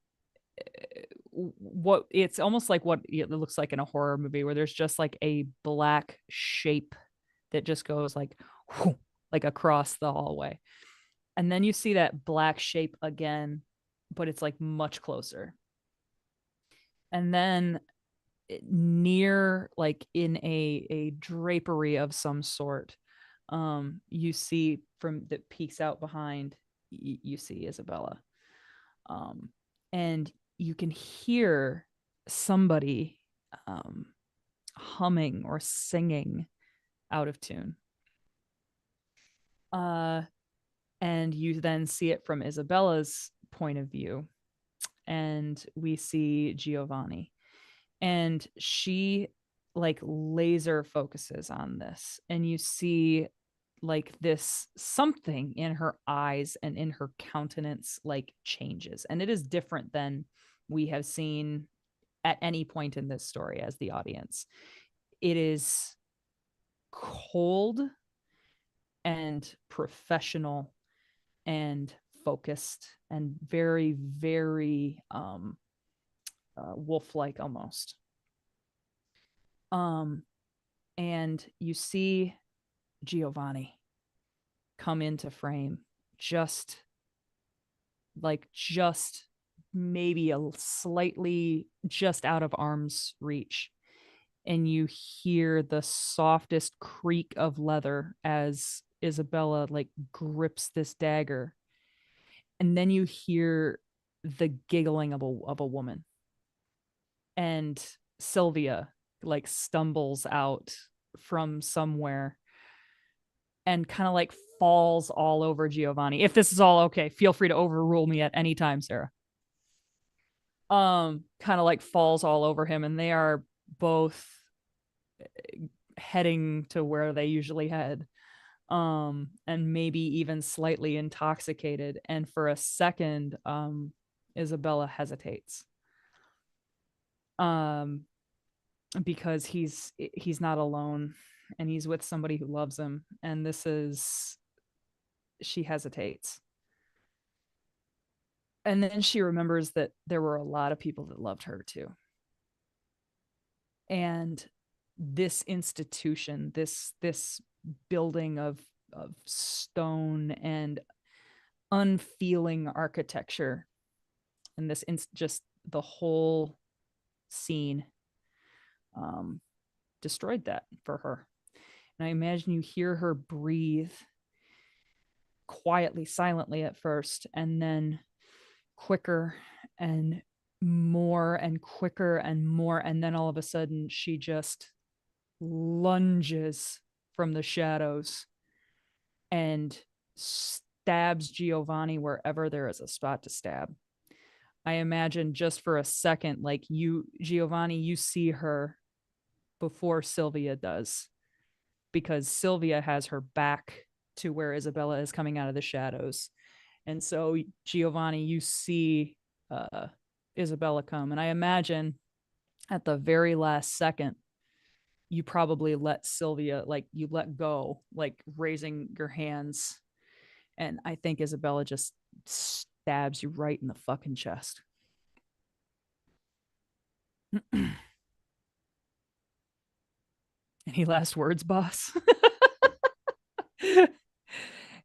what it's almost like what it looks like in a horror movie, where there's just like a black shape that just goes like across the hallway. And then you see that black shape again, but it's like much closer. And then near, like in a drapery of some sort, you see from that peeks out behind, you see Isabella. And you can hear somebody humming or singing out of tune. And you then see it from Isabella's point of view. And we see Giovanni. And she like laser focuses on this. And you see like this something in her eyes and in her countenance like changes. And it is different than we have seen at any point in this story as the audience. It is cold and professional and focused and very, very wolf-like almost. And you see Giovanni come into frame just maybe a slightly just out of arm's reach. And you hear the softest creak of leather as Isabella like grips this dagger. And then you hear the giggling of a woman. And Sylvia like stumbles out from somewhere and kind of like falls all over Giovanni. If this is all okay, feel free to overrule me at any time, Sarah. Kind of like falls all over him, and they are both heading to where they usually head. And maybe even slightly intoxicated. And for a second, Isabella hesitates. Because he's not alone and he's with somebody who loves him. And she hesitates. And then she remembers that there were a lot of people that loved her too. And this institution, this building of stone and unfeeling architecture, and this just the whole scene destroyed that for her. And I imagine you hear her breathe quietly, silently at first, and then quicker and more and quicker and more. And then all of a sudden she just lunges from the shadows and stabs Giovanni wherever there is a spot to stab. I imagine just for a second, like Giovanni, you see her before Sylvia does, because Sylvia has her back to where Isabella is coming out of the shadows. And so Giovanni, you see Isabella come. And I imagine at the very last second, you probably let Sylvia, like you let go, like raising your hands. And I think Isabella just stabs you right in the fucking chest. Any last words, boss?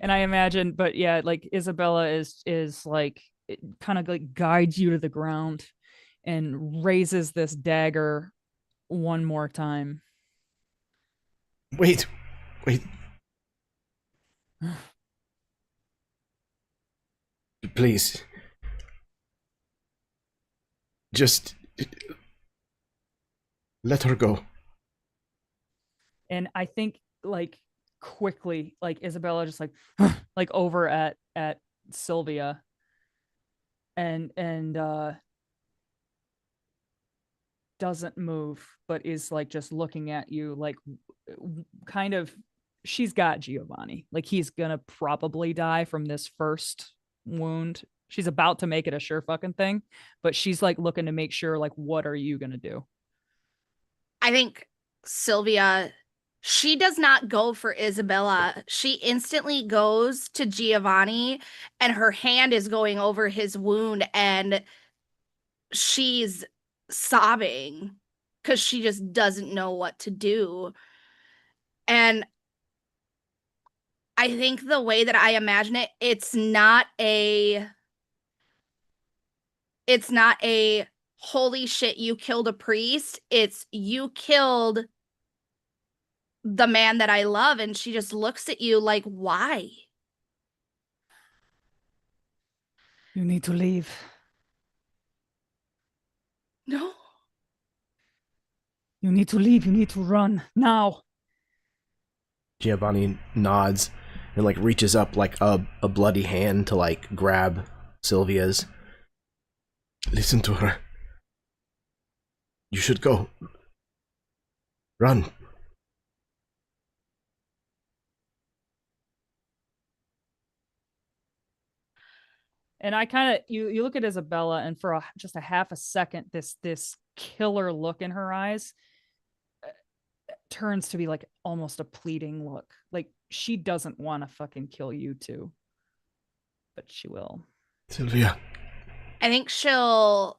And I imagine, but yeah, like Isabella is like, it kind of like guides you to the ground and raises this dagger one more time. Wait. Please. Just let her go. And I think like quickly, like Isabella just like over at Sylvia and doesn't move, but is like just looking at you like kind of, she's got Giovanni. Like he's gonna probably die from this first wound. She's about to make it a sure fucking thing, but she's like looking to make sure, like, what are you gonna do? I think Sylvia, she does not go for Isabella. She instantly goes to Giovanni, and her hand is going over his wound, and she's sobbing because she just doesn't know what to do. And I think the way that I imagine it, it's not a holy shit, you killed a priest. It's you killed the man that I love. And she just looks at you like, why? You need to leave. No. You need to leave. You need to run now. Giovanni nods and like reaches up like a bloody hand to like grab Sylvia's. Listen to her. You should go. Run. And I kind of, you look at Isabella, and for just a half a second, this killer look in her eyes turns to be like almost a pleading look. Like she doesn't want to fucking kill you too, but she will. Sylvia. I think she'll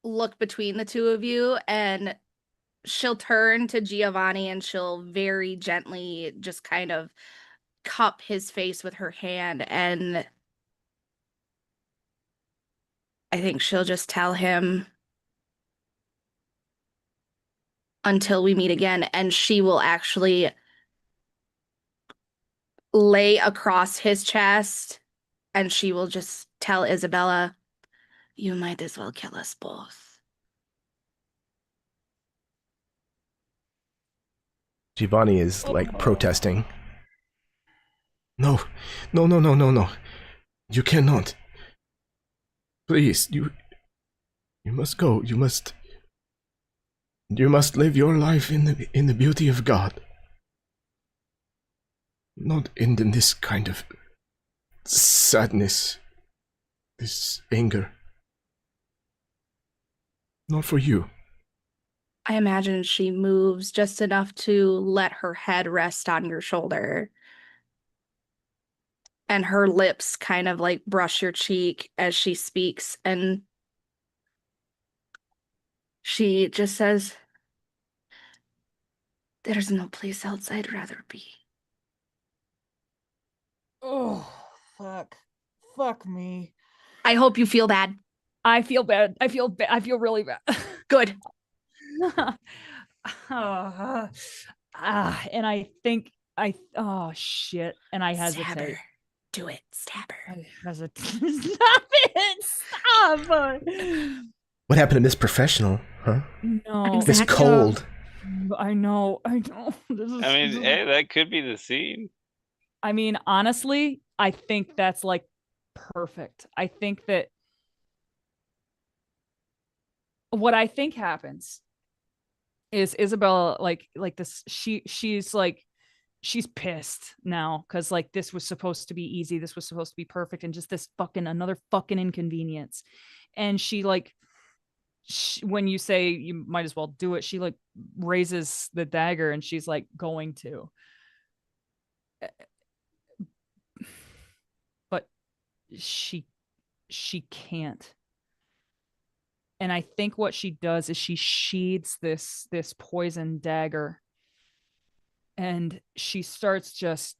look between the two of you, and she'll turn to Giovanni, and she'll very gently just kind of cup his face with her hand, and I think she'll just tell him, until we meet again. And she will actually lay across his chest, and she will just tell Isabella, you might as well kill us both. Giovanni is like protesting. No. You cannot. Please, you must go. You must live your life in the beauty of God. Not in this kind of sadness, this anger. Not for you. I imagine she moves just enough to let her head rest on your shoulder. And her lips kind of like brush your cheek as she speaks. And she just says, there's no place else I'd rather be. Oh, fuck. Fuck me. I hope you feel bad. I feel bad. I feel really bad. Good. And I think oh shit. And I hesitate. Stab her. Do it. Stab her. I hesitate. Stop it. Stop. What happened to Miss Professional, huh? No. Miss Cold. I know. This is, hey, that could be the scene. I mean, honestly, I think that's like perfect. I think that what I think happens is Isabella like this, she's like, she's pissed now because like this was supposed to be easy, this was supposed to be perfect, and just this fucking another fucking inconvenience. And she like when you say you might as well do it, she like raises the dagger and she's like going to. But she can't. And I think what she does is she sheathes this poison dagger, and she starts just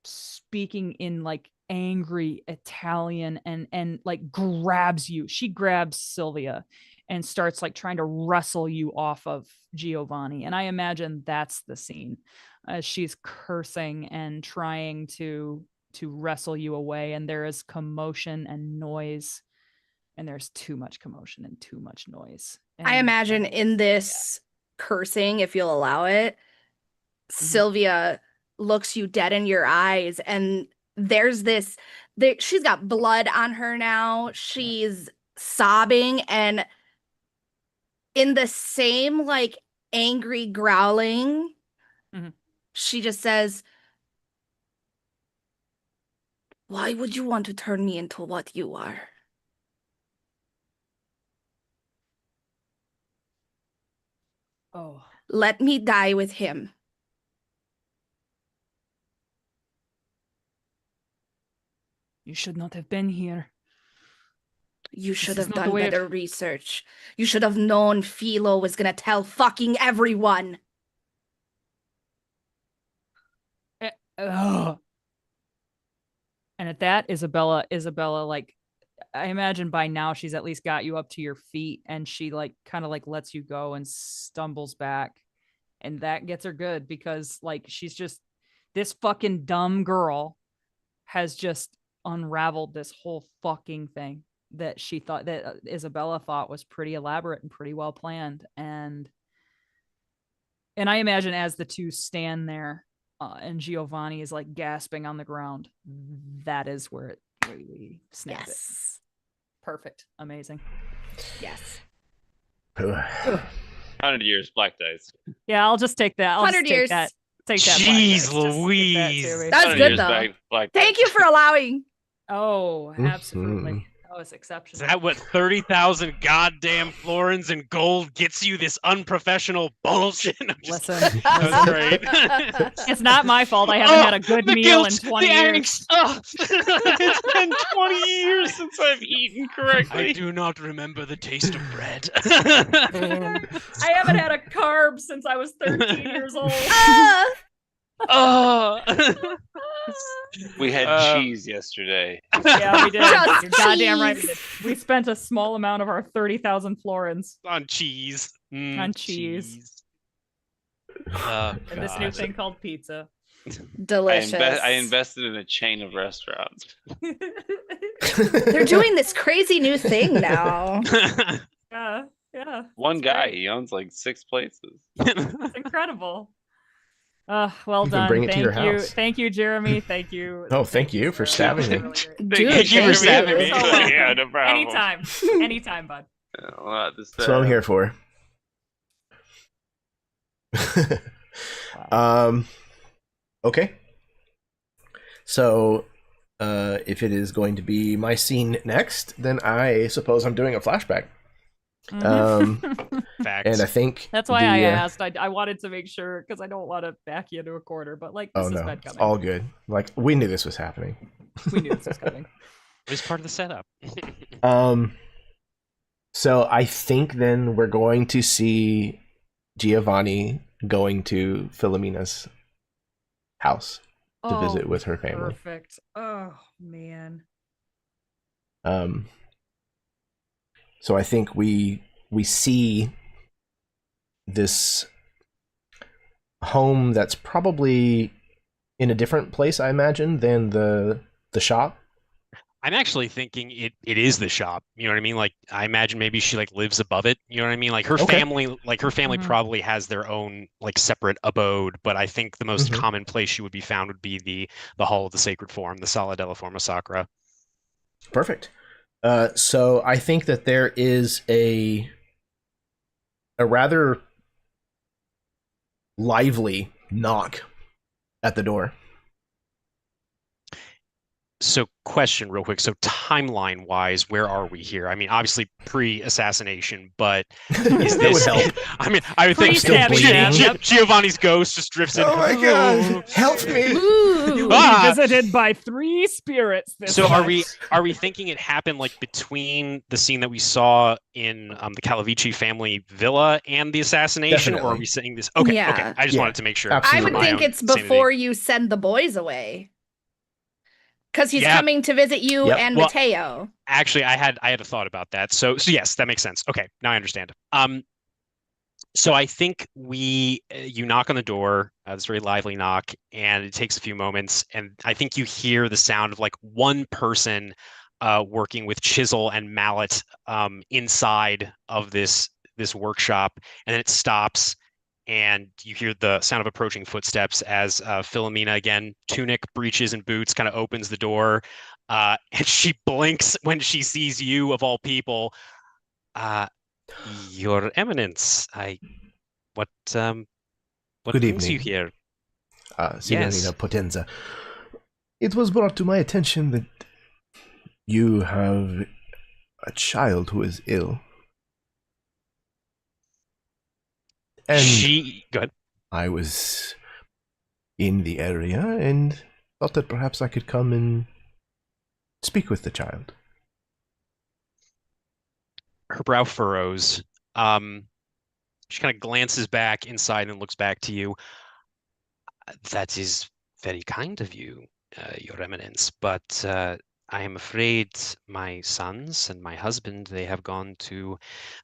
speaking in like angry Italian and like grabs you. She grabs Sylvia and starts like trying to wrestle you off of Giovanni. And I imagine that's the scene as she's cursing and trying to wrestle you away. And there is commotion and noise, and there's too much commotion and too much noise. And, I imagine in this cursing, if you'll allow it, Sylvia looks you dead in your eyes, and there's this she's got blood on her now. She's sobbing, and in the same like angry growling, she just says, "Why would you want to turn me into what you are?" Oh, Let me die with him. you should not have been here. You should is have not the done way it- better research. You should have known Philo was gonna tell fucking everyone. Ugh. And at that, Isabella, like, I imagine by now she's at least got you up to your feet, and she like kind of like lets you go and stumbles back. And that gets her good because like she's just, this fucking dumb girl has just unraveled this whole fucking thing that she thought that Isabella thought was pretty elaborate and pretty well planned. And I imagine as the two stand there, and Giovanni is like gasping on the ground, that is where we snap it. Perfect. Amazing. Yes. 100 years, black dice. Yeah, I'll just take that. I'll 100 just years. take that. Jeez black dice. Just give that to Louise. me. That's 100 good years though. black Thank dice. you for allowing. Oh, absolutely. Mhm. That was Is exceptional. that what 30,000 goddamn florins in gold gets you? This unprofessional bullshit. I'm just- Listen, that was great. it's not my fault. I haven't had a good the meal guilt, in 20 the years. angst. Oh. It's been 20 years since I've eaten correctly. I do not remember the taste of bread. I haven't had a carb since I was 13 years old. Oh. We had cheese yesterday. Yeah, we did. Just You're goddamn right. We cheese. did. We spent a small amount of our 30,000 florins On cheese. on cheese. Oh, and this new thing called pizza. Delicious. I invested in a chain of restaurants. They're doing this crazy new thing now. Yeah. One it's guy, great. he owns like 6 places. It's incredible. Well You can done. bring it to your Thank you. house. Thank you, Jeremy. Thank you. Oh, thank you for Sarah. stabbing That me. was really great. Dude, Thank you for thank stabbing you. me. So welcome. Yeah, no problem. Anytime, bud. That's what I'm here for. Okay. So, if it is going to be my scene next, then I suppose I'm doing a flashback. Facts. And I think That's why I the, asked. I wanted to make sure because I don't want to back you into a corner, but like this Oh has no, been it's coming. all good. Like we knew this was happening. We knew this was coming. It was part of the setup. So I think then we're going to see Giovanni going to Philomena's house to visit with her family. Perfect. Oh man. So I think we see this home that's probably in a different place, I imagine, than the shop. I'm actually thinking it is the shop. You know what I mean? Like I imagine maybe she like lives above it. You know what I mean? Like her Okay. family, Mhm. probably has their own like separate abode. But I think the most Mhm. common place she would be found would be the Hall of the Sacred Form, the Sala della Forma Sacra. Perfect. So I think that there is a rather lively knock at the door. So question real quick. So timeline wise, where are we here? I mean, obviously pre-assassination, but is That would this help. I mean, I would think Still bleeding. Giovanni's ghost just drifts in. Oh my god! Help me! You will Ah! be visited by 3 spirits this So night. are we thinking it happened like between the scene that we saw in the Calavici family villa and the assassination, or are Definitely. we saying this? Okay, Yeah. okay. I just Yeah, wanted to make sure. I absolutely. would for my think own it's sanity. before you send the boys away. Because he's Yeah. coming to visit you Yep. and Well, Mateo. Actually, I had a thought about that. So yes, that makes sense. Okay, now I understand. So I think you knock on the door, this very lively knock, and it takes a few moments, and I think you hear the sound of like one person working with chisel and mallet inside of this workshop, and then it stops, and you hear the sound of approaching footsteps as Philomena, again, tunic, breeches, and boots, kind of opens the door, and she blinks when she sees you, of all people. Your Eminence, what Good brings you evening. here? Signorina Yes. Potenza. It was brought to my attention that you have a child who is ill. And Go ahead. I was in the area and thought that perhaps I could come and speak with the child. Her brow furrows. She kind of glances back inside and looks back to you. That is very kind of you, Your Eminence, but I am afraid my sons and my husband, they have gone to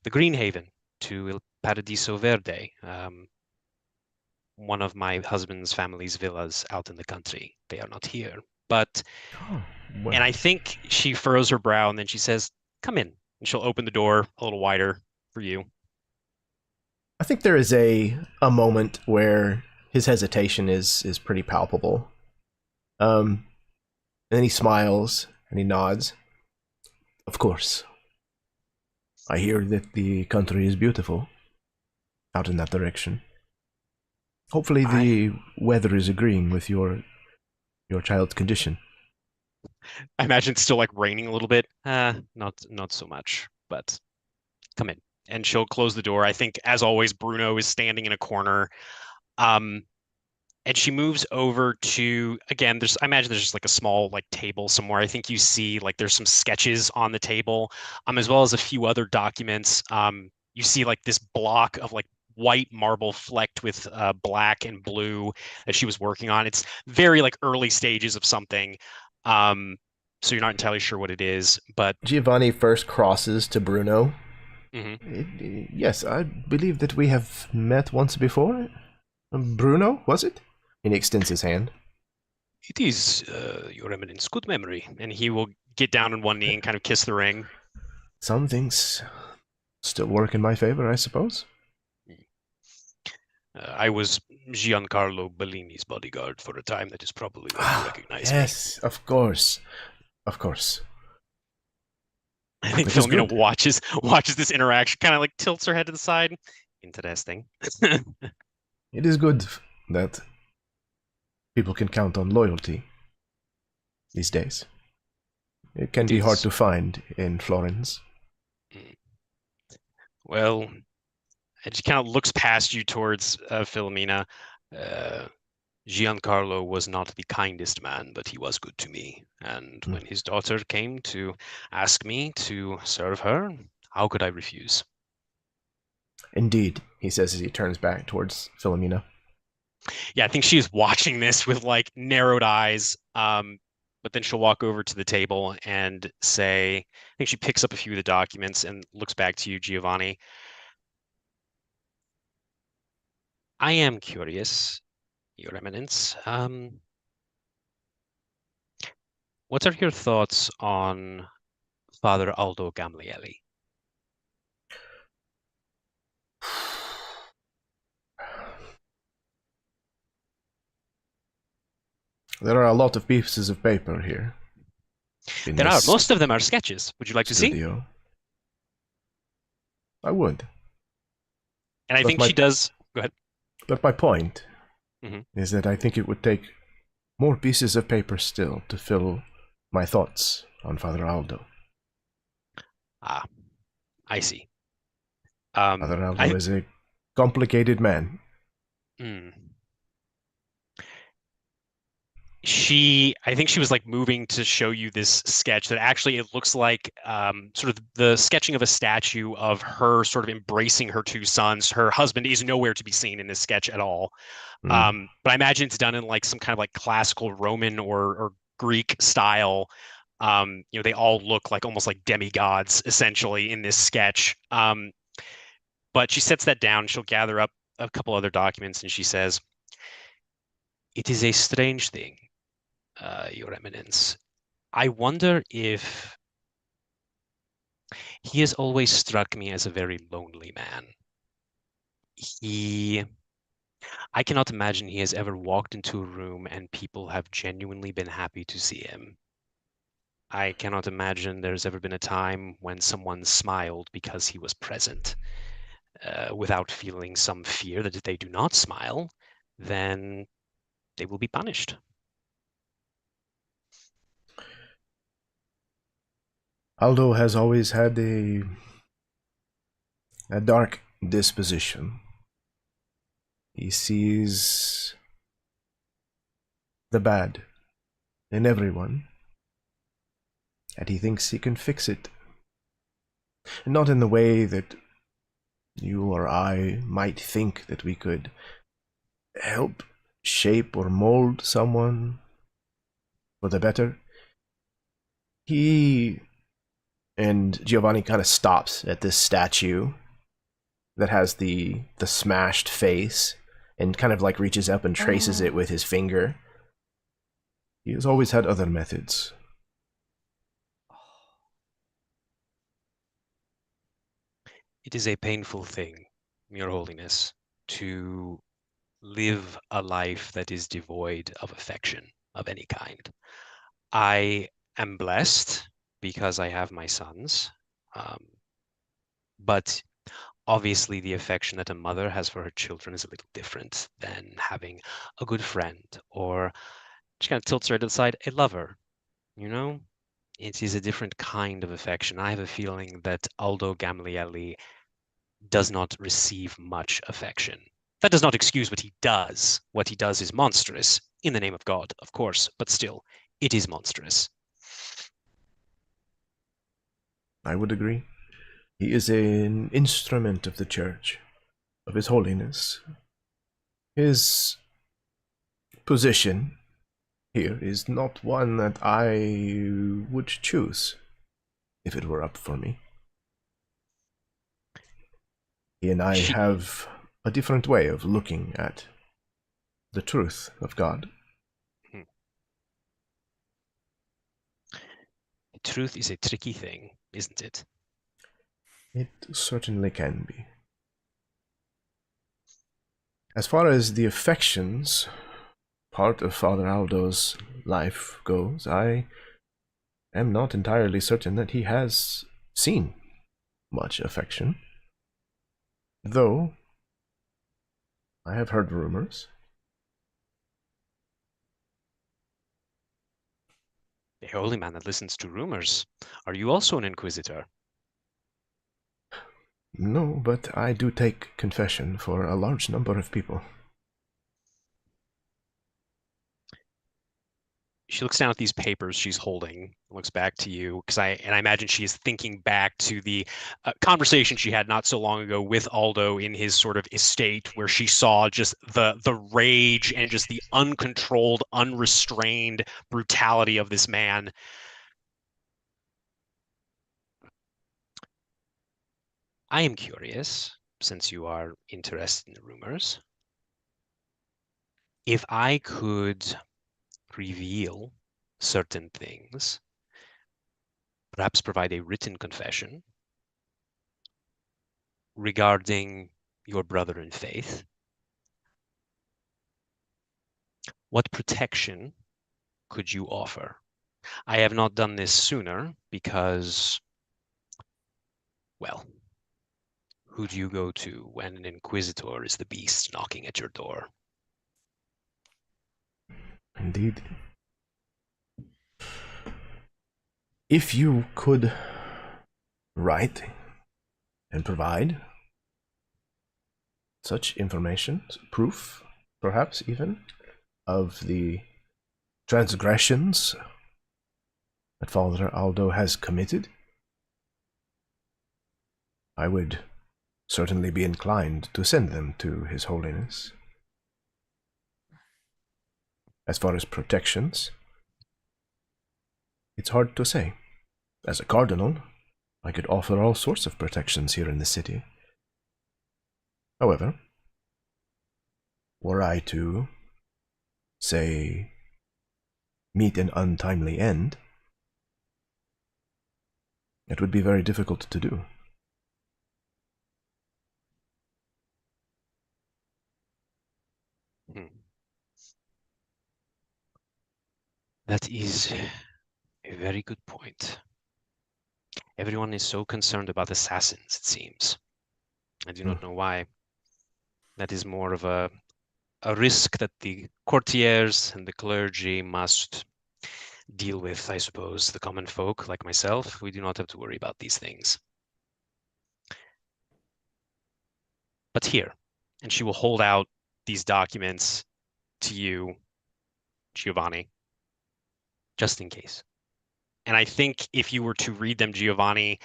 the Green Haven, to Il Paradiso Verde, one of my husband's family's villas out in the country. They are not here. But, Oh, well. and I think she furrows her brow and then she says, come in. And she'll open the door a little wider for you. I think there is a moment where his hesitation is pretty palpable. And then he smiles and he nods. Of course. I hear that the country is beautiful out in that direction. Hopefully the weather is agreeing with your child's condition. I imagine it's still like raining a little bit. Not so much, but come in. And she'll close the door. I think, as always, Bruno is standing in a corner. And she moves over to, again, I imagine there's just like a small like table somewhere. I think you see like there's some sketches on the table, as well as a few other documents. You see like this block of like white marble flecked with black and blue that she was working on. It's very like early stages of something. So you're not entirely sure what it is, but Giovanni first crosses to Bruno. Mm-hmm. Yes, I believe that we have met once before. Bruno, was it? And he extends his hand. It is, Your Eminence, good memory. And he will get down on one knee and kind of kiss the ring. Some things still work in my favor, I suppose. I was Giancarlo Bellini's bodyguard for a time. That is probably why you recognize me. Yes, of course. Of course. I think Which is Philomena good. watches this interaction, kind of like tilts her head to the side. Interesting. It is good that people can count on loyalty these days. It can be hard to find in Florence. Well, it just kind of looks past you towards Philomena. Giancarlo was not the kindest man, but he was good to me. And when his daughter came to ask me to serve her, how could I refuse? Indeed, he says as he turns back towards Philomena. Yeah, I think she is watching this with like narrowed eyes. But then she'll walk over to the table and say, I think she picks up a few of the documents and looks back to you, Giovanni. I am curious, Your Eminence. What are your thoughts on Father Aldo Gamlieli? There are a lot of pieces of paper here. There are. Most of them are sketches. Would you like to see? I would. And I think she does. Go ahead. But my point is that I think it would take more pieces of paper still to fill my thoughts on Father Aldo. Ah, I see. Father Aldo is a complicated man. Hmm. I think she was like moving to show you this sketch that actually it looks like sort of the sketching of a statue of her sort of embracing her two sons. Her husband is nowhere to be seen in this sketch at all. But I imagine it's done in like some kind of like classical Roman or Greek style. They all look like almost like demigods essentially in this sketch. But she sets that down. She'll gather up a couple other documents and she says, "It is a strange thing, Your Eminence. I wonder if he has always struck me as a very lonely man. I cannot imagine he has ever walked into a room and people have genuinely been happy to see him. I cannot imagine there's ever been a time when someone smiled because he was present, without feeling some fear that if they do not smile, then they will be punished." Aldo has always had a dark disposition. He sees the bad in everyone, and he thinks he can fix it. And not in the way that you or I might think that we could help shape or mold someone for the better. And Giovanni kind of stops at this statue that has the smashed face and kind of like reaches up and traces it with his finger. He has always had other methods. It is a painful thing, Your Holiness, to live a life that is devoid of affection of any kind. I am blessed because I have my sons, but obviously the affection that a mother has for her children is a little different than having a good friend, or she kind of tilts her to the side, a lover. It is a different kind of affection. I have a feeling that Aldo Gamlielli does not receive much affection. That does not excuse what he does. What he does is monstrous, in the name of God, of course, but still, it is monstrous. I would agree. He is an instrument of the Church, of His Holiness. His position here is not one that I would choose if it were up for me. He and I have a different way of looking at the truth of God. Truth is a tricky thing, isn't it? It certainly can be. As far as the affections part of Father Aldo's life goes, I am not entirely certain that he has seen much affection. Though, I have heard rumors. A holy man that listens to rumors. Are you also an inquisitor? No, but I do take confession for a large number of people. She looks down at these papers she's holding, looks back to you, I imagine she is thinking back to the conversation she had not so long ago with Aldo in his sort of estate, where she saw just the rage and just the uncontrolled, unrestrained brutality of this man. I am curious, since you are interested in the rumors, if I could reveal certain things, perhaps provide a written confession regarding your brother in faith, what protection could you offer? I have not done this sooner because, well, who do you go to when an inquisitor is the beast knocking at your door? Indeed. if you could write and provide such information, proof, perhaps even, of the transgressions that Father Aldo has committed, I would certainly be inclined to send them to His Holiness. As far as protections, it's hard to say. As a cardinal, I could offer all sorts of protections here in the city. However, were I to, say, meet an untimely end, it would be very difficult to do. That is a very good point. Everyone is so concerned about assassins, it seems. I do not know why. That is more of a risk that the courtiers and the clergy must deal with, I suppose. The common folk, like myself, we do not have to worry about these things. But here, and she will hold out these documents to you, Giovanni, just in case. And I think if you were to read them, Giovanni,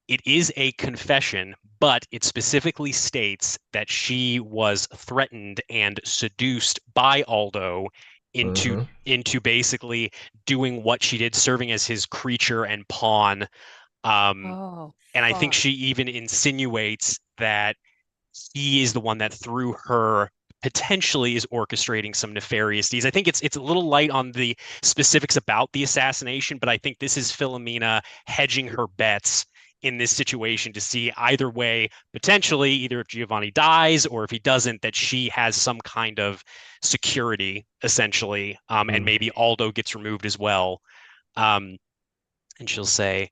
it is a confession, but it specifically states that she was threatened and seduced by Aldo into basically doing what she did, serving as his creature and pawn. And I think she even insinuates that he is the one that through her potentially is orchestrating some nefarious deeds. I think it's a little light on the specifics about the assassination, but I think this is Philomena hedging her bets in this situation to see either way, potentially either if Giovanni dies or if he doesn't, that she has some kind of security essentially, and maybe Aldo gets removed as well. And she'll say,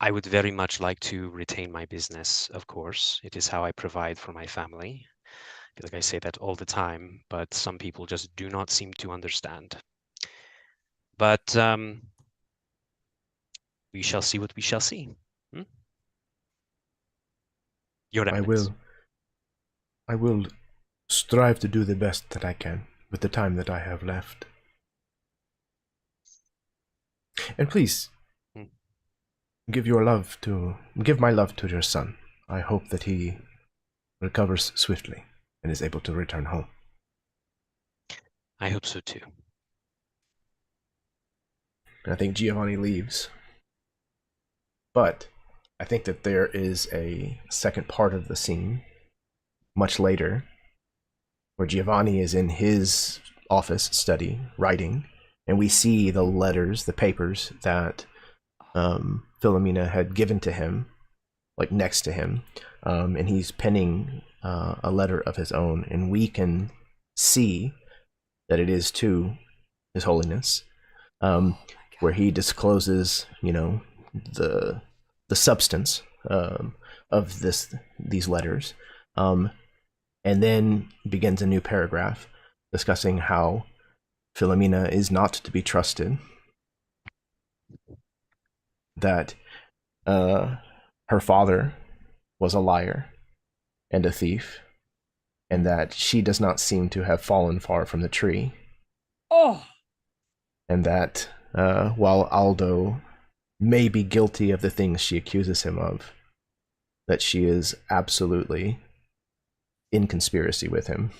I would very much like to retain my business, of course. It is how I provide for my family. I feel like I say that all the time, but some people just do not seem to understand. But we shall see what we shall see. Your Eminence. I will strive to do the best that I can with the time that I have left. And please, give my love to your son. I hope that he recovers swiftly and is able to return home. I hope so too. I think Giovanni leaves. But I think that there is a second part of the scene, much later, where Giovanni is in his office study, writing, and we see the letters, the papers that Philomena had given to him, like next to him, and he's penning a letter of his own, and we can see that it is to His Holiness, where he discloses, the substance of these letters, and then begins a new paragraph discussing how Philomena is not to be trusted, that her father was a liar and a thief, and that she does not seem to have fallen far from the tree. And that while Aldo may be guilty of the things she accuses him of, that she is absolutely in conspiracy with him.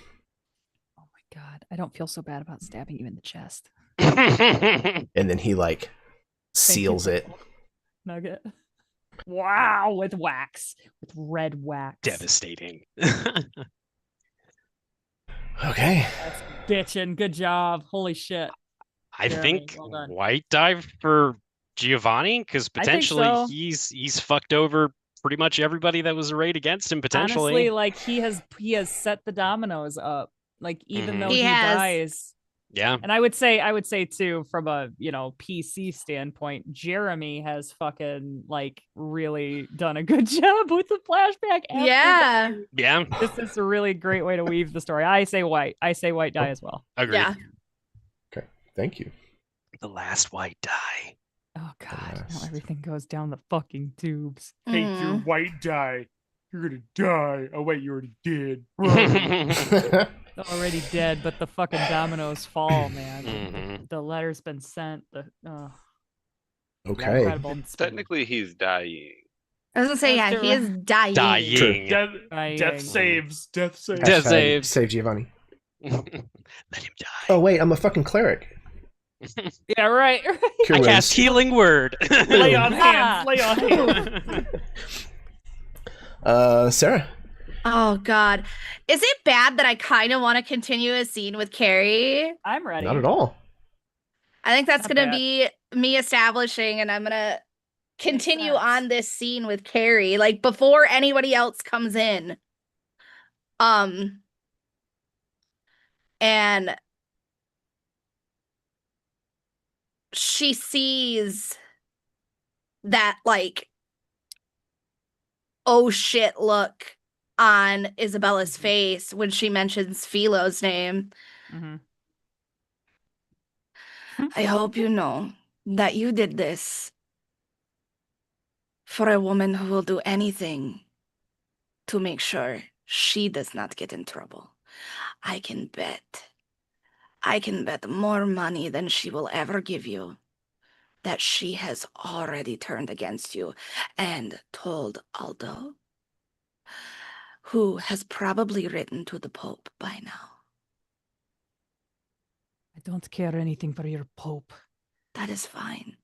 Oh my God. I don't feel so bad about stabbing you in the chest. And then he seals it. Nugget. Wow, with wax. With red wax. Devastating. Okay. That's bitchin'. Good job. Holy shit. I Jeremy, think well done. white dive for Giovanni, because potentially so. he's fucked over pretty much everybody that was arrayed against him potentially. Honestly, he has set the dominoes up. Even though He he has. dies. Yeah. And I would say too, from a PC standpoint, Jeremy has fucking really done a good job with the flashback. Yeah. Yeah. This is a really great way to weave the story. I say white die as well. Agreed. Yeah. Okay. Thank you. The last white die. Oh God! Now Unless- everything goes down the fucking tubes. Take your Mm. white die. You're gonna die. Oh wait, you already did. Already dead, but the fucking dominoes fall, man. Mhm. The letter's been sent. Okay. Incredible. Technically, he's dying. I was gonna say, yeah, That's he is dying. Dying. Death, Dying. death saves. Death saves. Death Hashtag saves. Save Giovanni. Let him die. Oh wait, I'm a fucking cleric. Yeah, right. Cure I wounds. cast Healing Word. Lay on hands. Lay on hands. Sarah. Oh God, is it bad that I kind of want to continue a scene with Carrie? I'm ready. Not at all. I think that's Not gonna bad. be me establishing, and I'm gonna continue sense. on this scene with Carrie, like before anybody else comes in. And she sees that like oh shit look on Isabella's face when she mentions Philo's name. Mhm. I hope you know that you did this for a woman who will do anything to make sure she does not get in trouble. I can bet more money than she will ever give you that she has already turned against you and told Aldo, who has probably written to the Pope by now. I don't care anything for your Pope. That is fine.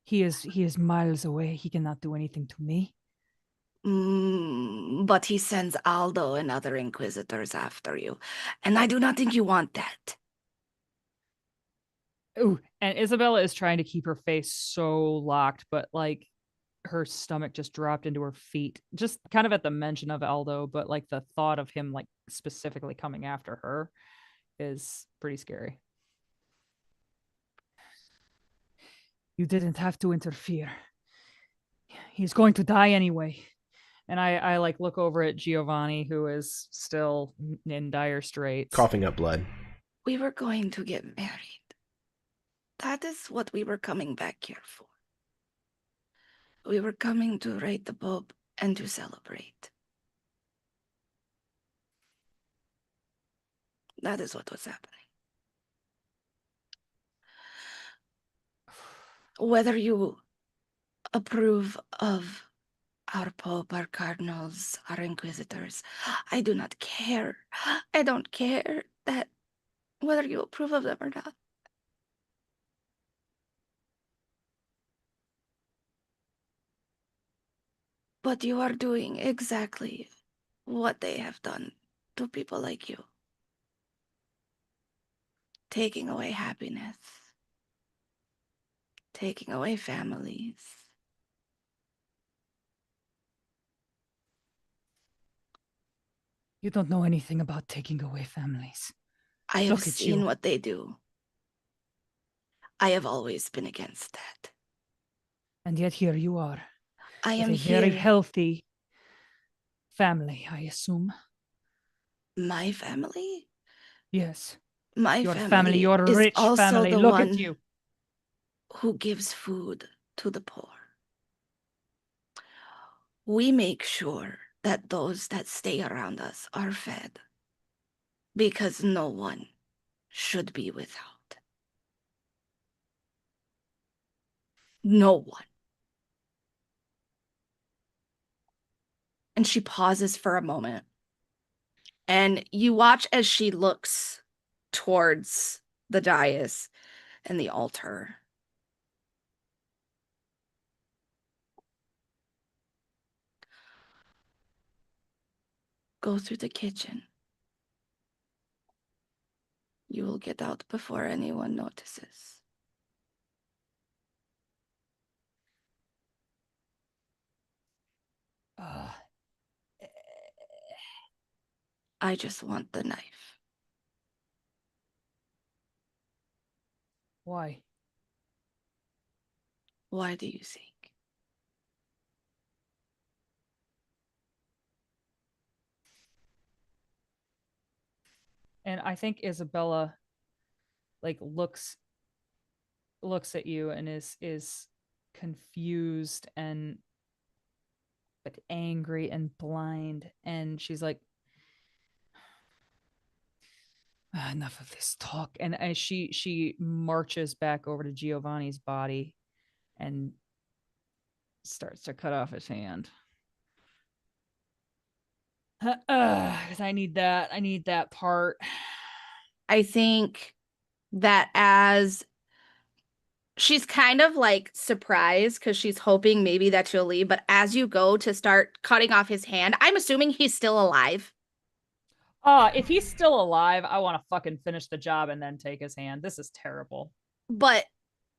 He is miles away. He cannot do anything to me. But he sends Aldo and other inquisitors after you, and I do not think you want that. Ooh, and Isabella is trying to keep her face so locked, but like her stomach just dropped into her feet, just kind of at the mention of Aldo, but like the thought of him like specifically coming after her is pretty scary. You didn't have to interfere. He's going to die anyway. And I like look over at Giovanni, who is still in dire straits. Coughing up blood. We were going to get married. That is what we were coming back here for. We were coming to raid the Pope and to celebrate. That is what was happening. Whether you approve of our Pope, our cardinals, our inquisitors, I do not care. I don't care that whether you approve of them or not. But you are doing exactly what they have done to people like you. Taking away happiness. Taking away families. You don't know anything about taking away families. I have Look at seen you. what they do. I have always been against that. And yet here you are. I With am a very here. healthy family, I assume. My family? Yes. My Your family, your is rich also family. the Look one at you. who gives food to the poor. We make sure that those that stay around us are fed, because no one should be without. No one. And she pauses for a moment. And you watch as she looks towards the dais and the altar. Go through the kitchen. You will get out before anyone notices. I just want the knife. Why? Why do you think? And I think Isabella like looks at you and is confused and but angry and blind, and she's like, enough of this talk. And as she marches back over to Giovanni's body and starts to cut off his hand. Because I need that part. I think that as she's kind of like surprised because she's hoping maybe that you'll leave, but as you go to start cutting off his hand, I'm assuming he's still alive. If he's still alive, I want to fucking finish the job and then take his hand. This is terrible. But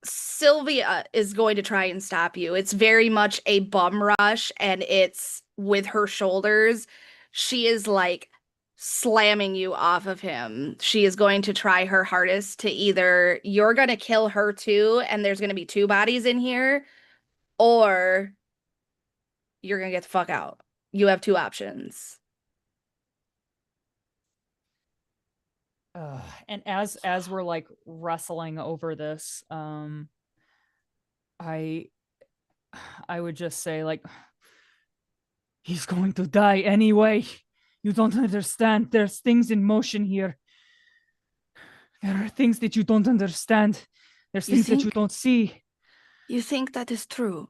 Sylvia is going to try and stop you. It's very much a bum rush, and it's with her shoulders. She is like slamming you off of him. She is going to try her hardest to either you're going to kill her too, and there's going to be two bodies in here, or you're going to get the fuck out. You have two options. And as we're like wrestling over this, I would just say, like, he's going to die anyway. You don't understand. There's things in motion here. There are things that you don't understand. There's things that you don't see. You think that is true?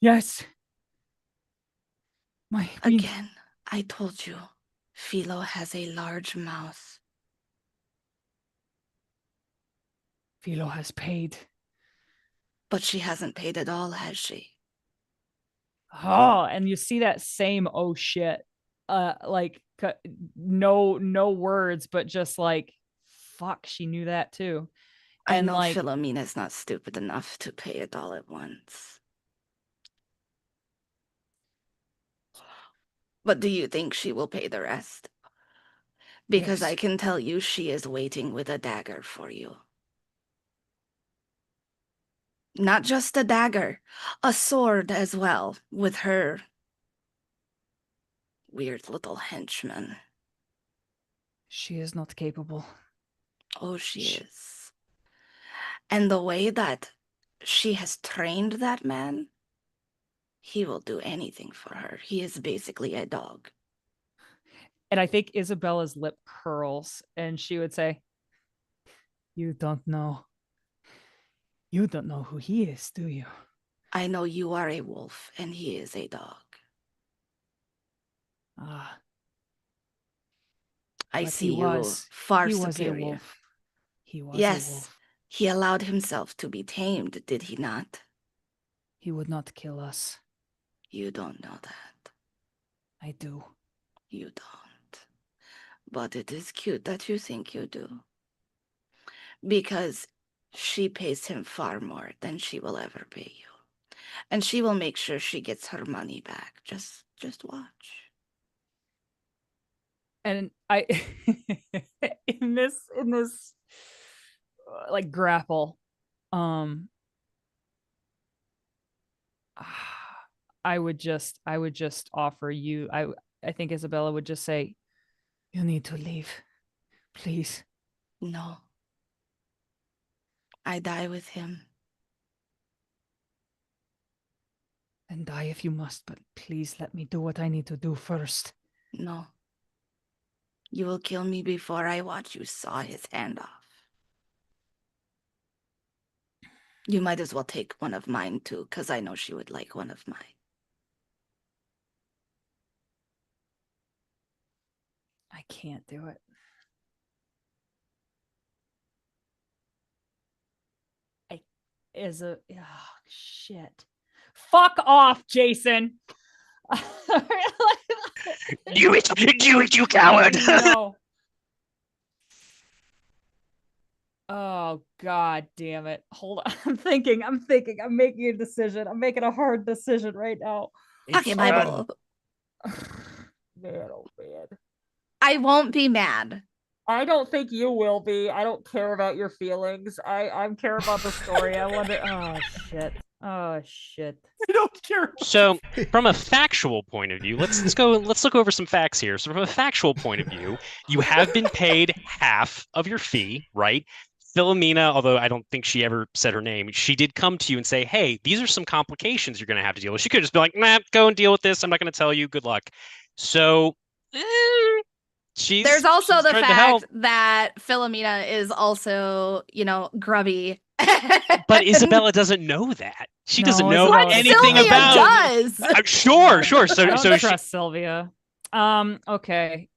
Yes. Again, I told you, Philo has a large mouth. Philo has paid. But she hasn't paid at all, has she? Oh, and you see that same oh shit. Like no words, but just like fuck, she knew that too. And I know like, Philomena's not stupid enough to pay it all at once. But do you think she will pay the rest? Because yes. I can tell you she is waiting with a dagger for you. Not just a dagger, a sword as well, with her weird little henchman. She is not capable. Oh, she is. And the way that she has trained that man, he will do anything for her. He is basically a dog. And I think Isabella's lip curls, and she would say, "You don't know. You don't know who he is, do you?" I know you are a wolf, and he is a dog. I see you far superior. He was yes, a wolf. He allowed himself to be tamed, did he not? He would not kill us. You don't know that. I do. You don't. But it is cute that you think you do. Because she pays him far more than she will ever pay you. And she will make sure she gets her money back. Just watch. And I in this like grapple, I would just offer you, I think Isabella would just say, "You need to leave, please." No. I die with him. Then die if you must, but please let me do what I need to do first. No. You will kill me before I watch you saw his hand off. You might as well take one of mine too, because I know she would like one of mine. I can't do it. Shit. Fuck off, Jason. Do it, you coward. No. Oh god damn it. Hold on. I'm thinking. I'm making a decision. I'm making a hard decision right now. Okay, Bible. Man, oh man. I won't be mad. I don't think you will be. I don't care about your feelings. I care about the story. I wonder. Oh shit. I don't care. So, from a factual point of view, let's look over some facts here. So, from a factual point of view, you have been paid half of your fee, right? Philomena, although I don't think she ever said her name, she did come to you and say, hey, these are some complications you're going to have to deal with. She could just be like, nah, go and deal with this. I'm not going to tell you. Good luck. So There's also she's the trying to help. fact that Philomena is also, grubby. But Isabella doesn't know that. She doesn't No, know Isabella anything Sylvia about. does. Sure. I So don't she, trust Sylvia. Okay.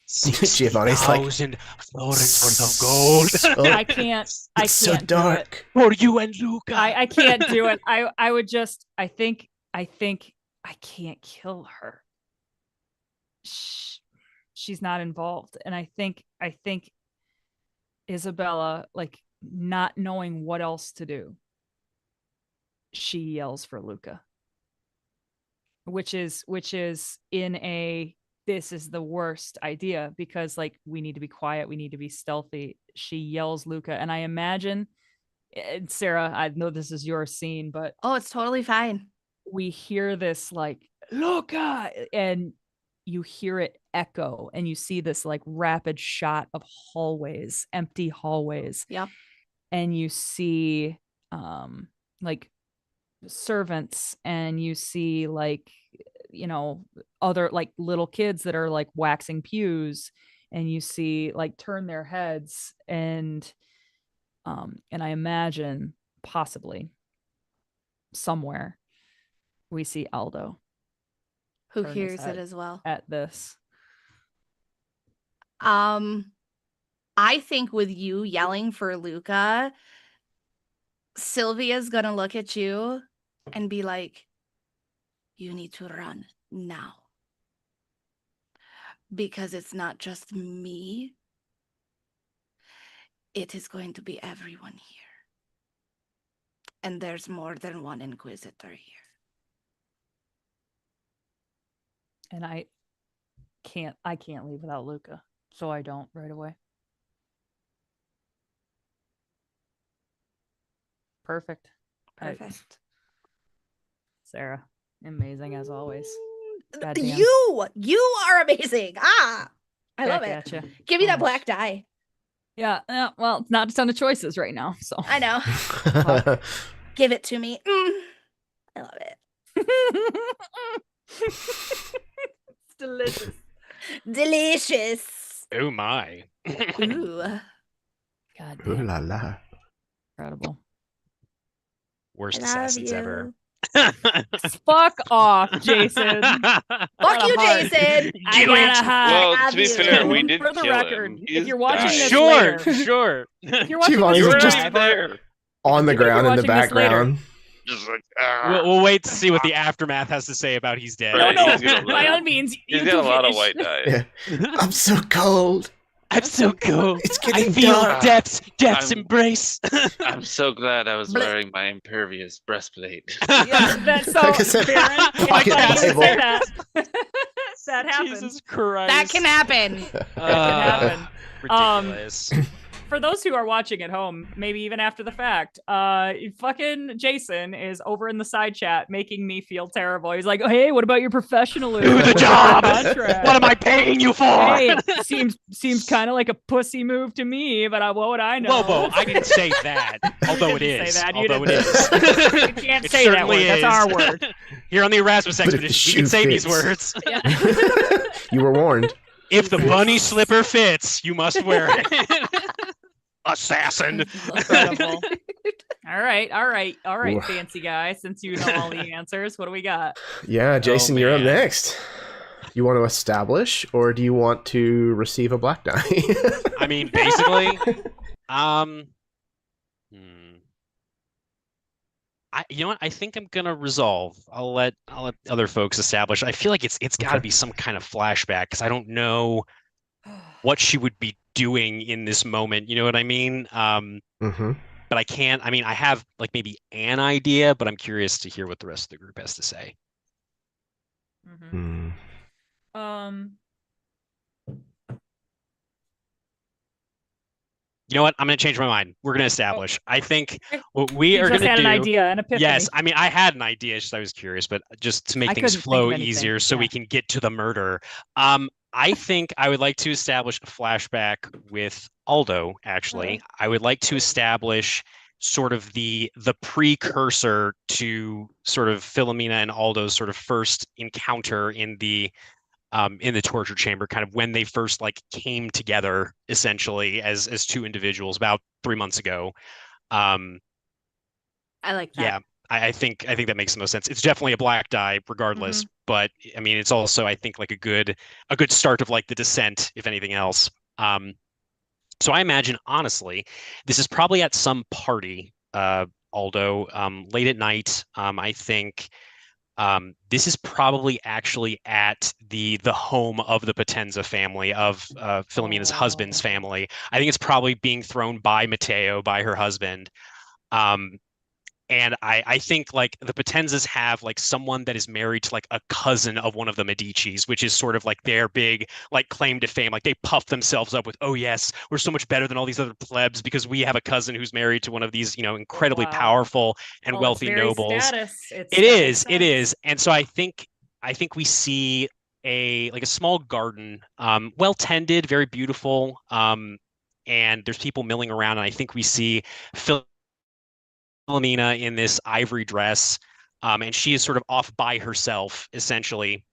Giovanni's like, 6,000 florins worth of gold. So- I can't. I it's can't so dark. For you and Luca. I can't do it. I would just. I think I can't kill her. She's not involved, and I think Isabella, like, not knowing what else to do, she yells for Luca, which is in a, this is the worst idea, because, like, we need to be quiet, we need to be stealthy. She yells Luca, and I imagine, and Sarah, I know this is your scene, but Oh, it's totally fine. we hear this, like, Luca, and you hear it echo, and you see this, like, rapid shot of hallways, empty hallways. Yep. And you see like servants, and you see, like, other, like, little kids that are, like, waxing pews, and you see, like, turn their heads, and I imagine possibly somewhere we see Aldo Who turn his hears head it as well? at this. I think with you yelling for Luca, Sylvia's gonna look at you and be like, you need to run now. Because it's not just me. It is going to be everyone here. And there's more than one Inquisitor here. And I can't leave without Luca, so I don't right away. Perfect. Perfect. Sarah, amazing as always. Goddamn. You are amazing. I love Back it. at ya. Give me that Gosh. black die. Yeah, well, it's not a ton of choices right now, so. I know. Give it to me. I love it. It's delicious. Delicious. Oh my. Ooh. God Ooh damn, la la. incredible. Worst I love assassins you. ever. Fuck off, Jason. Fuck Got a you, heart. Jason. I got a heart. Well, to be Love fair, you. we did For the kill record, him. if He's you're watching dying. this Sure, later. sure. If you're watching Giovanni's this You were just- live, there. On the If you're ground in the watching this later- background. Just like, We'll wait to see what the aftermath has to say about he's dead. no, Right, no, he's gonna by live. all means, He's you got do a lot of finish. white dye. Yeah. I'm so cold. I'm so cool. It's I getting feel dark. death's I'm- embrace. I'm so glad I was Blech. wearing my impervious breastplate. Yeah, that's so Like I said, Baron, if pocket I say Bible. that, that happens. Jesus Christ. That can happen. That can happen. Ridiculous. For those who are watching at home, maybe even after the fact, fucking Jason is over in the side chat making me feel terrible. He's like, "Hey, what about your professionalism? Do the What's your job. contract?" What am I paying you for? Hey, seems kind of like a pussy move to me, but what would I know? Whoa, I didn't say that. Although it didn't is. say that. You Although it didn't. is. You can't It say that certainly word. That's is. our word. Here on the Erasmus But if the Expedition, we can shoe say these fits. words. Yeah. You were warned. If the bunny slipper fits, you must wear it. Assassin. Incredible. All right, Ooh. fancy guy. Since you know all the answers, what do we got? Yeah, Jason, you're up man. next. You want to establish, or do you want to receive a black die? I mean, basically, you know what? I think I'm gonna resolve. I'll let other folks establish. I feel like it's got to Okay. be some kind of flashback because I don't know what she would be doing in this moment. You know what I mean? Mm-hmm. But I can't. I mean, I have like maybe an idea, but I'm curious to hear what the rest of the group has to say. Mhm. You know what? I'm gonna change my mind. We're gonna establish. I think what we You are just gonna had do. an idea, an epiphany. Yes, I mean I had an idea. Just I was curious, but just to make I things couldn't think flow of anything, easier, so yeah. we can get to the murder. I think I would like to establish a flashback with Aldo, actually. I would like to establish sort of the precursor to sort of Philomena and Aldo's sort of first encounter in the torture chamber, kind of when they first like came together essentially as two individuals about 3 months ago. Um, I like that. yeah, I think that makes the most sense. It's definitely a black die regardless, but I mean it's also I think like a good start of like the descent, if anything else. So I imagine honestly, this is probably at some party, Aldo, late at night. I think this is probably actually at the home of the Potenza family, of Philomena's husband's family. I think it's probably being thrown by Matteo, by her husband. And I think like the Potenzas have like someone that is married to like a cousin of one of the Medicis, which is sort of like their big like claim to fame. Like they puff themselves up with, oh yes, we're so much better than all these other plebs because we have a cousin who's married to one of these, incredibly powerful and Well, it's wealthy very nobles. status. It is, it is. And so I think we see a small garden, well tended, very beautiful. And there's people milling around, and I think we see Philomena in this ivory dress, and she is sort of off by herself, essentially.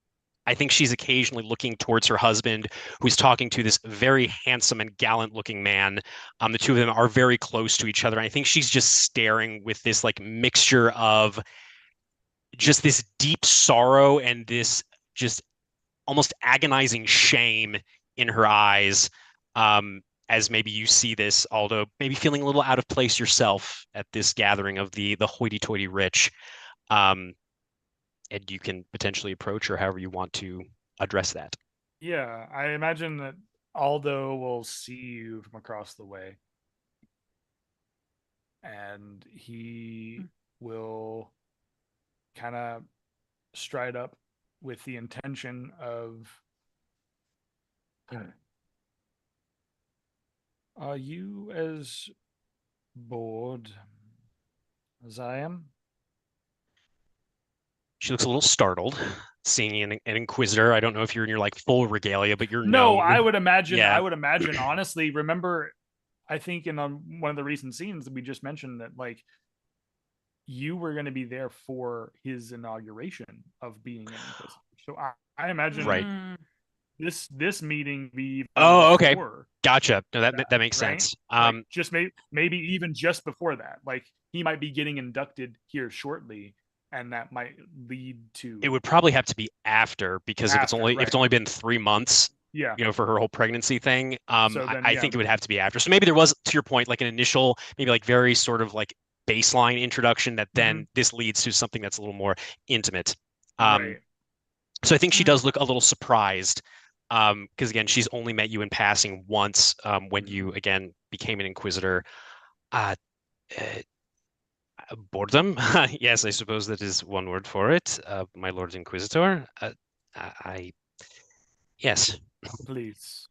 I think she's occasionally looking towards her husband, who's talking to this very handsome and gallant looking man. The two of them are very close to each other. I think she's just staring with this like mixture of just this deep sorrow and this just almost agonizing shame in her eyes. As maybe you see this, Aldo, maybe feeling a little out of place yourself at this gathering of the hoity-toity rich. And you can potentially approach her however you want to address that. Yeah, I imagine that Aldo will see you from across the way. And he will kind of stride up with the intention of, are you as bored as I am? She looks a little startled, seeing an inquisitor. I don't know if you're in your like full regalia, but you're No, known. I would imagine. Yeah. I would imagine. Honestly, remember, I think in one of the recent scenes we just mentioned that like you were going to be there for his inauguration of being an inquisitor. So I imagine Right. this meeting be Oh, okay. before Gotcha. No, that makes right? sense. Like just maybe even just before that. Like he might be getting inducted here shortly, and that might lead to. It would probably have to be after, because if it's only been 3 months, yeah, for her whole pregnancy thing, So then, I think it would have to be after. So maybe there was, to your point, like an initial, maybe like very sort of like baseline introduction that then this leads to something that's a little more intimate. Right. So I think she does look a little surprised, because again, she's only met you in passing once, when you again became an inquisitor. Boredom? Yes, I suppose that is one word for it. My Lord Inquisitor. Yes. Please.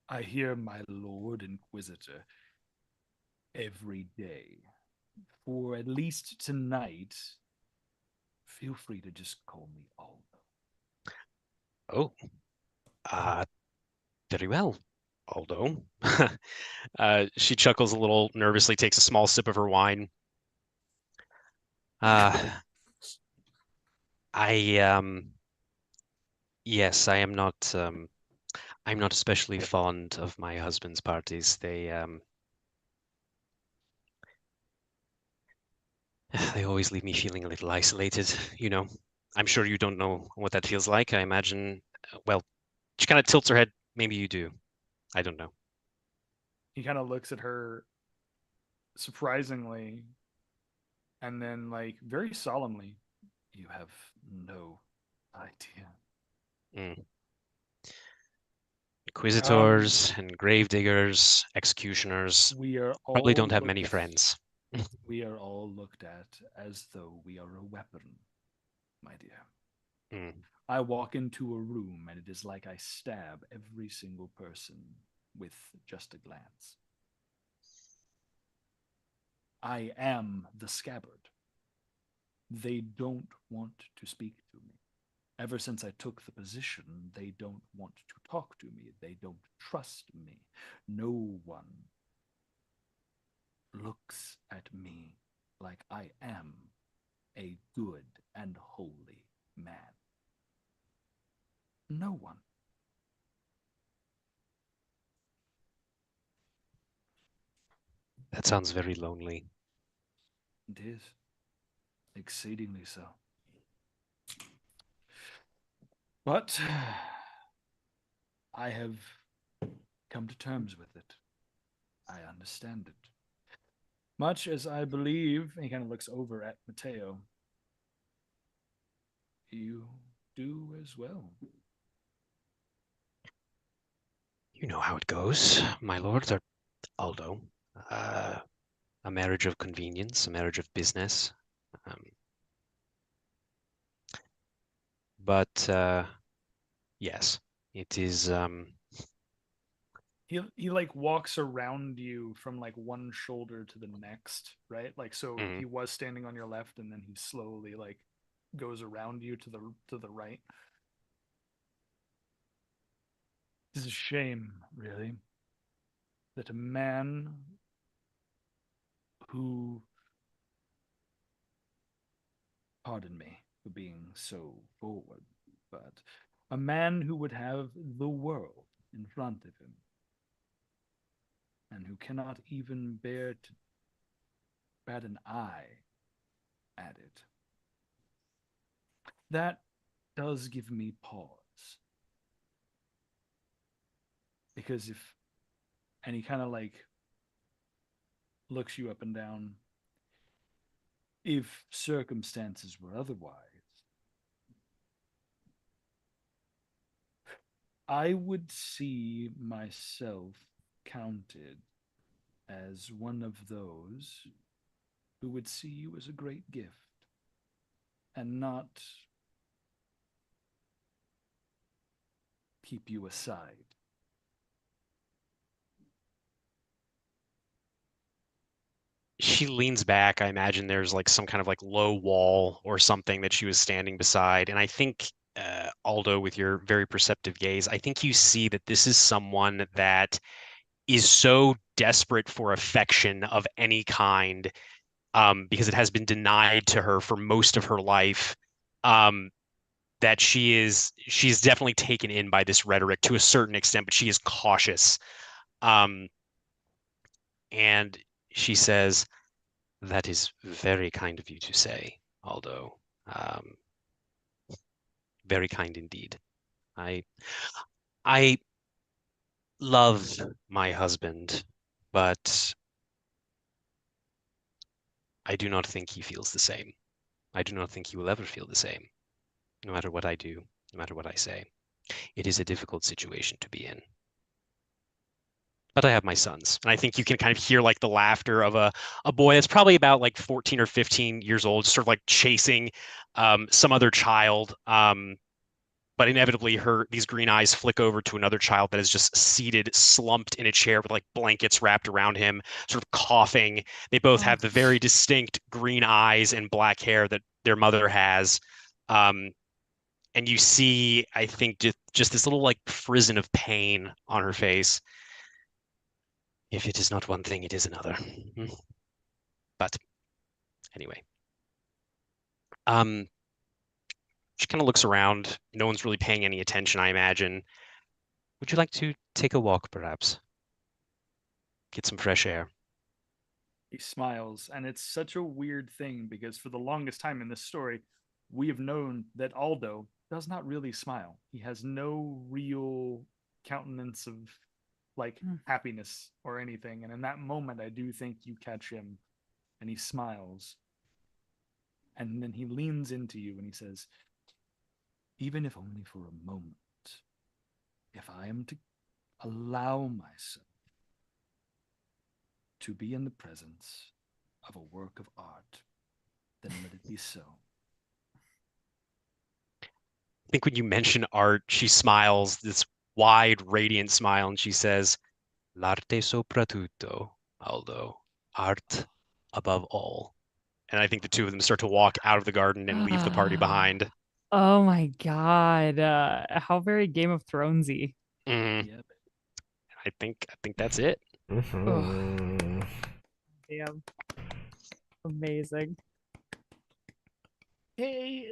I hear my Lord Inquisitor every day. For at least tonight, feel free to just call me Aldo. Oh. Very well, Aldo. She chuckles a little nervously, takes a small sip of her wine. Yes, I'm not especially fond of my husband's parties. They always leave me feeling a little isolated, I'm sure you don't know what that feels like. I imagine, well, she kind of tilts her head. Maybe you do. I don't know. He kind of looks at her surprisingly, and then like very solemnly, you have no idea. Inquisitors and gravediggers, executioners We are probably don't have many friends. We are all looked at as though we are a weapon, my dear. I walk into a room and it is like I stab every single person with just a glance. I am the scabbard. They don't want to speak to me. Ever since I took the position, they don't want to talk to me. They don't trust me. No one looks at me like I am a good and holy man. No one. That sounds very lonely. It is. Exceedingly so. But I have come to terms with it. I understand it. Much as I believe, he kind of looks over at Mateo, you do as well. You know how it goes, my lord, or Aldo. A marriage of convenience, a marriage of business. But yes, it is. He like walks around you from like one shoulder to the next, right? Like so Mhm. he was standing on your left and then he slowly like goes around you to the right. It's a shame, really, that a man who, pardon me for being so forward, but a man who would have the world in front of him and who cannot even bear to bat an eye at it. That does give me pause. Because if, and he kind of like looks you up and down, if circumstances were otherwise, I would see myself counted as one of those who would see you as a great gift and not keep you aside. She leans back. I imagine there's like some kind of like low wall or something that she was standing beside. And I think, Aldo, with your very perceptive gaze, I think you see that this is someone that is so desperate for affection of any kind, because it has been denied to her for most of her life, that she's definitely taken in by this rhetoric to a certain extent, but she is cautious. Um, and she says, "That is very kind of you to say, Aldo. Um, very kind indeed. I I love my husband, but I do not think he feels the same. I do not think he will ever feel the same, no matter what I do, no matter what I say. It is a difficult situation to be in. But I have my sons, and I think you can kind of hear like the laughter of a boy that's probably about like 14 or 15 years old, sort of like chasing some other child. But inevitably, these green eyes flick over to another child that is just seated, slumped in a chair with like blankets wrapped around him, sort of coughing. They both have the very distinct green eyes and black hair that their mother has. Um, and you see, I think, just this little like frizzen of pain on her face. If it is not one thing, it is another. But anyway, um, she kind of looks around. No one's really paying any attention, I imagine. Would you like to take a walk, perhaps? Get some fresh air? He smiles, and it's such a weird thing because for the longest time in this story, we have known that Aldo does not really smile. He has no real countenance of like happiness or anything. And in that moment, I do think you catch him and he smiles. And then he leans into you and he says, even if only for a moment, if I am to allow myself to be in the presence of a work of art, then let it be so. I think when you mention art, she smiles, this wide, radiant smile, and she says, L'arte soprattutto, Aldo. Art above all. And I think the two of them start to walk out of the garden and leave the party behind. Oh my God. How very Game of Thronesy. Mhm. Yep. I think that's it. Mhm. Damn. Amazing. Hey.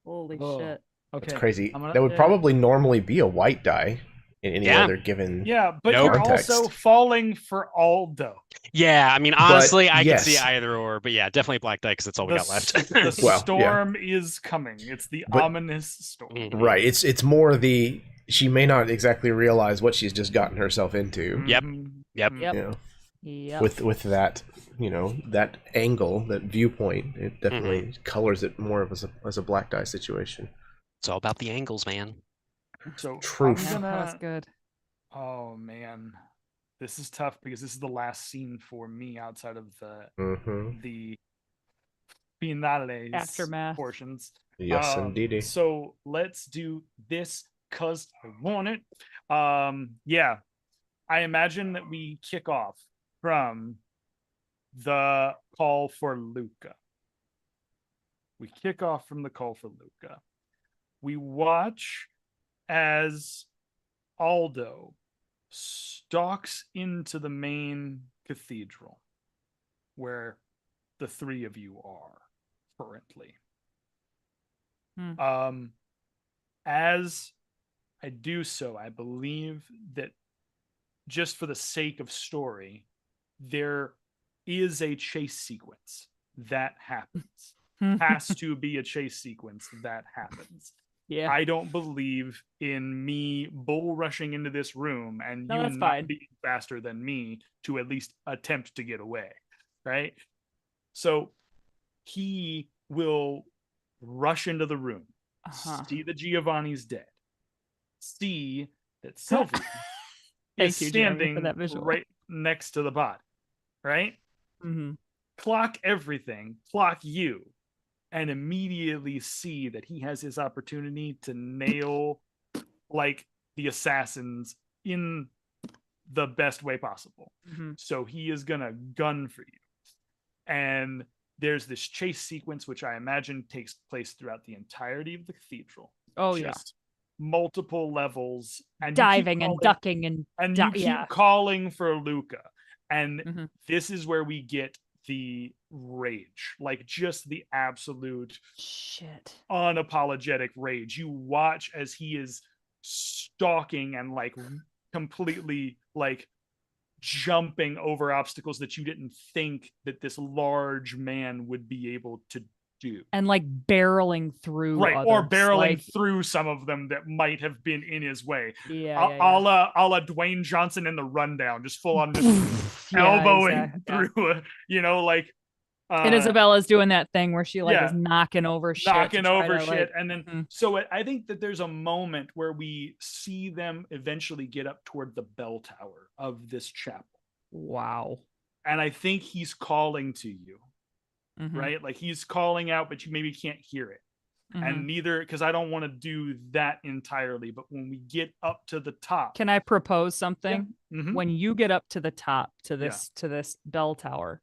Holy Oh, shit. okay. That's crazy. I'm gonna- That would yeah. probably normally be a white die in any Yeah. other given. Yeah, but Nope. you're Context. also falling for Aldo. Yeah, I mean, honestly, I could see yes. either or, but yeah, definitely black die because that's all we got left. The Well, yeah. storm is coming. It's the But- ominous storm. Mhm. Right. It's more the she may not exactly realize what she's just gotten herself into. Yep. Mhm. Yep. Mhm. Yep. You know, Yep. with that, you know, that angle, that viewpoint, it definitely colors it more of as a black die situation. It's all about the angles, man. So Truth. Yeah, I'm that's gonna. good. Oh man, this is tough because this is the last scene for me outside of Mm-hmm. the finales Aftermath. portions. Yes, indeedy. So let's do this because I want it. Yeah, I imagine that we kick off from the call for Luca. We kick off from the call for Luca. We watch as Aldo stalks into the main cathedral where the three of you are currently. As I do so, I believe that just for the sake of story, there is a chase sequence that happens. Has to be a chase sequence that happens. Yeah. I don't believe in me bull rushing into this room and No, you that's not fine. being faster than me to at least attempt to get away, right? So he will rush into the room, see that Giovanni's dead, see that Sylvia is Thank you, Jeremy, for standing that visual. right next to the body, right? Mm-hmm. Clock everything, clock you, and immediately see that he has his opportunity to nail like the assassins in the best way possible. Mm-hmm. So he is gonna gun for you. And there's this chase sequence, which I imagine takes place throughout the entirety of the cathedral. Oh, Just multiple levels. And diving and ducking and you keep calling for Luca. And this is where we get the rage, like just the absolute shit, unapologetic rage. You watch as he is stalking and like completely like jumping over obstacles that you didn't think that this large man would be able to do, and like barreling through right, or others, barreling like through some of them that might have been in his way. a la Dwayne Johnson in The Rundown, just full on just elbowing through you know, like and Isabella's doing that thing where she like is knocking over shit, and then so I think that there's a moment where we see them eventually get up toward the bell tower of this chapel. Wow. And I think he's calling to you, right? Like he's calling out, but you maybe can't hear it. And neither, because I don't want to do that entirely, but when we get up to the top, can I propose something? When you get up to the top to this bell tower,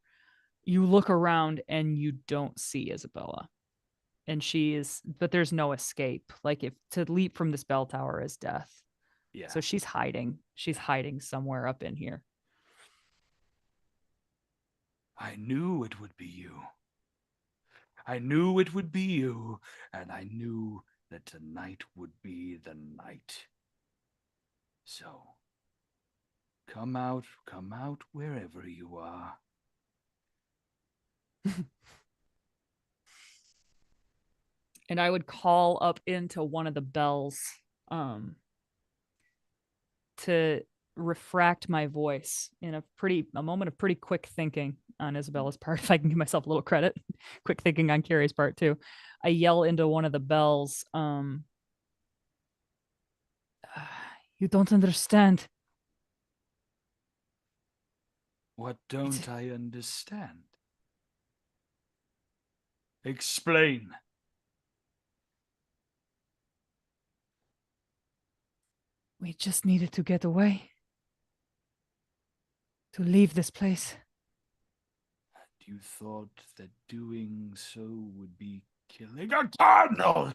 you look around and you don't see Isabella, and but there's no escape. Like if to leap from this bell tower is death. Yeah. So she's hiding somewhere up in here. I knew it would be you. I knew it would be you, and I knew that tonight would be the night. So, come out wherever you are. And I would call up into one of the bells to refract my voice in a moment of pretty quick thinking on Isabella's part, if I can give myself a little credit. Quick thinking on Carrie's part too. I yell into one of the bells, you don't understand. What don't I understand? Explain. We just needed to get away. To leave this place. And you thought that doing so would be killing a cardinal.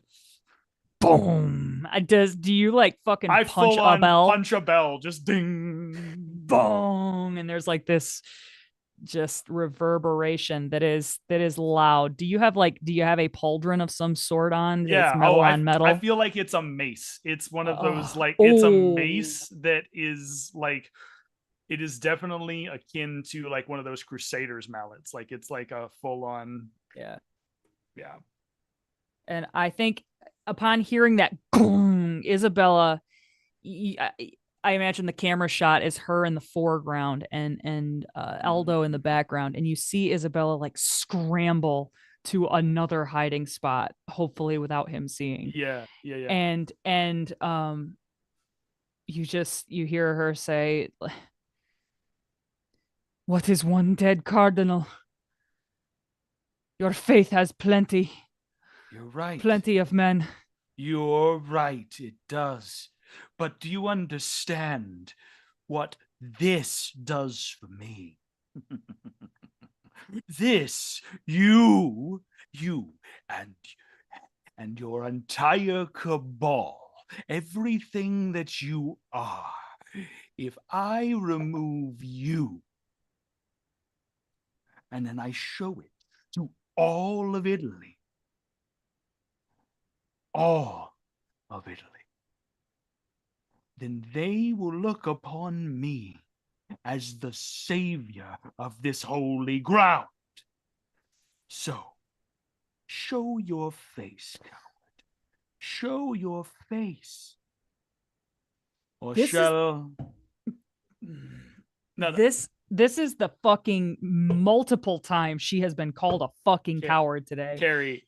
Boom. Do you like fucking I punch full a on bell? punch a bell, just ding, Boom. And there's like this just reverberation that is loud. Do you have a pauldron of some sort on? That's metal on metal. I feel like it's a mace. It's one of those it's a mace that is like, it is definitely akin to like one of those Crusaders mallets. Like it's like a full on. Yeah. And I think upon hearing that gong, Isabella, I imagine the camera shot is her in the foreground and Aldo in the background, and you see Isabella like scramble to another hiding spot, hopefully without him seeing. Yeah. And you hear her say, "What is one dead cardinal? Your faith has plenty." You're right. Plenty of men. You're right, it does. But do you understand what this does for me? This, you and your entire cabal, everything that you are, if I remove you and then I show it to all of Italy, then they will look upon me as the savior of this holy ground. So, show your face, coward. Show your face. Or This is the fucking multiple times she has been called a fucking coward today.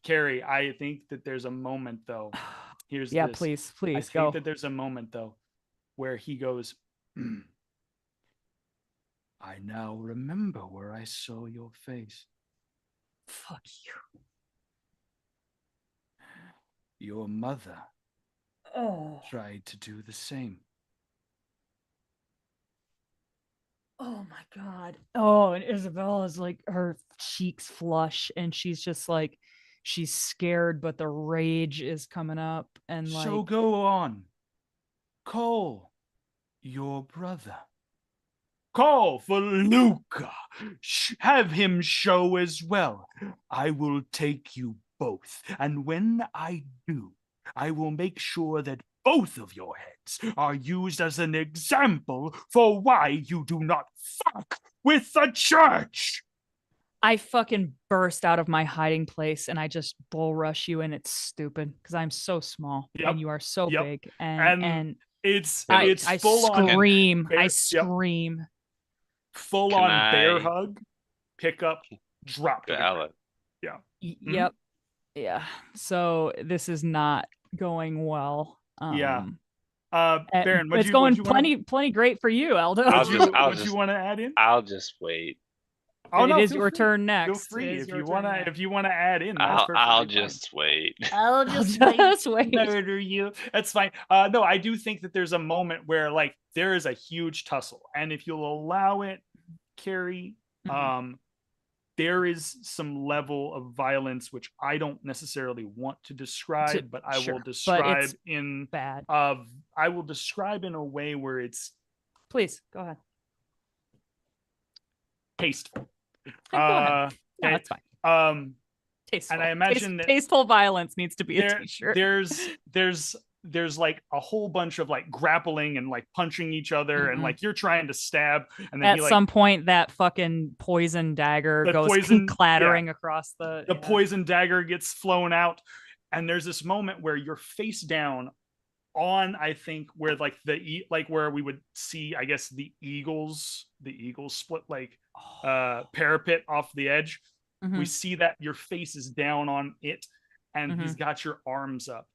Carrie, I think that there's a moment though. Please I go. think that there's a moment though where he goes, I now remember where I saw your face. Fuck you. Your mother tried to do the same. Oh my God. Oh, and Isabella's like, her cheeks flush and she's just like, she's scared, but the rage is coming up. And so go on. Call your brother. Call for Luca. Have him show as well. I will take you both. And when I do, I will make sure that both of your heads are used as an example for why you do not fuck with the church. I fucking burst out of my hiding place and I just bull rush you, and it's stupid because I'm so small and you are so big. And it's I full scream. On I scream. Full on bear hug, pick up, drop. Alex. Yeah. Yep. Yeah. So this is not going well. Baron, it's going plenty great for you, Aldo. What you want to add in? I'll just wait. It is your turn next. Feel free if you want to add in. I'll just wait. I'll just wait. Murder you. That's fine. No, I do think that there's a moment where like there is a huge tussle, and if you'll allow it, Carrie, there is some level of violence which I don't necessarily want to describe, but I will describe in bad. I will describe in a way where it's. Please go ahead. Tasteful. Go ahead. Yeah, that's fine. Tasteful. And I imagine that tasteful violence needs to be a t-shirt. There's like a whole bunch of like grappling and like punching each other, and like you're trying to stab, and then at some point that fucking poison dagger goes clattering across the poison dagger gets flown out, and there's this moment where you're face down on, I think, where like where we would see, I guess, the eagles split like parapet off the edge. We see that your face is down on it, and he's got your arms up.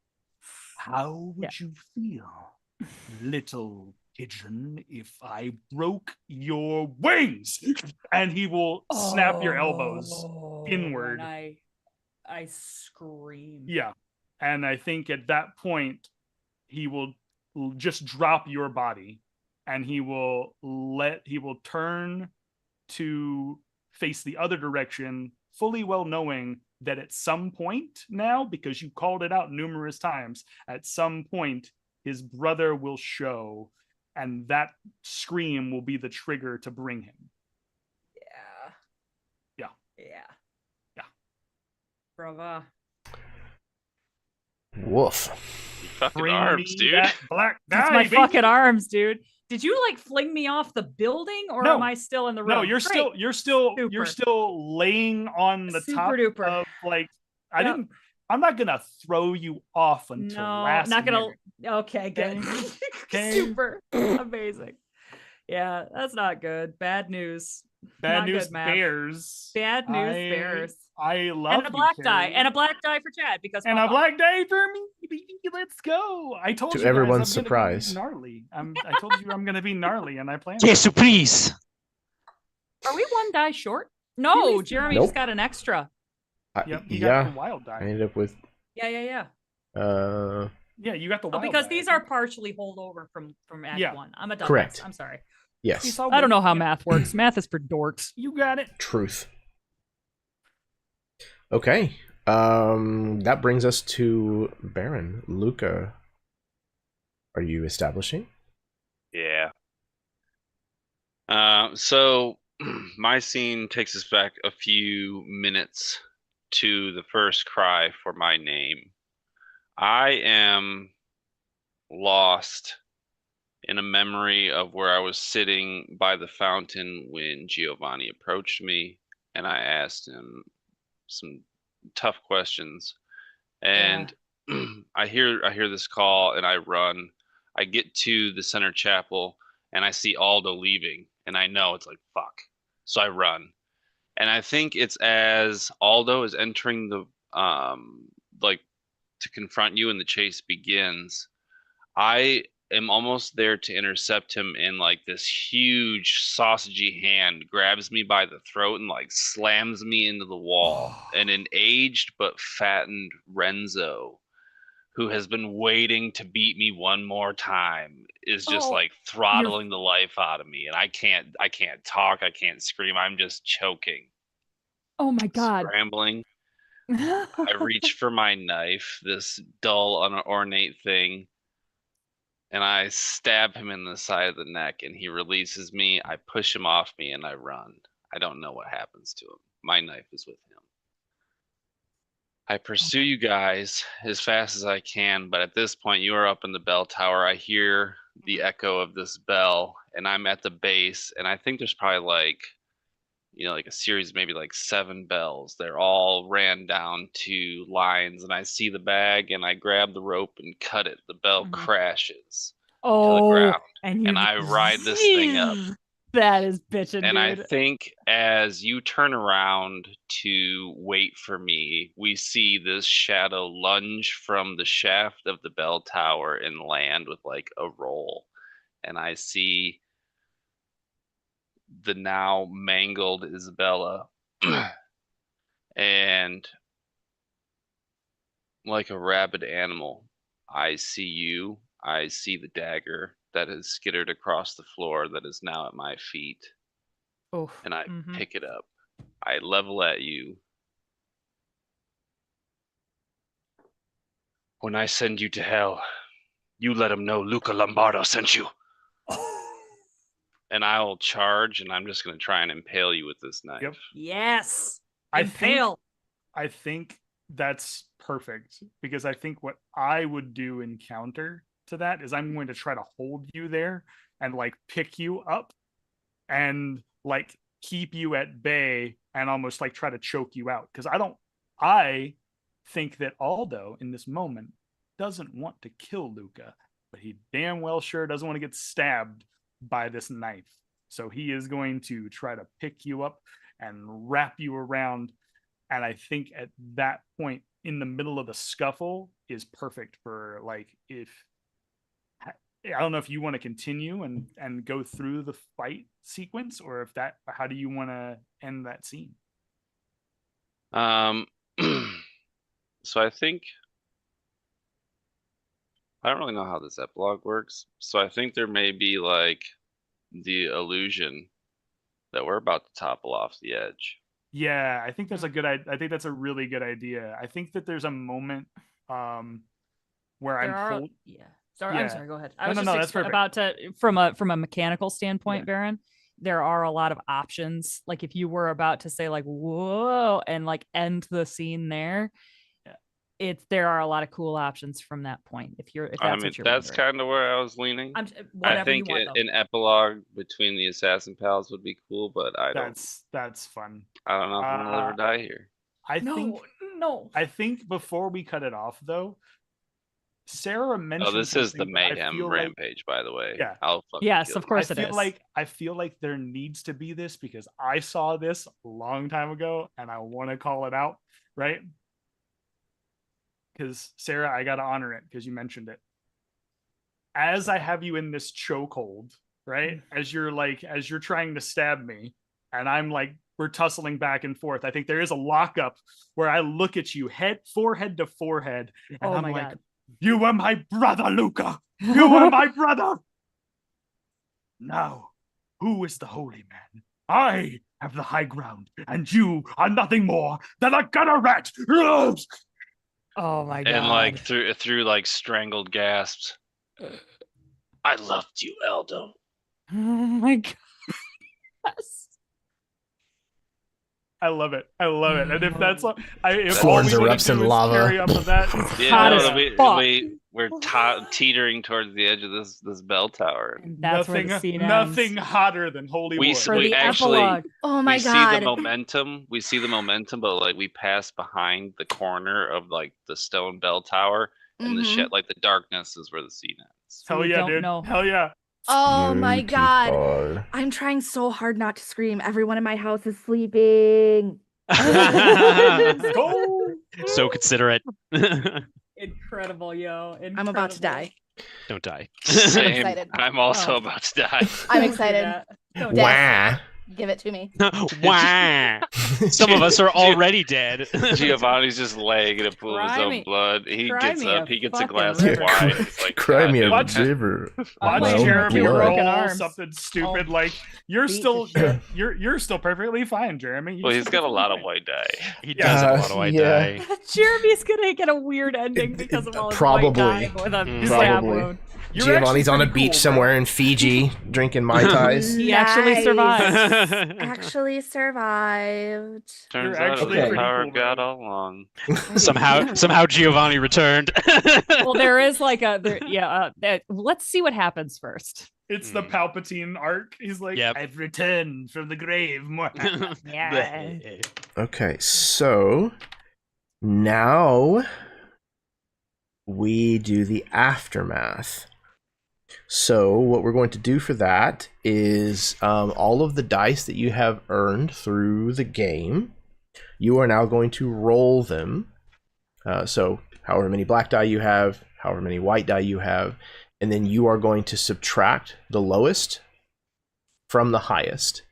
How would you feel, little pigeon, if I broke your wings? And he will snap your elbows inward. And I scream. Yeah. And I think at that point, he will just drop your body, and he will turn to face the other direction, fully well knowing that at some point now, because you called it out numerous times, at some point his brother will show, and that scream will be the trigger to bring him. Yeah. Brava. Woof. You fucking Bring arms, me dude. that black That's die, my baby. fucking arms, dude. Did you like fling me off the building, or No. am I still in the room? No, you're Great. still laying on the Super top duper. of like Yep. I'm not gonna throw you off until No, last not gonna. minute. Okay, good. Okay. Super amazing. Yeah, that's not good. Bad news. Bad Not news good, Matt. bears. Bad news bears. I love And a black you, die. Carrie. And a black die for Chad because And fuck a off. black day for me, baby. Let's go. I told To you guys everyone's I'm gonna be surprise. gnarly. I told you I'm gonna be gnarly, and I plan. Que surprise! Are we one die short? No, Jeremy just Nope. got an extra. Yep, he Yeah, got the wild I die. ended up with Yeah. Yeah, you got the Oh, wild because die. these are partially holdover from Act Yeah. 1. I'm a dumbass. Correct. I'm sorry. yes, It's all I don't good. know how Yeah, math works. Math is for dorks. You got it. truth. Okay, that brings us to Baron. Luca, are you establishing? Yeah. So my scene takes us back a few minutes to the first cry for my name. I am lost in a memory of where I was sitting by the fountain when Giovanni approached me, and I asked him some tough questions. And I hear this call, and I run. I get to the center chapel, and I see Aldo leaving, and I know it's like fuck. So I run, and I think it's as Aldo is entering the like to confront you, and the chase begins. I am almost there to intercept him, and like this huge sausagey hand grabs me by the throat and like slams me into the wall. And an aged but fattened Renzo, who has been waiting to beat me one more time, is just like throttling the life out of me, and I can't talk, I can't scream, I'm just choking. Oh my god. Scrambling. I reach for my knife, this dull, unornate thing, and I stab him in the side of the neck, and he releases me. I push him off me, and I run. I don't know what happens to him. My knife is with him. I pursue you guys as fast as I can, but at this point, you are up in the bell tower. I hear the echo of this bell, and I'm at the base, and I think there's probably like, like a series, maybe like 7 bells. They're all ran down to lines, and I see the bag, and I grab the rope and cut it. The bell crashes to the ground, and I ride this thing up. That is bitchin', And dude. I think as you turn around to wait for me, we see this shadow lunge from the shaft of the bell tower and land with like a roll. And I see the now mangled Isabella. And like a rabid animal, I see you. I see the dagger that has skittered across the floor that is now at my feet. And I pick it up. I level at you. When I send you to hell, you let him know Luca Lombardo sent you. And I will charge, and I'm just going to try and impale you with this knife. Yep. Yes. Impale. I think that's perfect, because I think what I would do in counter to that is I'm going to try to hold you there and like pick you up and like keep you at bay and almost like try to choke you out, because I think that Aldo in this moment doesn't want to kill Luca, but he damn well sure doesn't want to get stabbed by this knife. So he is going to try to pick you up and wrap you around, and I think at that point in the middle of the scuffle is perfect for like, if I don't know if you want to continue and go through the fight sequence, or if that, how do you want to end that scene? So I think I don't really know how this epilogue works. So I think there may be like the illusion that we're about to topple off the edge. Yeah, I think that's a good. I think that's a really good idea. I think that there's a moment where There are, pulled. yeah. Sorry, I'm Yeah. sorry. Go ahead. No, I was no, just no, that's perfect. about to from a mechanical standpoint, Baron. There are a lot of options. Like if you were about to say like whoa and like end the scene there, there are a lot of cool options from that point. If that's what you're that's wondering. kind of where I was leaning. Whatever I think you want, an epilogue between the assassin pals would be cool, but that's fun. I don't know if we'll ever die here. I think before we cut it off though, Sarah mentioned. Oh, this is the something mayhem rampage, by the way. Yeah. Yes, of course it is. I feel like there needs to be this because I saw this a long time ago and I want to call it out, right? Because Sarah, I gotta honor it because you mentioned it. As I have you in this chokehold, right? As you're trying to stab me, and I'm like, we're tussling back and forth. I think there is a lockup where I look at you forehead to forehead, and I'm like, God. You were my brother, Luca. You were my brother. Now, who is the holy man? I have the high ground, and you are nothing more than a gutter rat. Oh my God. And like through like strangled gasps. I loved you, Eldo. Oh my God. Yes. I love it. And if that's what Florence erupts in lava. Carry up with that, we're teetering towards the edge of this bell tower. And that's nothing hotter than holy wood. We actually, oh my God, see the momentum. We see the momentum, but like we pass behind the corner of like the stone bell tower, and the shit, like the darkness is where the scene ends. Hell yeah, dude! Hell yeah! Oh my God. I'm trying so hard not to scream. Everyone in my house is sleeping. So considerate. Incredible, yo. Incredible. I'm about to die. Don't die. I'm excited. I'm also about to die. I'm excited. Wah. Give it to me. Wah. Some of us are already dead. Giovanni's just laying in a pool of his own blood. He gets up, he gets a glass of wine. It's like, cry me a river. Watch Jeremy roll something stupid like you're still perfectly fine, Jeremy. Well, he's got a lot of white dye. He does have a lot of white dye. Jeremy's gonna get a weird ending because of all his white dye with a stab wound. Giovanni's on a beach somewhere in Fiji drinking Mai Tais. He actually survived. Actually survived. Turns out it was the power of God all along. Somehow Giovanni returned. Well, there is like let's see what happens first. It's the Palpatine arc. He's like, I've returned from the grave. Yeah. Okay, so now we do the aftermath. So what we're going to do for that is all of the dice that you have earned through the game, you are now going to roll them. So however many black die you have, however many white die you have, and then you are going to subtract the lowest from the highest.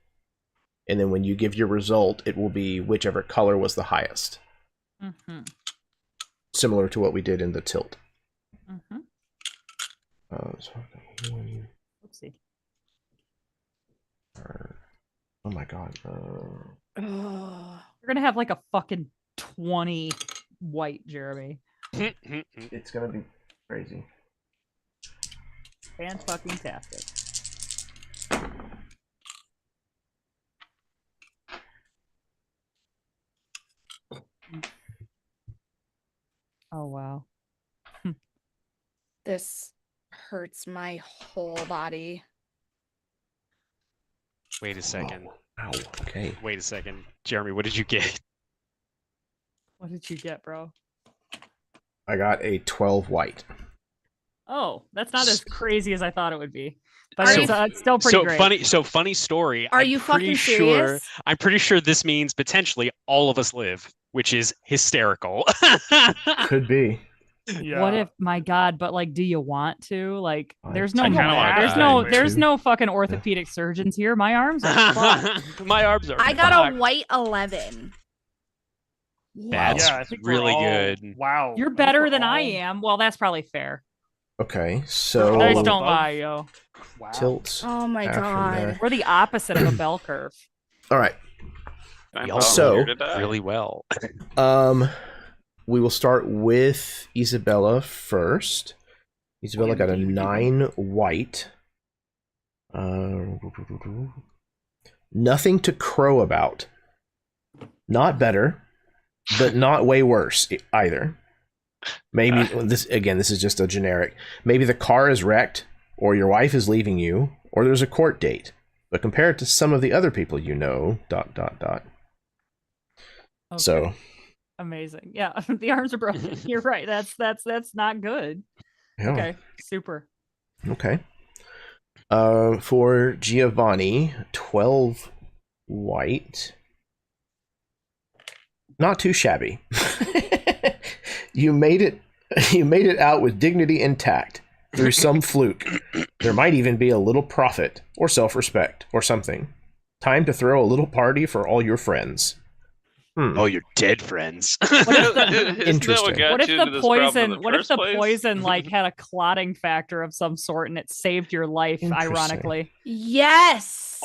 And then when you give your result, it will be whichever color was the highest. Mm-hmm. Similar to what we did in the tilt. Mm-hmm. Oopsie. Oh my God. You're gonna have like a fucking 20 white, Jeremy. It's gonna be crazy. Fan-fucking-tastic. Oh wow. This hurts my whole body. Wait a second. Ow. Okay. Wait a second. Jeremy, what did you get? What did you get, bro? I got a 12 white. Oh, that's not as crazy as I thought it would be. But it's still pretty great. Funny story. Are you fucking serious? I'm pretty sure this means potentially all of us live, which is hysterical. Could be. Yeah. What if, my God, but like, do you want to? Like, there's no fucking orthopedic surgeons here. My arms are fucked. My arms are I got a white 11. That's really good. Wow. You're better than I am. Well, that's probably fair. Okay, so Dice don't lie, yo. Tilt. Oh my God. We're the opposite of a bell curve. All right. I all So- volunteer to die. really well. We will start with Isabella first. Isabella got a 9 white. Nothing to crow about. Not better, but not way worse either. Maybe this is just a generic. Maybe the car is wrecked, or your wife is leaving you, or there's a court date. But compared to some of the other people you know, ... Okay. So Amazing. Yeah, the arms are broken. You're right. That's not good. yeah. Okay, super. Okay. For Giovanni, 12 white. Not too shabby. You made it out with dignity intact through some fluke. There might even be a little profit or self-respect or something. Time to throw a little party for all your friends. Oh, your dead friends. Interesting. What if the poison like had a clotting factor of some sort and it saved your life? Interesting. Ironically, Yes.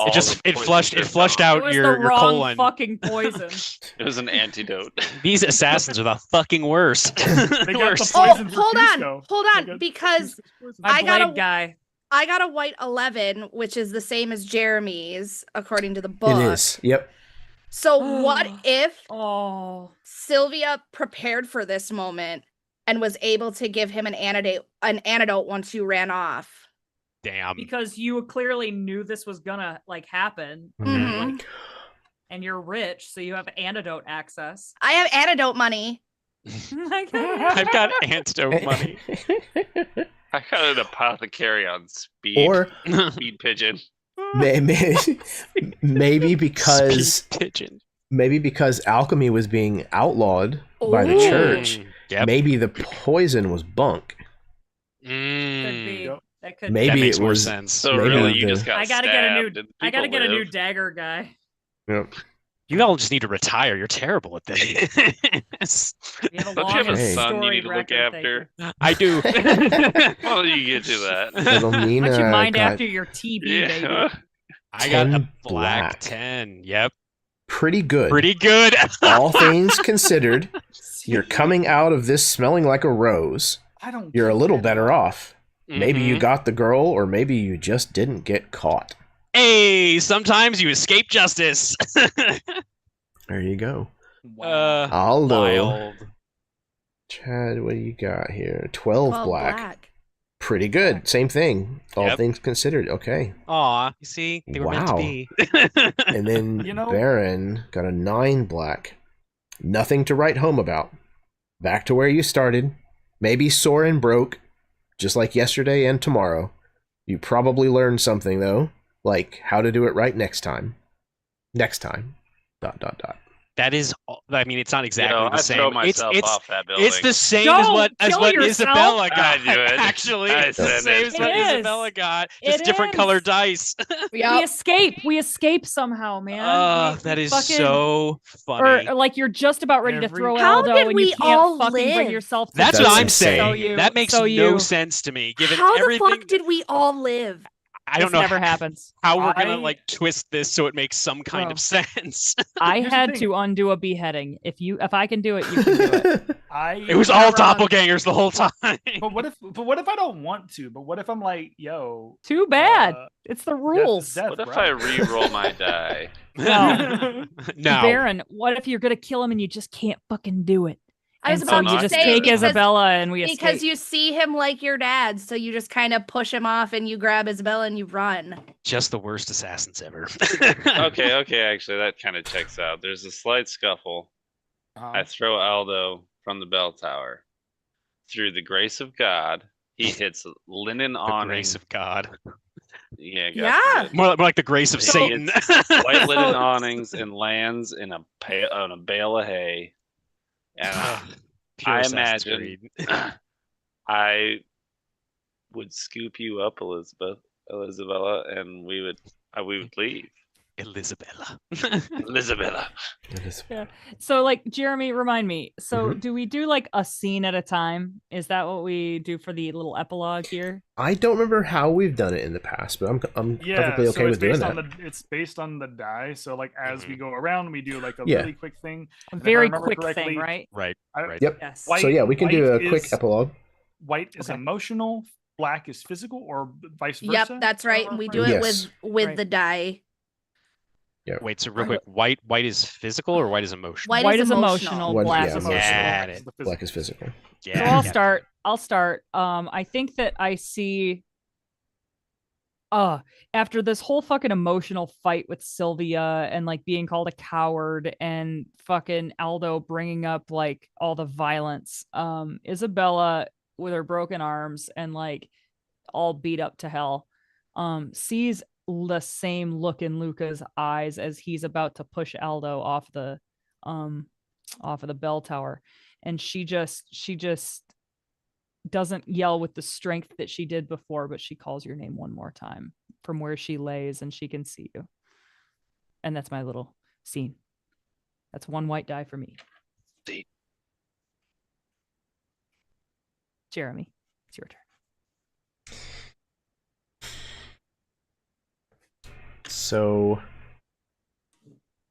It flushed out it was your the wrong colon. fucking poison. It was an antidote. These assassins are the fucking worst. They got the Worst. poison for hold Cusco. on, They got because Cusco's poison. My I got blade a- guy. I got a white 11, which is the same as Jeremy's according to the book. It is. Yep. So what if Oh, Sylvia prepared for this moment and was able to give him an antidote once you ran off? Damn. because you clearly knew this was gonna like happen, Mhm. like, and you're rich, so you have antidote access. I have antidote money. I've got antidote money. I got an apothecary on speed. Or speed pigeon. maybe because Speed pigeon. alchemy was being outlawed by the Ooh. church. Yep. Maybe the poison was bunk. Could Mm. be. Yep. That could. Maybe That makes it more was. sense. So Maybe really, you the- just got I gotta get a new. stabbed. Did I gotta people get a new live? dagger guy. Yep. You all just need to retire. You're terrible at this. We have a Don't long you have a Hey. son you storied need to look record, thank you. after? I do. Well, you get to that. Philomena Why don't you mind got after your TB, baby? Yeah. I got a 10 black black. 10. Yep. pretty good. Pretty good. All things considered, you're coming out of this smelling like a rose. I don't. You're a get little that. better off. Maybe you Mhm. got the girl, or maybe you just didn't get caught. Hey, sometimes you escape justice. There you go. Wow. Aldo. Wild. Chad, what do you got here? 12 12 black. Pretty good. Same thing. All Yep. things considered. Okay. Aw, you see, they were meant to Wow. be. And then You know- Baron got a 9 black. Nothing to write home about. Back to where you started. Maybe sore and broke, just like yesterday and tomorrow. You probably learned something, though, like how to do it right next time. Next time. ... That is, I mean, it's not exactly I the same. throw myself it's off that building. it's the same Don't as kill what yourself. Isabella got. I do it. Actually, I it's the said same it. as what It is. Isabella got. Just It different is. colored dice. We Yep. escape. We escape somehow, man. That We is fucking- so funny. Or like you're just about ready to Every- throw How Aldo did and we you can't all fucking bring live? yourself to That's do what it. I'm insane. saying. That makes so no you- sense to me. Given How the everything, fuck did we all live? I don't This know never happens. how we're gonna I- like twist this so it makes some kind Bro. of sense. I Here's the had thing. to undo a beheading. If I can do it, you can do it. It was all Ron, doppelgangers the whole time. But what if I don't want to? But what if I'm like, yo, Too bad. uh, It's the death is rules. death, What if bro. I re-roll my die? No. No. Baron, what if you're gonna kill him and you just can't fucking do it? I was And about so you to just say take because, Isabella and we because escape. you see him like your dad, so you just kind of push him off and you grab Isabella and you run. Just the worst assassins ever. Okay, actually, that kind of checks out. There's a slight scuffle. I throw Aldo from the bell tower. Through the grace of God, he hits linen The awning. grace of God. Yeah, Yeah. God forbid. More like the grace of So- Satan. White linen So- awnings and lands in on a bale of hay. And Pure I Assassin's imagine Creed. I would scoop you up, Isabella, and we would leave. Elizabella. Elizabeth. Yeah. So like Jeremy, remind me. So Mhm. do we do like a scene at a time? Is that what we do for the little epilogue here? I don't remember how we've done it in the past, but I'm perfectly okay so it's with doing based that. on it's based on the die. So like as we go around, we do like a Yeah. really quick thing. A And if I very remember quick correctly, thing, right? Right. I- Right. Yep. Yes. So yeah, we can do white a quick is- epilogue. White is Okay. emotional, black is physical, or vice Yep, versa. that's right. And we do it Yes. with Right. the die. Wait, so real quick, white is physical or white is emotional? White is is emotional. White- black yeah, is emotional. emotional. Got Black is it. the Black is physical. Yeah. So I'll start. I think that I see after this whole fucking emotional fight with Sylvia and like being called a coward and fucking Aldo bringing up like all the violence, Isabella with her broken arms and like all beat up to hell, sees the same look in Luca's eyes as he's about to push Aldo off of the bell tower, and she just doesn't yell with the strength that she did before, but she calls your name one more time from where she lays and she can see you. And that's my little scene. That's one white die for me. See. Jeremy, it's your turn. So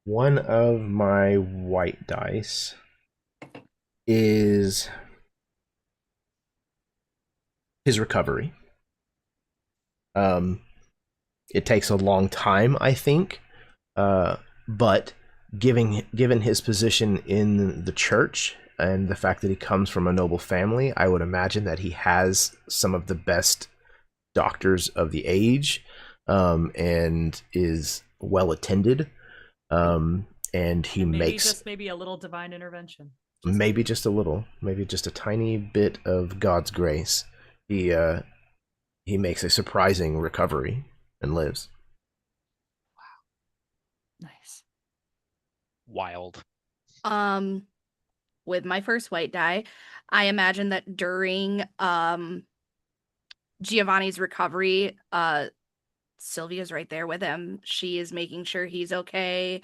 one of my white dice is his recovery. It takes a long time, I think, but given his position in the church and the fact that he comes from a noble family, I would imagine that he has some of the best doctors of the age, and is well attended, and he makes maybe a little divine intervention. maybe just a little, maybe just a tiny bit of God's grace. He makes a surprising recovery and lives. Nice. Wild. With my first white die, I imagine that during Giovanni's recovery, Sylvia's right there with him. She is making sure he's okay.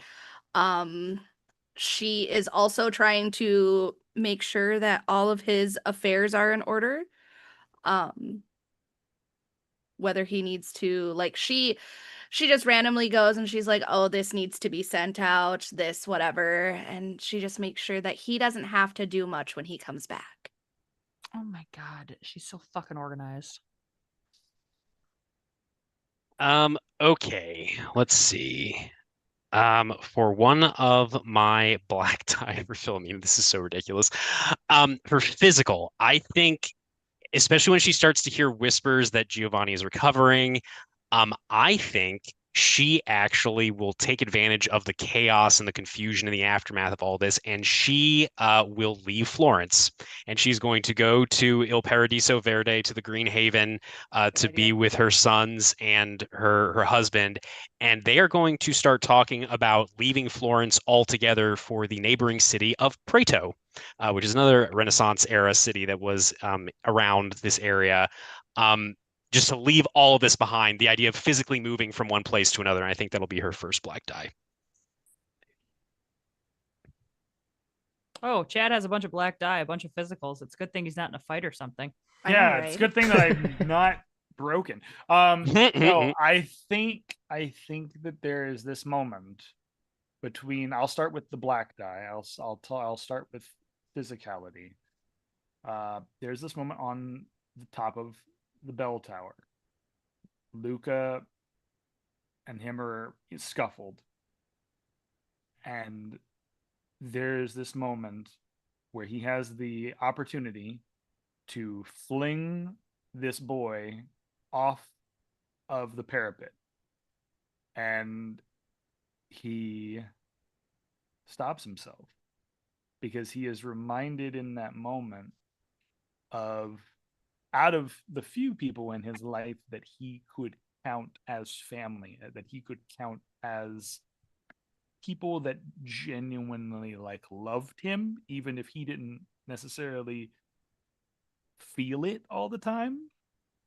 She is also trying to make sure that all of his affairs are in order. Whether he needs to, like, she just randomly goes and she's like, oh, this needs to be sent out, this whatever, and she just makes sure that he doesn't have to do much when he comes back. Oh my god, she's so fucking organized. Okay, let's see. For one of my black die for Philomena, this is so ridiculous. For physical, I think, especially when she starts to hear whispers that Giovanni is recovering, I think she actually will take advantage of the chaos and the confusion in the aftermath of all this, and she will leave Florence, and she's going to go to Il Paradiso Verde, to the Green Haven, to be with her sons and her husband, and they are going to start talking about leaving Florence altogether for the neighboring city of Prato, which is another Renaissance era city that was around this area. Just to leave all of this behind, the idea of physically moving from one place to another. And I think that'll be her first black die. Oh, Chad has a bunch of black die, a bunch of physicals. It's a good thing he's not in a fight or something. Yeah, it's a good thing that I'm not broken. No, I think that there is this moment between. I'll start with the black die. I'll start with physicality. There's this moment on the top of the bell tower. Luca and him are scuffled, and there's this moment where he has the opportunity to fling this boy off of the parapet, and he stops himself because he is reminded in that moment of, out of the few people in his life that he could count as family, that he could count as people that genuinely like loved him, even if he didn't necessarily feel it all the time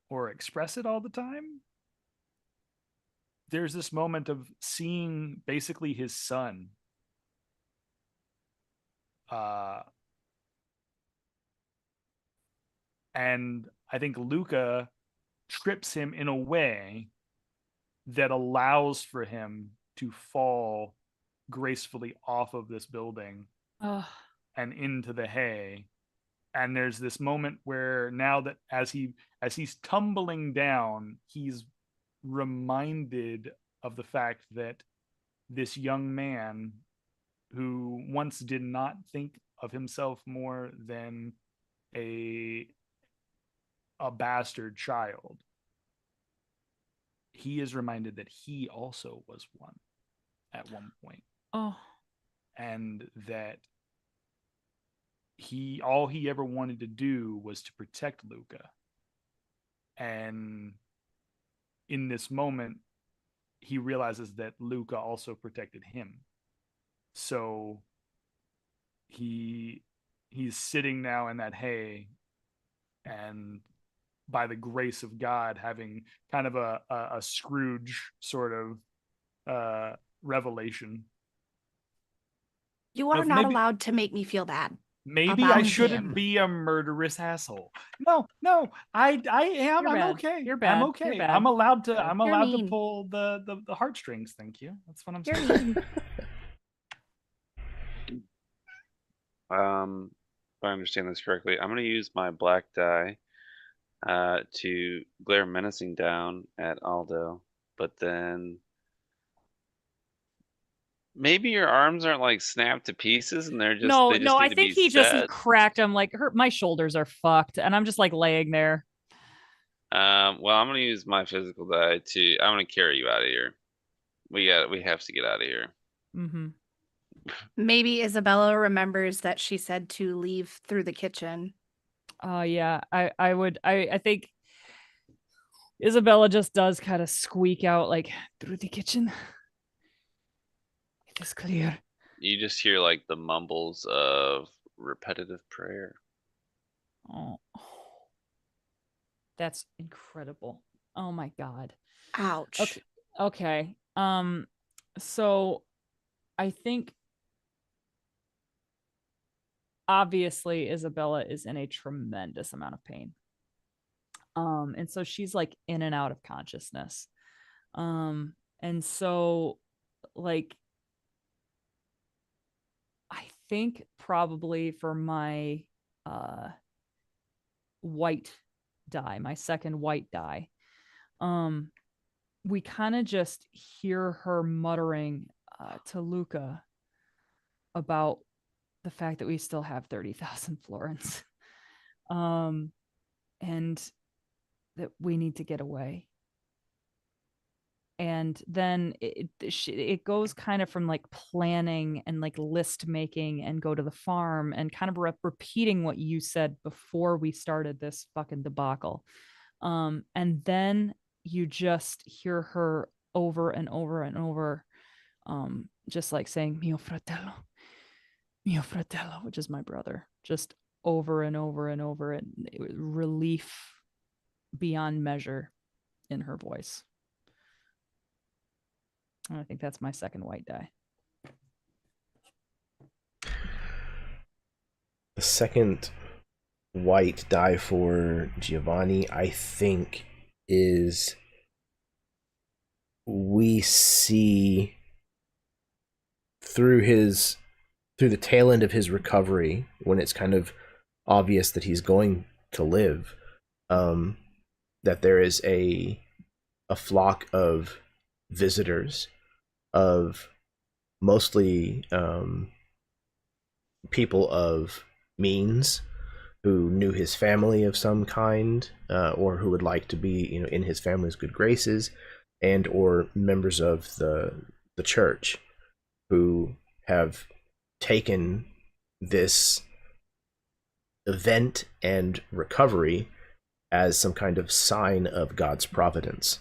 or express it all the time. there's this moment of seeing basically his son and I think Luca trips him in a way that allows for him to fall gracefully off of this building and into the hay. And there's this moment where now that as he's tumbling down, he's reminded of the fact that this young man who once did not think of himself more than a bastard child, he is reminded that he also was one at one point. And that all he ever wanted to do was to protect Luca. And in this moment, he realizes that Luca also protected him. So he's sitting now in that hay, and by the grace of God, having kind of a Scrooge sort of revelation. You are not allowed to make me feel bad. Maybe I shouldn't be a murderous asshole. No, I am. You're I'm bad. okay. You're bad. I'm You're okay. bad. I'm allowed to. I'm You're allowed to mean. pull the heartstrings. Thank you. That's what I'm You're saying. mean. If I understand this correctly, I'm going to use my black die to glare menacing down at Aldo, but then maybe your arms aren't like snapped to pieces and they just No, need I to think be he just set. cracked him. Like, my shoulders are fucked, and I'm just like laying there. Well, I'm gonna use my physical die to. I'm gonna carry you out of here. We have to get out of here. Mm-hmm. Maybe Isabella remembers that she said to leave through the kitchen. Yeah, I think Isabella just does kind of squeak out like, through the kitchen. It is clear. You just hear like the mumbles of repetitive prayer. Oh, that's incredible. Oh my God. Ouch. Okay. So I think obviously Isabella is in a tremendous amount of pain. And so she's like in and out of consciousness. And so like I think probably for my white die, my second white die, we kind of just hear her muttering to Luca about the fact that we still have 30,000 florins, and that we need to get away. And then it goes kind of from like planning and like list making and go to the farm and kind of repeating what you said before we started this fucking debacle. And then you just hear her over and over and over, just like saying mio fratello, which is my brother, just over and over and over, and relief beyond measure in her voice. I think that's my second white die. The second white die for Giovanni, I think, is we see through the tail end of his recovery, when it's kind of obvious that he's going to live, that there is a flock of visitors, of mostly people of means who knew his family of some kind, or who would like to be, in his family's good graces, and or members of the church who have taken this event and recovery as some kind of sign of God's providence.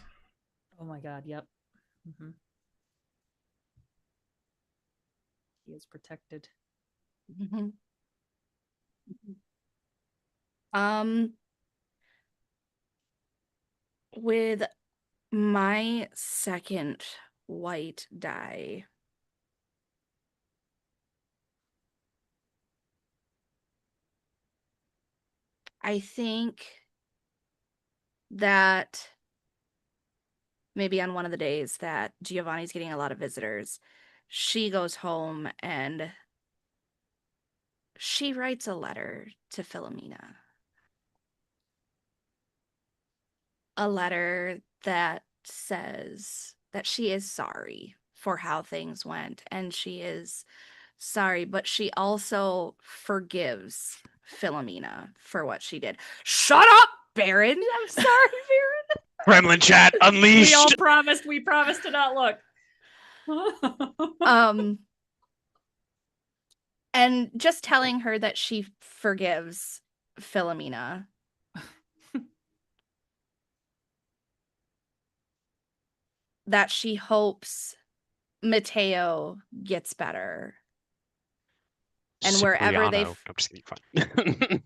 Oh my God, yep. Mm-hmm. He is protected. Mm-hmm. With My second white die. I think that maybe on one of the days that Giovanni's getting a lot of visitors, she goes home and she writes a letter to Philomena. A letter that says that she is sorry for how things went and she is sorry, but she also forgives Philomena for what she did. Shut up, Baron! I'm sorry, Baron. Gremlin chat unleashed. We promised to not look. And just telling her that she forgives Philomena. That she hopes Matteo gets better. And wherever they I'm just kidding, fine.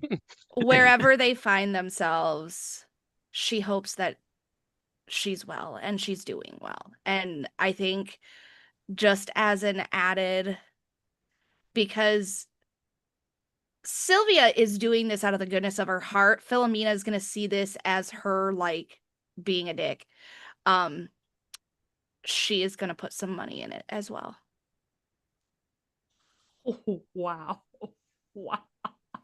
wherever they find themselves, she hopes that she's well and she's doing well. And I think just as an added, because Sylvia is doing this out of the goodness of her heart, Philomena is going to see this as her like being a dick. She is going to put some money in it as well. Oh, wow. Wow.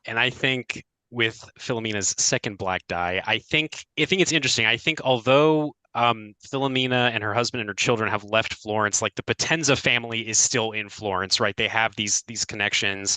And I think with Philomena's second black die, I think it's interesting. I think although Philomena and her husband and her children have left Florence, like the Potenza family is still in Florence, right? They have these connections.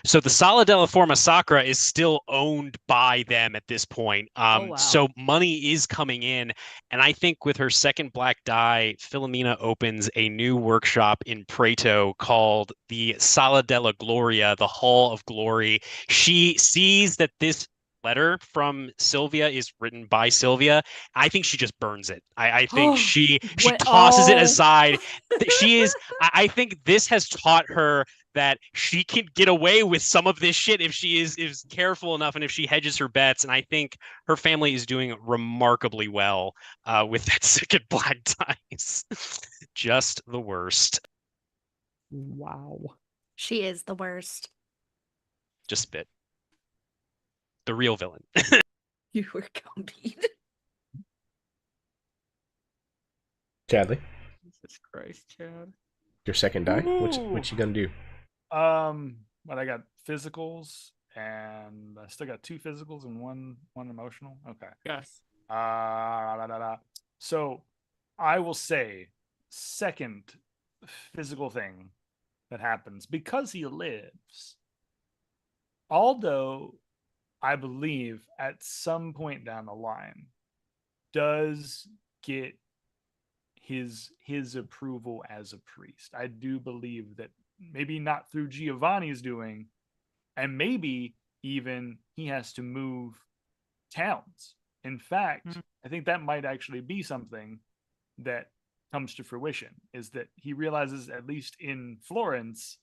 So the Sala della Forma Sacra is still owned by them at this point. Wow. So money is coming in. And I think with her second black die, Philomena opens a new workshop in Prato called the Sala della Gloria, the Hall of Glory. She sees that this letter from Sylvia is written by Sylvia. I think she just burns it. I think she tosses it aside. She is. I think this has taught her that she can get away with some of this shit if she is careful enough and if she hedges her bets. And I think her family is doing remarkably well with that second black dice. Just the worst. Wow. She is the worst. Just spit. The real villain. You were Gumbeed. Chadley, Jesus Christ, Chad. your second die. What you gonna do? But I got physicals, and I still got 2 physicals and one emotional. Okay. Yes. So I will say, second physical thing that happens because he lives. Aldo, I believe, at some point down the line, does get his approval as a priest. I do believe that maybe not through Giovanni's doing, and maybe even he has to move towns. In fact, I think that might actually be something that comes to fruition, is that he realizes, at least in Florence,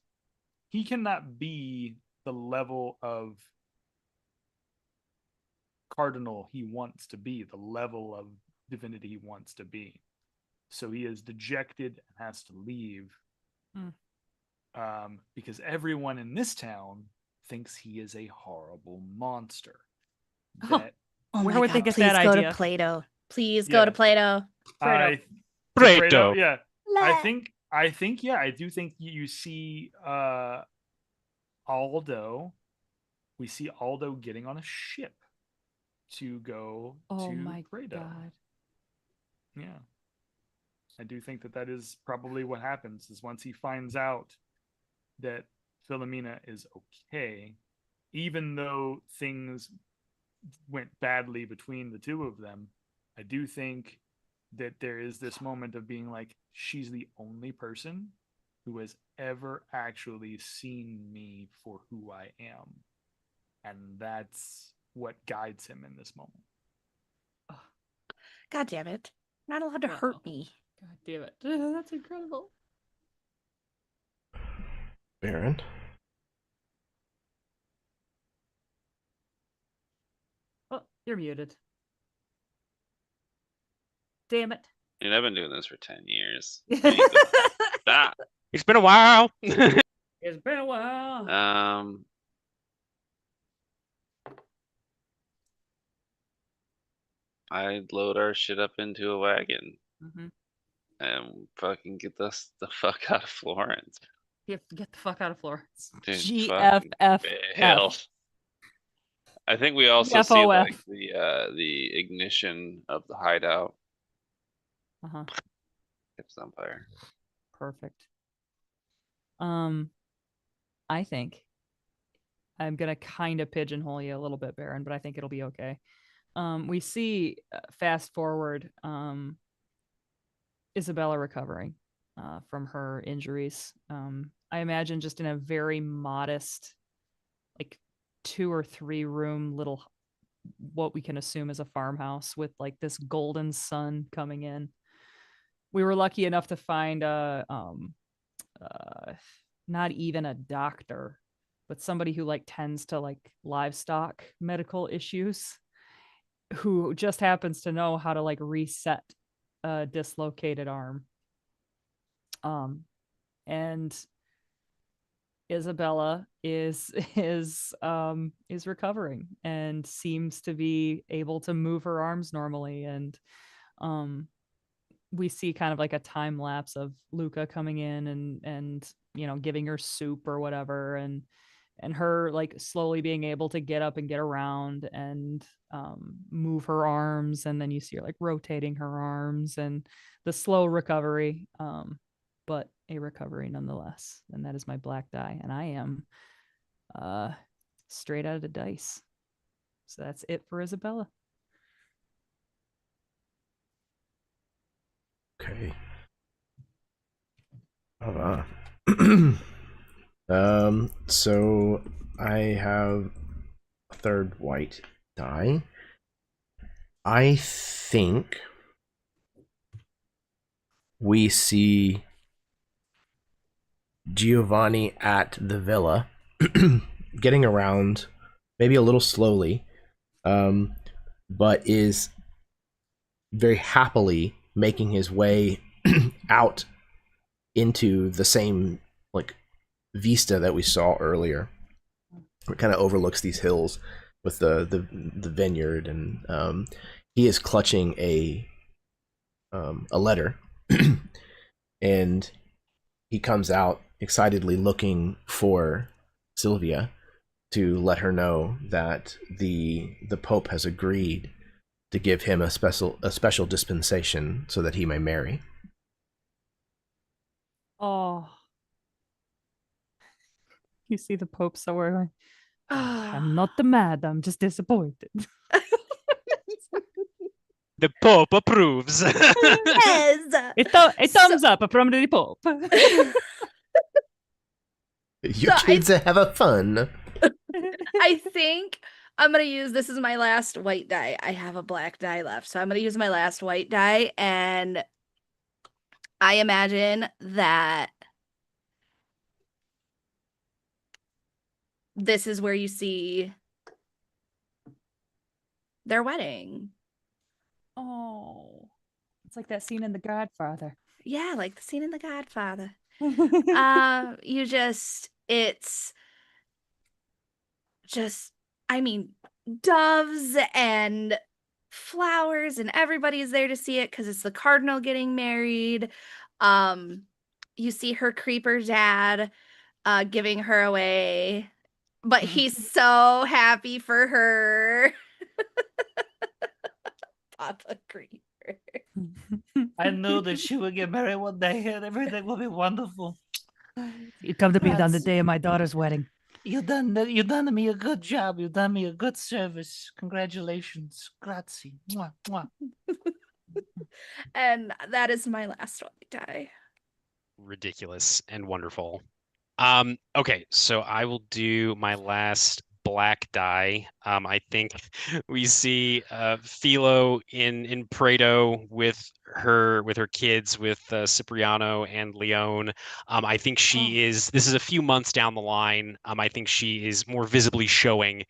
he cannot be the level of cardinal he wants to be, the level of divinity he wants to be. So he is dejected and has to leave because everyone in this town thinks he is a horrible monster. That Where would they get please that go idea? To Plato. Please go to Plato. Prato. Yeah. I think yeah, I do think you see Aldo. We see Aldo getting on a ship to go to Prato. God. Yeah. I do think that is probably what happens, is once he finds out that Philomena is okay, even though things went badly between the two of them, I do think that there is this moment of being like, she's the only person who has ever actually seen me for who I am. And that's what guides him in this moment. God damn it. You're not allowed to hurt me. God damn it. That's incredible. Baron. Oh, you're muted. Damn it. I mean, I've been doing this for 10 years. I need to stop. It's been a while. It's been a while. I'd load our shit up into a wagon Mhm. and fucking get us the fuck out of Florence. You have to get the fuck out of Florence. Dude, fucking hell. GFF. I think we also see FOF. like the ignition of the hideout. Uh-huh. It's on fire. Perfect. I think I'm gonna kind of pigeonhole you a little bit, Baron, but I think it'll be okay. We see fast forward Isabella recovering from her injuries. I imagine just in a very modest, like 2 or 3 room little, what we can assume is a farmhouse with like this golden sun coming in. We were lucky enough to find not even a doctor, but somebody who like tends to like livestock medical issues, who just happens to know how to like reset a dislocated arm. And Isabella is recovering and seems to be able to move her arms normally. And we see kind of like a time lapse of Luca coming in and you know, giving her soup or whatever, and her like slowly being able to get up and get around and move her arms, and then you see her like rotating her arms, and the slow recovery, but a recovery nonetheless. And that is my black die, and I am straight out of the dice. So that's it for Isabella. Okay. So I have a third white die. I think we see Giovanni at the villa, getting around, maybe a little slowly, but is very happily making his way out into the same like vista that we saw earlier. It kind of overlooks these hills with the vineyard, and he is clutching a letter, and he comes out excitedly looking for Sylvia to let her know that the Pope has agreed to give him a special dispensation so that he may marry. Oh, you see the Pope somewhere going, I'm not mad, I'm just disappointed. The Pope approves. Yes. A thumbs up from the Pope. You kids have a fun. I think I'm going to use, this is my last white die. I have a black die left. So I'm going to use my last white die. And I imagine that this is where you see their wedding. Oh, it's like that scene in The Godfather. Yeah, like the scene in The Godfather. It's just, I mean, doves and flowers, and everybody's there to see it because it's the cardinal getting married. You see her creeper dad giving her away, but he's so happy for her. Papa Creeper. I knew that she would get married one day and everything will be wonderful. You come to me on the day of my daughter's wedding. You done me a good job. You done me a good service. Congratulations. Grazie. Mwah, mwah. And that is my last white die. Ridiculous and wonderful. Okay, so I will do my last black die. I think we see Philo in Prato with her kids, with Cipriano and Leone. I think she is, this is a few months down the line. I think she is more visibly showing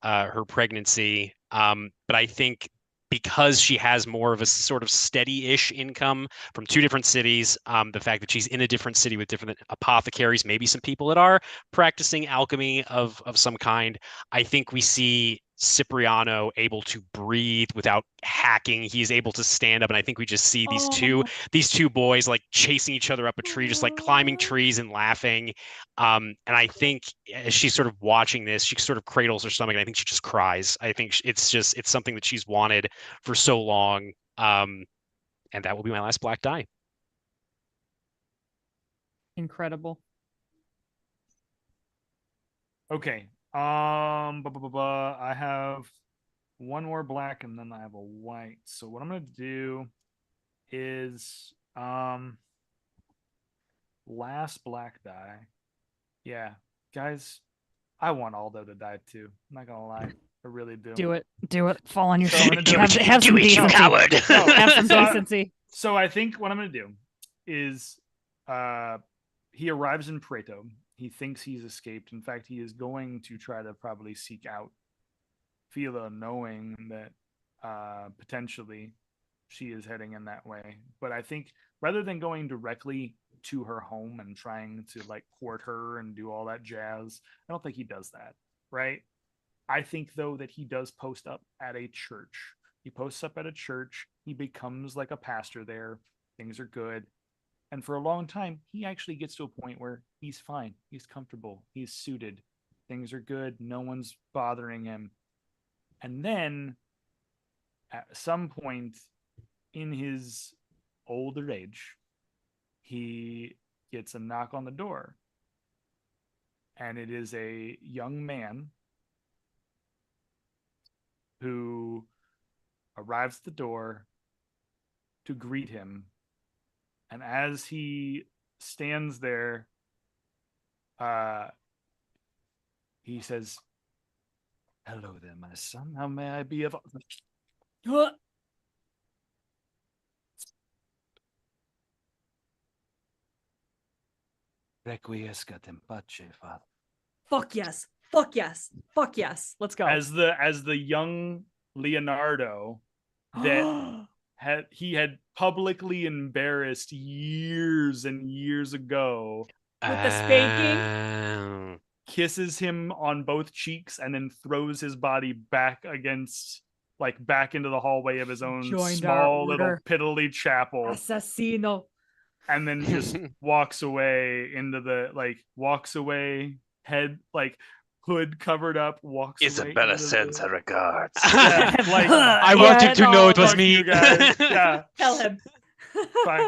her pregnancy. But I think because she has more of a sort of steady-ish income from 2 different cities, the fact that she's in a different city with different apothecaries, maybe some people that are practicing alchemy of some kind, I think we see Cipriano able to breathe without hacking. He's able to stand up, and I think we just see these two boys like chasing each other up a tree, just like climbing trees and laughing. And I think as she's sort of watching this, she sort of cradles her stomach, and I think she just cries. I think it's something that she's wanted for so long. And that will be my last black die. Incredible. Okay. I have one more black and then I have a white. So what I'm gonna do is last black die. Yeah, guys, I want Aldo to die too. I'm not gonna lie. I really do. Do it. Fall on your So I'm sword. gonna do it. Have some decency. coward. Have some decency. So I think what I'm gonna do is he arrives in Prato. He thinks he's escaped. In fact, he is going to try to probably seek out Fila, knowing that potentially she is heading in that way. But I think rather than going directly to her home and trying to like court her and do all that jazz, I don't think he does that, right? I think though that he does post up at a church. He posts up at a church. He becomes like a pastor there. Things are good. And for a long time, he actually gets to a point where he's fine. He's comfortable. He's suited. Things are good. No one's bothering him. And then at some point in his older age, he gets a knock on the door. And it is a young man who arrives at the door to greet him. And as he stands there, he says, "Hello there, my son. How may I be of..." Requiescat in pace, Father. Fuck yes. Fuck yes. Fuck yes. Let's go. As the young Leonardo that he had publicly embarrassed years and years ago, with the spanking, kisses him on both cheeks and then throws his body back into the hallway of his own small little piddly chapel. Assassino. And then just walks away head like hood covered up, walks Isabella sends her regards. Yeah, I want him to know it was me. You guys. Yeah. Tell him.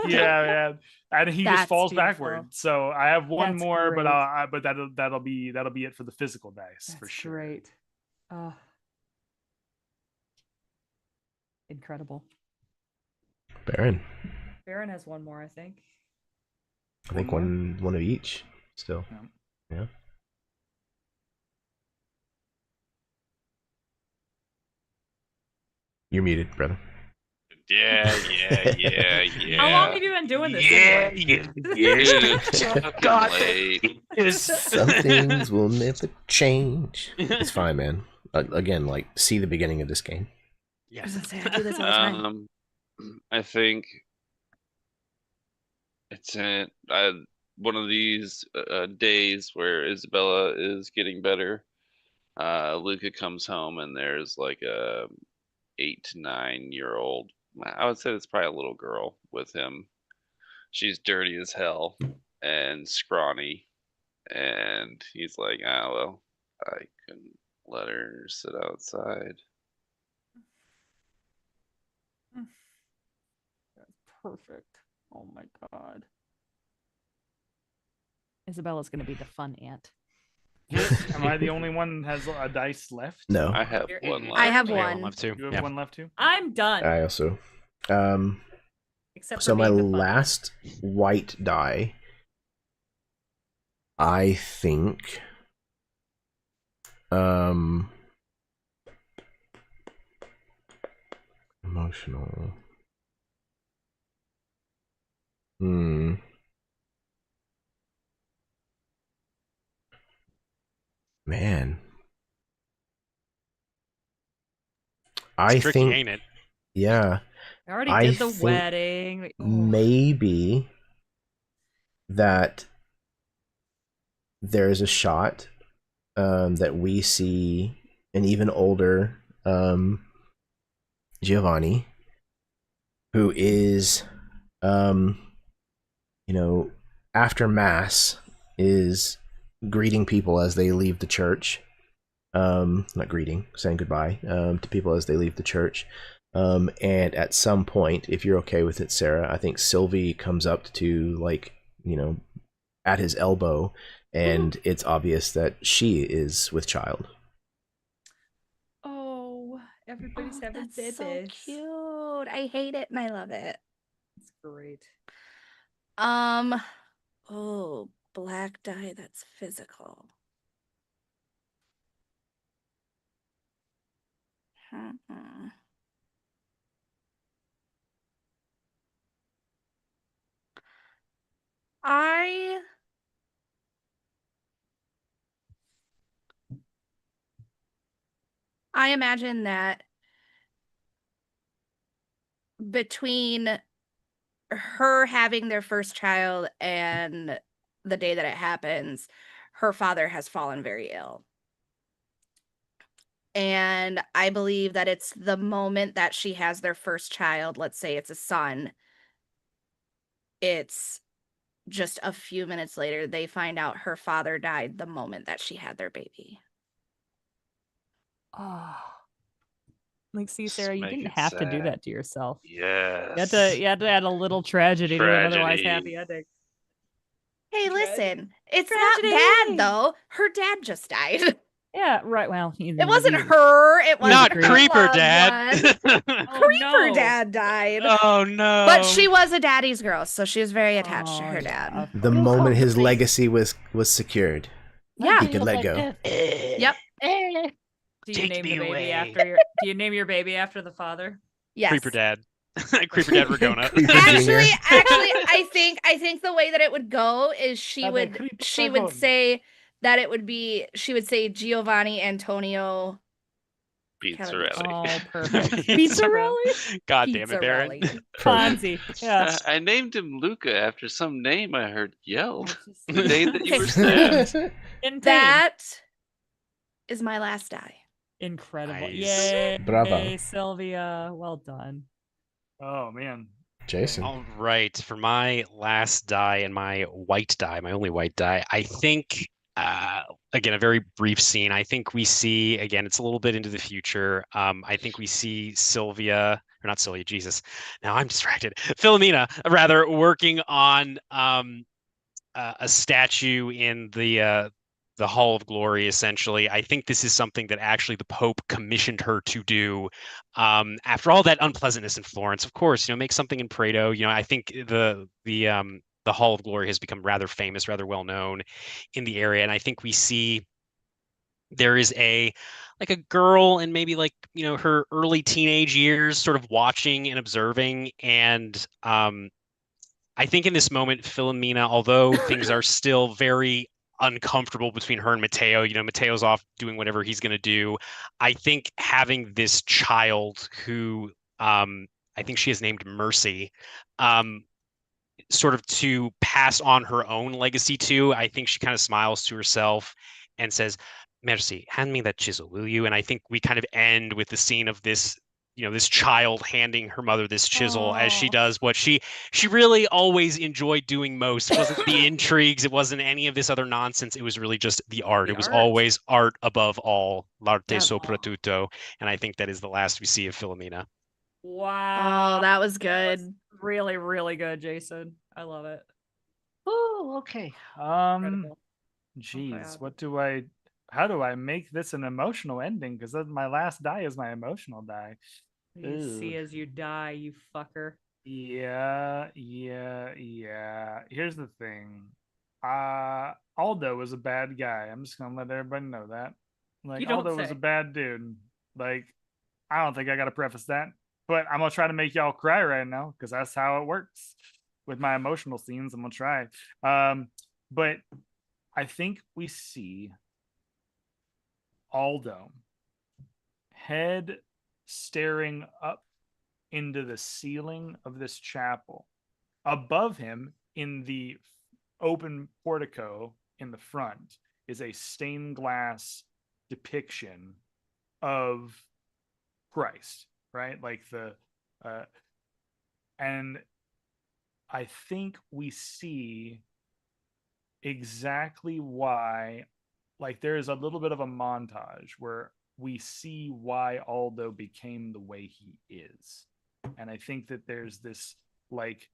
Yeah, man. And he just falls beautiful. backward. So I have one That's more, great. but that'll be it for the physical dice. That's for sure. Great. Incredible. Baron. Baron has one more, I think. I think one of each still. Yeah. You're muted, brother. Yeah. How long have you been doing this? God. Some things will never change. It's fine, man. Again, like, see the beginning of this game. Yes. I do this all the time. I think it's one of these days where Isabella is getting better. Luca comes home and there's like a 8 to 9 year old. I would say it's probably a little girl with him. She's dirty as hell and scrawny, and he's like, well, I couldn't let her sit outside. That's perfect. Oh my god. Isabella's gonna be the fun aunt. Am I the only one that has a dice left? No. I have one left. I have Yeah, one. left too. You have Yeah. one left too? I'm done. I also. Except for So my being the fun. last white die, I think, emotional. Man. I It's tricky, think ain't it? Yeah. I already I did the think wedding. Oh. maybe that there's a shot that we see an even older Giovanni, who is, after Mass, is greeting people as they leave the church. Not greeting, saying goodbye to people as they leave the church. And at some point, if you're okay with it, Sarah, I think Sylvie comes up to, like, at his elbow, and it's obvious that she is with child. Oh, everybody's having That's so babies. cute. I hate it and I love it. It's great. Oh, black dye that's physical. I imagine that between her having their first child and the day that it happens, her father has fallen very ill. And I believe that it's the moment that she has their first child, let's say it's a son, it's just a few minutes later, they find out her father died the moment that she had their baby. Oh. Like, see, Just Sarah, you make didn't it have to do sad. that to yourself. Yes. You had to add a little tragedy to an otherwise happy Tragedy. ending. Hey, Tragedy. listen, it's Tragedy. not bad though. Her dad just died. Yeah, right. Well, It wasn't her. It wasn't Not her Creeper loved Dad. one. Oh, Creeper no. Dad died. Oh no. But she was a daddy's girl, so she was very attached to Oh, her yeah, dad. of The course. moment his legacy was secured, Yeah. he could let go. Yep. Do you Take name me the baby away. after your? Do you name your baby after the father? Yes. Creeper Dad. Creeper Dad Ragona. Creeper Actually, Jr. I think the way that it would go is she would say that it would be, she would say Giovanni Antonio Pizzarelli. Oh, perfect. Pizzarelli? God damn it, Baron. Pizzarelli. Fonzie. Yeah. I named him Luca after some name I heard yelled just- the day that you Okay. were stabbed. In pain. That is my last die. Incredible. Nice. Yay. Bravo. Sylvia. Well done. Oh man. Jason. All right, for my last die and my white die, my only white die, I think, again, a very brief scene. I think we see, again, it's a little bit into the future. I think we see Sylvia, or not Sylvia, Jesus. Now I'm distracted. Philomena, rather, working on a statue in the Hall of Glory, essentially. I think this is something that actually the Pope commissioned her to do. After all that unpleasantness in Florence, of course, make something in Prato. I think the Hall of Glory has become rather famous, rather well known in the area, and I think we see there is a girl in maybe her early teenage years, sort of watching and observing, and I think in this moment, Philomena, although things are still very uncomfortable between her and Matteo, Matteo's off doing whatever he's going to do. I think having this child who I think she is named Mercy, sort of to pass on her own legacy to, I think she kind of smiles to herself and says, Mercy, hand me that chisel, will you? And I think we kind of end with the scene of this this child handing her mother this chisel as she does what she really always enjoyed doing most. It wasn't the intrigues, it wasn't any of this other nonsense, it was really just the art. It was always art above all, l'arte soprattutto, and I think that is the last we see of Philomena. Wow. Oh, that was good. Really, really good, Jason. I love it. Oh, okay. Incredible. Geez, how do I make this an emotional ending? Because my last die is my emotional die. You see as you die, you fucker. Yeah. Here's the thing. Aldo was a bad guy. I'm just gonna let everybody know that. Aldo was a bad dude. I don't think I gotta preface that. But I'm gonna try to make y'all cry right now, because that's how it works. With my emotional scenes, I'm gonna try. But I think we see Aldo, head staring up into the ceiling of this chapel. Above him, in the open portico in the front, is a stained glass depiction of Christ, right? Like and I think we see exactly why, like, there's a little bit of a montage where we see why Aldo became the way he is. And I think that there's this, like,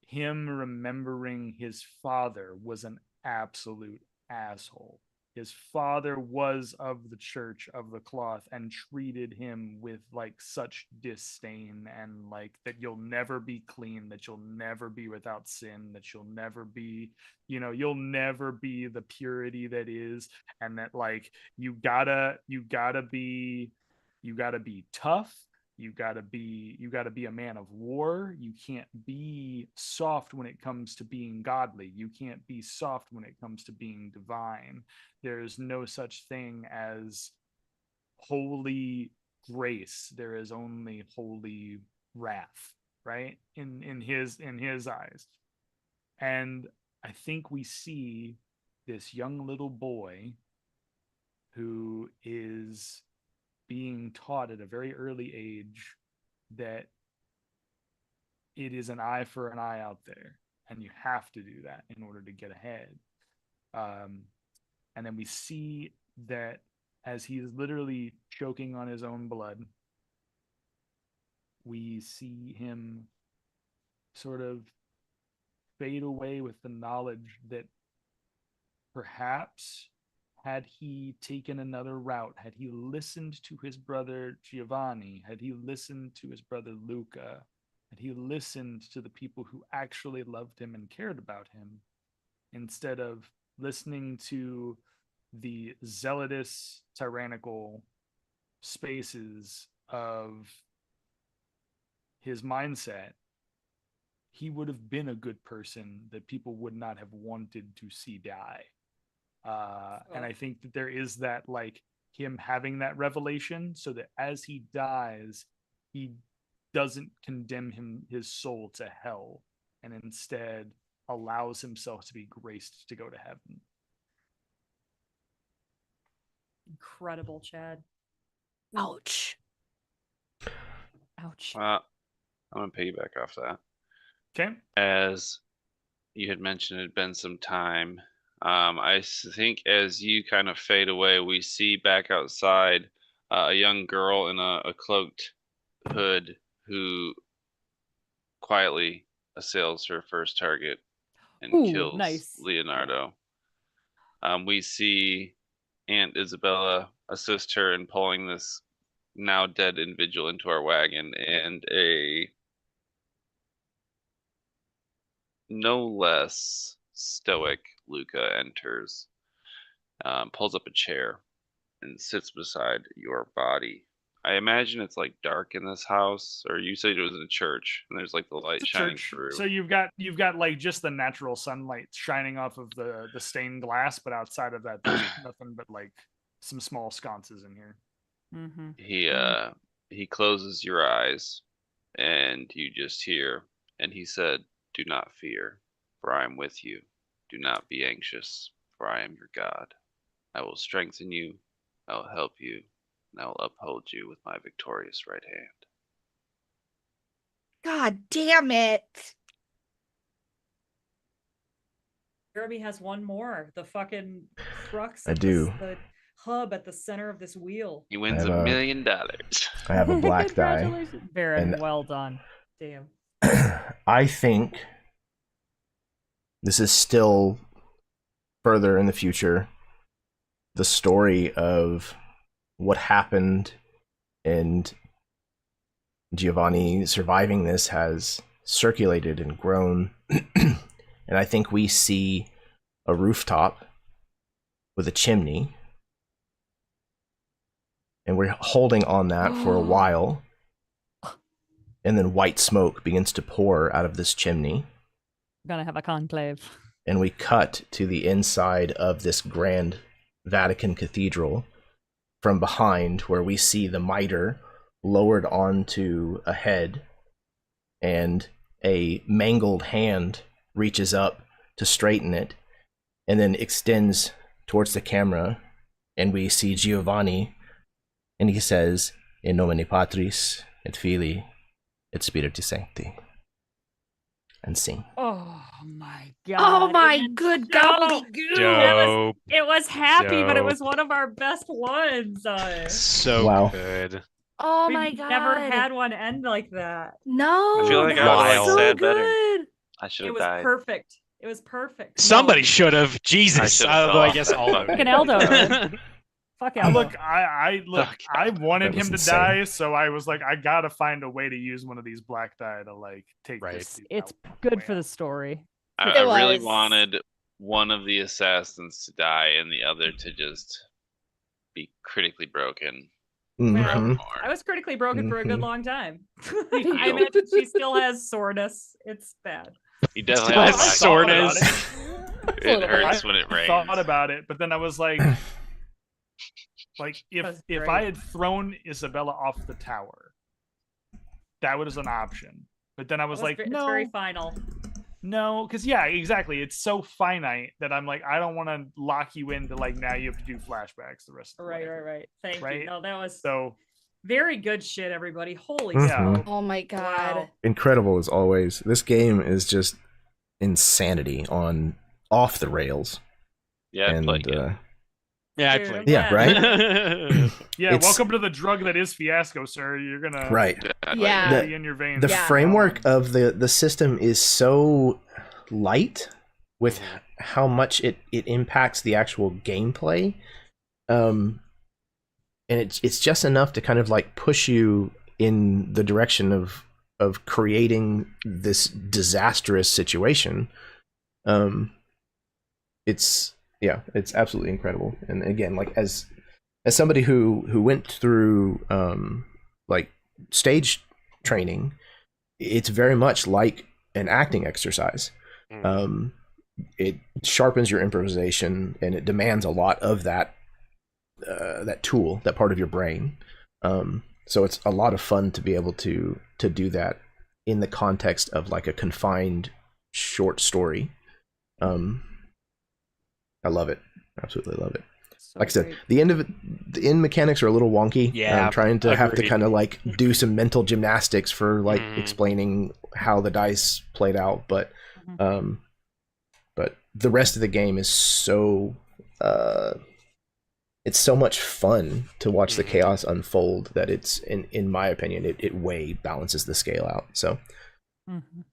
him remembering his father was an absolute asshole. His father was of the church of the cloth and treated him with like such disdain, and like that you'll never be clean, that you'll never be without sin, that you'll never be, you'll never be the purity that is, and that like you gotta be tough. You gotta be a man of war. You can't be soft when it comes to being godly. You can't be soft when it comes to being divine. There's no such thing as holy grace. There is only holy wrath, right? In his eyes. And I think we see this young little boy who is being taught at a very early age that it is an eye for an eye out there, and you have to do that in order to get ahead. And then we see that as he is literally choking on his own blood, we see him sort of fade away with the knowledge that perhaps had he taken another route, had he listened to his brother Giovanni, had he listened to his brother Luca, had he listened to the people who actually loved him and cared about him, instead of listening to the zealotous, tyrannical spaces of his mindset, he would have been a good person that people would not have wanted to see die. And I think that there is that, like, him having that revelation, so that as he dies, he doesn't condemn his soul to hell, and instead allows himself to be graced to go to heaven. Incredible, Chad. Ouch. Ouch. I'm going to piggyback off that. Okay. As you had mentioned, it had been some time. I think as you kind of fade away, we see back outside a young girl in a cloaked hood who quietly assails her first target and kills nice. Leonardo. We see Aunt Isabella assist her in pulling this now dead individual into our wagon, and a no less stoic Luca enters, pulls up a chair, and sits beside your body. I imagine it's like dark in this house, or you said it was in a church, and there's like the light shining through. So you've got like just the natural sunlight shining off of the stained glass, but outside of that, there's nothing but like some small sconces in here. Mm-hmm. He closes your eyes, and you just hear, and he said, "Do not fear, for I am with you. Do not be anxious, for I am your God. I will strengthen you, I will help you, and I will uphold you with my victorious right hand." God damn it. Jeremy has one more. The fucking crux. I do. The hub at the center of this wheel. He wins $1 million. I have a black die. Congratulations. Very and well done. Damn. I think this is still further in the future. The story of what happened and Giovanni surviving this has circulated and grown. And I think we see a rooftop with a chimney. And we're holding on that for a while. And then white smoke begins to pour out of this chimney. We're gonna have a conclave. And we cut to the inside of this grand Vatican cathedral from behind, where we see the mitre lowered onto a head, and a mangled hand reaches up to straighten it, and then extends towards the camera, and we see Giovanni, and he says, "In nomine Patris et Filii et Spiritus Sancti," and sing. Oh my god. Oh my It was good so gobbledygook. Dope. It was happy, but it Dope. was one of our best ones. So Wow. good. Oh We've my god. never had one end like that. No. I feel like that I was would've so said better. good. I should It have was died. perfect. It was perfect. Somebody No, should have. Jesus. should've Although fell I off guess that all of fucking Fucking Eldo. it. Fuck Eldo. Look, I Fuck. wanted That was him to insane. die, so I was like, I gotta find a way to use one of these black die to like take Right. this dude It's out. good for the story. I It really was. wanted one of the assassins to die and the other to just be critically broken Mhm. forevermore. I was critically broken for a good Mhm. long time. You. I imagine she still has soreness. It's bad. You definitely Still have has black soreness. eyes. It hurts when it rains. thought about it, but then I was like, That's if great. I had thrown Isabella off the tower, that was an option. But then I was like, it's no, very final. no, because yeah, exactly. It's so finite that I'm like, I don't want to lock you into like now you have to do flashbacks the rest of the Right. way. Thank you. Right? No, that was So very good shit, everybody. Holy Mhm. smoke. Oh my god. Wow. Incredible as always. This game is just insanity on off the rails. Yeah, And like it. Yeah, I Dude, played. I'm yeah, glad. right? yeah, It's- welcome to the drug that is Fiasco, sir. You're gonna Right. Yeah. let it in your veins. The Yeah. framework of the system is so light with Mhm. how much it impacts the actual gameplay, and it's just enough to kind of like push you in the direction of creating this disastrous situation. It's absolutely incredible. And again, like as somebody who went through like stage training, it's very much like an acting exercise. Mhm. It sharpens your improvisation, and it demands a lot of that tool, that part of your brain. So it's a lot of fun to be able to do that in the context of like a confined short story. I love it. Absolutely love it. So Like I said, great. the end mechanics are a little wonky. Yeah, I'm trying to have to agreed. kind of like do some mental gymnastics for like Mhm. explaining how the dice played out, but the rest of the game is so it's so much fun to watch the Mhm. chaos unfold that it's in my opinion it way balances the scale out. So Mhm.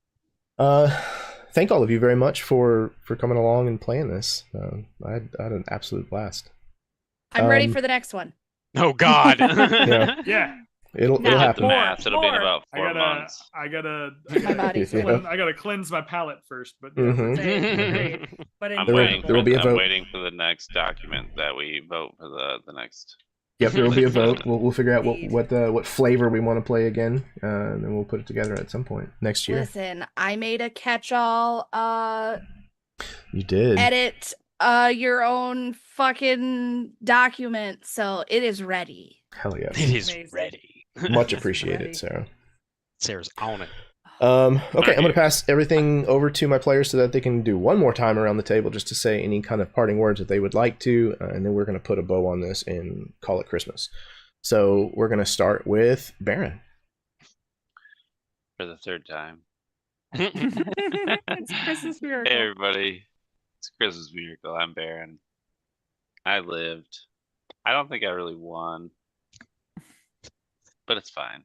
thank all of you very much for coming along and playing this. I had an absolute blast. I'm ready Um, for the next one. Oh God. Yeah. Yeah, It'll Now, happen. The More, math, it'll be in more. about I 4 gotta, months. I gotta, My body's Yeah. ready. I gotta cleanse my palate first. But Mhm. Same, agreed. But I'm There will- waiting. there will be a I'm vote. waiting for the next document that we vote for the next. Yep, there will be a vote. Indeed. We'll figure out what flavor we want to play again, and then we'll put it together at some point next year. Listen, I made a catch-all You did. edit your own fucking document, so it is ready. Hell yeah. It is Amazing. ready. Much It's appreciated, ready. Sarah. Sarah's on it. Okay, I'm going to pass everything over to my players so that they can do one more time around the table just to say any kind of parting words that they would like to, and then we're going to put a bow on this and call it Christmas. So we're going to start with Baron. For the third time. It's Christmas miracle. Hey everybody, it's Christmas Miracle. I'm Baron. I lived. I don't think I really won, but it's fine.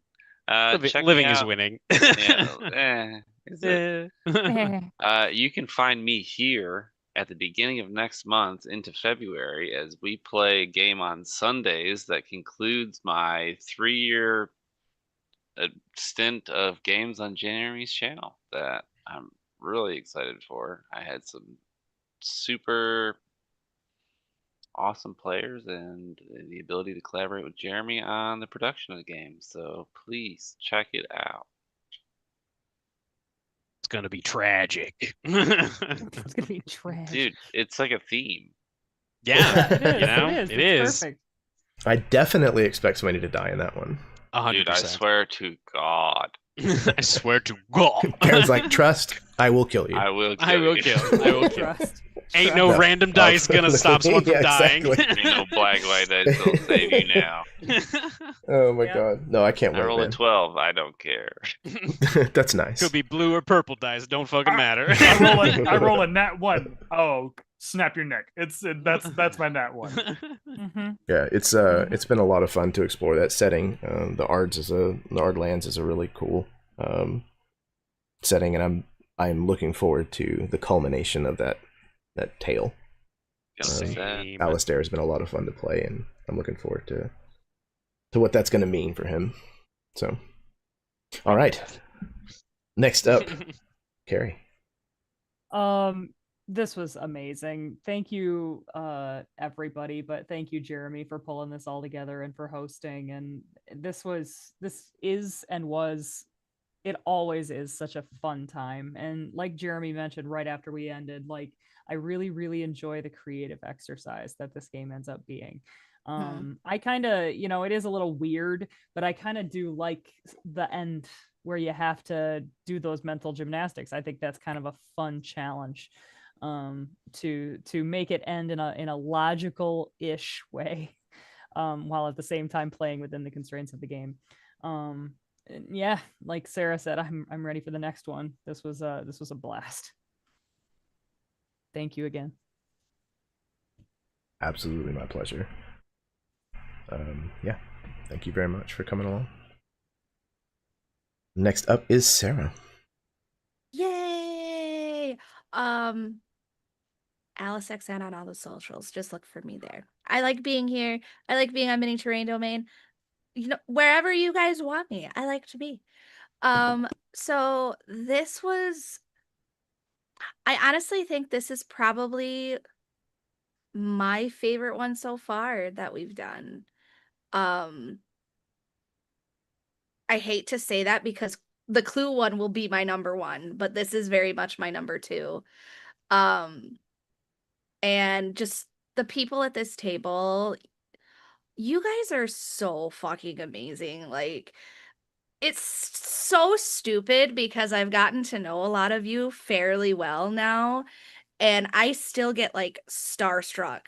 Check me Living is out. winning. Yeah, is it? Eh. You can find me here at the beginning of next month into February as we play a game on Sundays that concludes my 3-year stint of games on Jeremy's channel that I'm really excited for. I had some super awesome players and the ability to collaborate with Jeremy on the production of the game. So please check it out. It's gonna be tragic. It's gonna be trash. Dude, it's like a theme. Yeah, It is. you know, It is. it It's is. perfect. I definitely expect somebody to die in that one. Dude, I 100%. swear to God. I swear to God. Karen's like, trust, I will kill you. I will kill I will you. kill. I will kill. Trust. Ain't no No. random dice gonna stop someone from Yeah, dying. exactly. Ain't no black white dice will save you now. Oh my Yeah. god. No, I can't I wait, roll a man. 12. I don't care. That's nice. Could be blue or purple dice. Don't fucking matter. I roll a nat 1. Oh, snap your neck. That's my nat 1. Mm-hmm. Yeah, it's been a lot of fun to explore that setting. The Ardlands is a really cool setting, and I'm looking forward to the culmination of that tale. Same. Alistair has been a lot of fun to play, and I'm looking forward to what that's going to mean for him. So, all right. Next up, Carrie. This was amazing. Thank you, everybody, but thank you, Jeremy, for pulling this all together and for hosting. And this is and was, it always is such a fun time. And like Jeremy mentioned right after we ended, like, I really, really enjoy the creative exercise that this game ends up being. I kind of, it is a little weird, but I kind of do like the end where you have to do those mental gymnastics. I think that's kind of a fun challenge, to make it end in a logical-ish way, while at the same time playing within the constraints of the game. Yeah, like Sarah said, I'm ready for the next one. This was a blast. Thank you again. Absolutely my pleasure. Yeah, thank you very much for coming along. Next up is Sarah. Yay! Alice XN on all the socials. Just look for me there. I like being here. I like being on Mini Terrain Domain. Wherever you guys want me, I like to be. So this was, I honestly think this is probably my favorite one so far that we've done. I hate to say that because the Clue one will be my number one, but this is very much my number two. And just the people at this table, you guys are so fucking amazing. Like, it's so stupid because I've gotten to know a lot of you fairly well now, and I still get like starstruck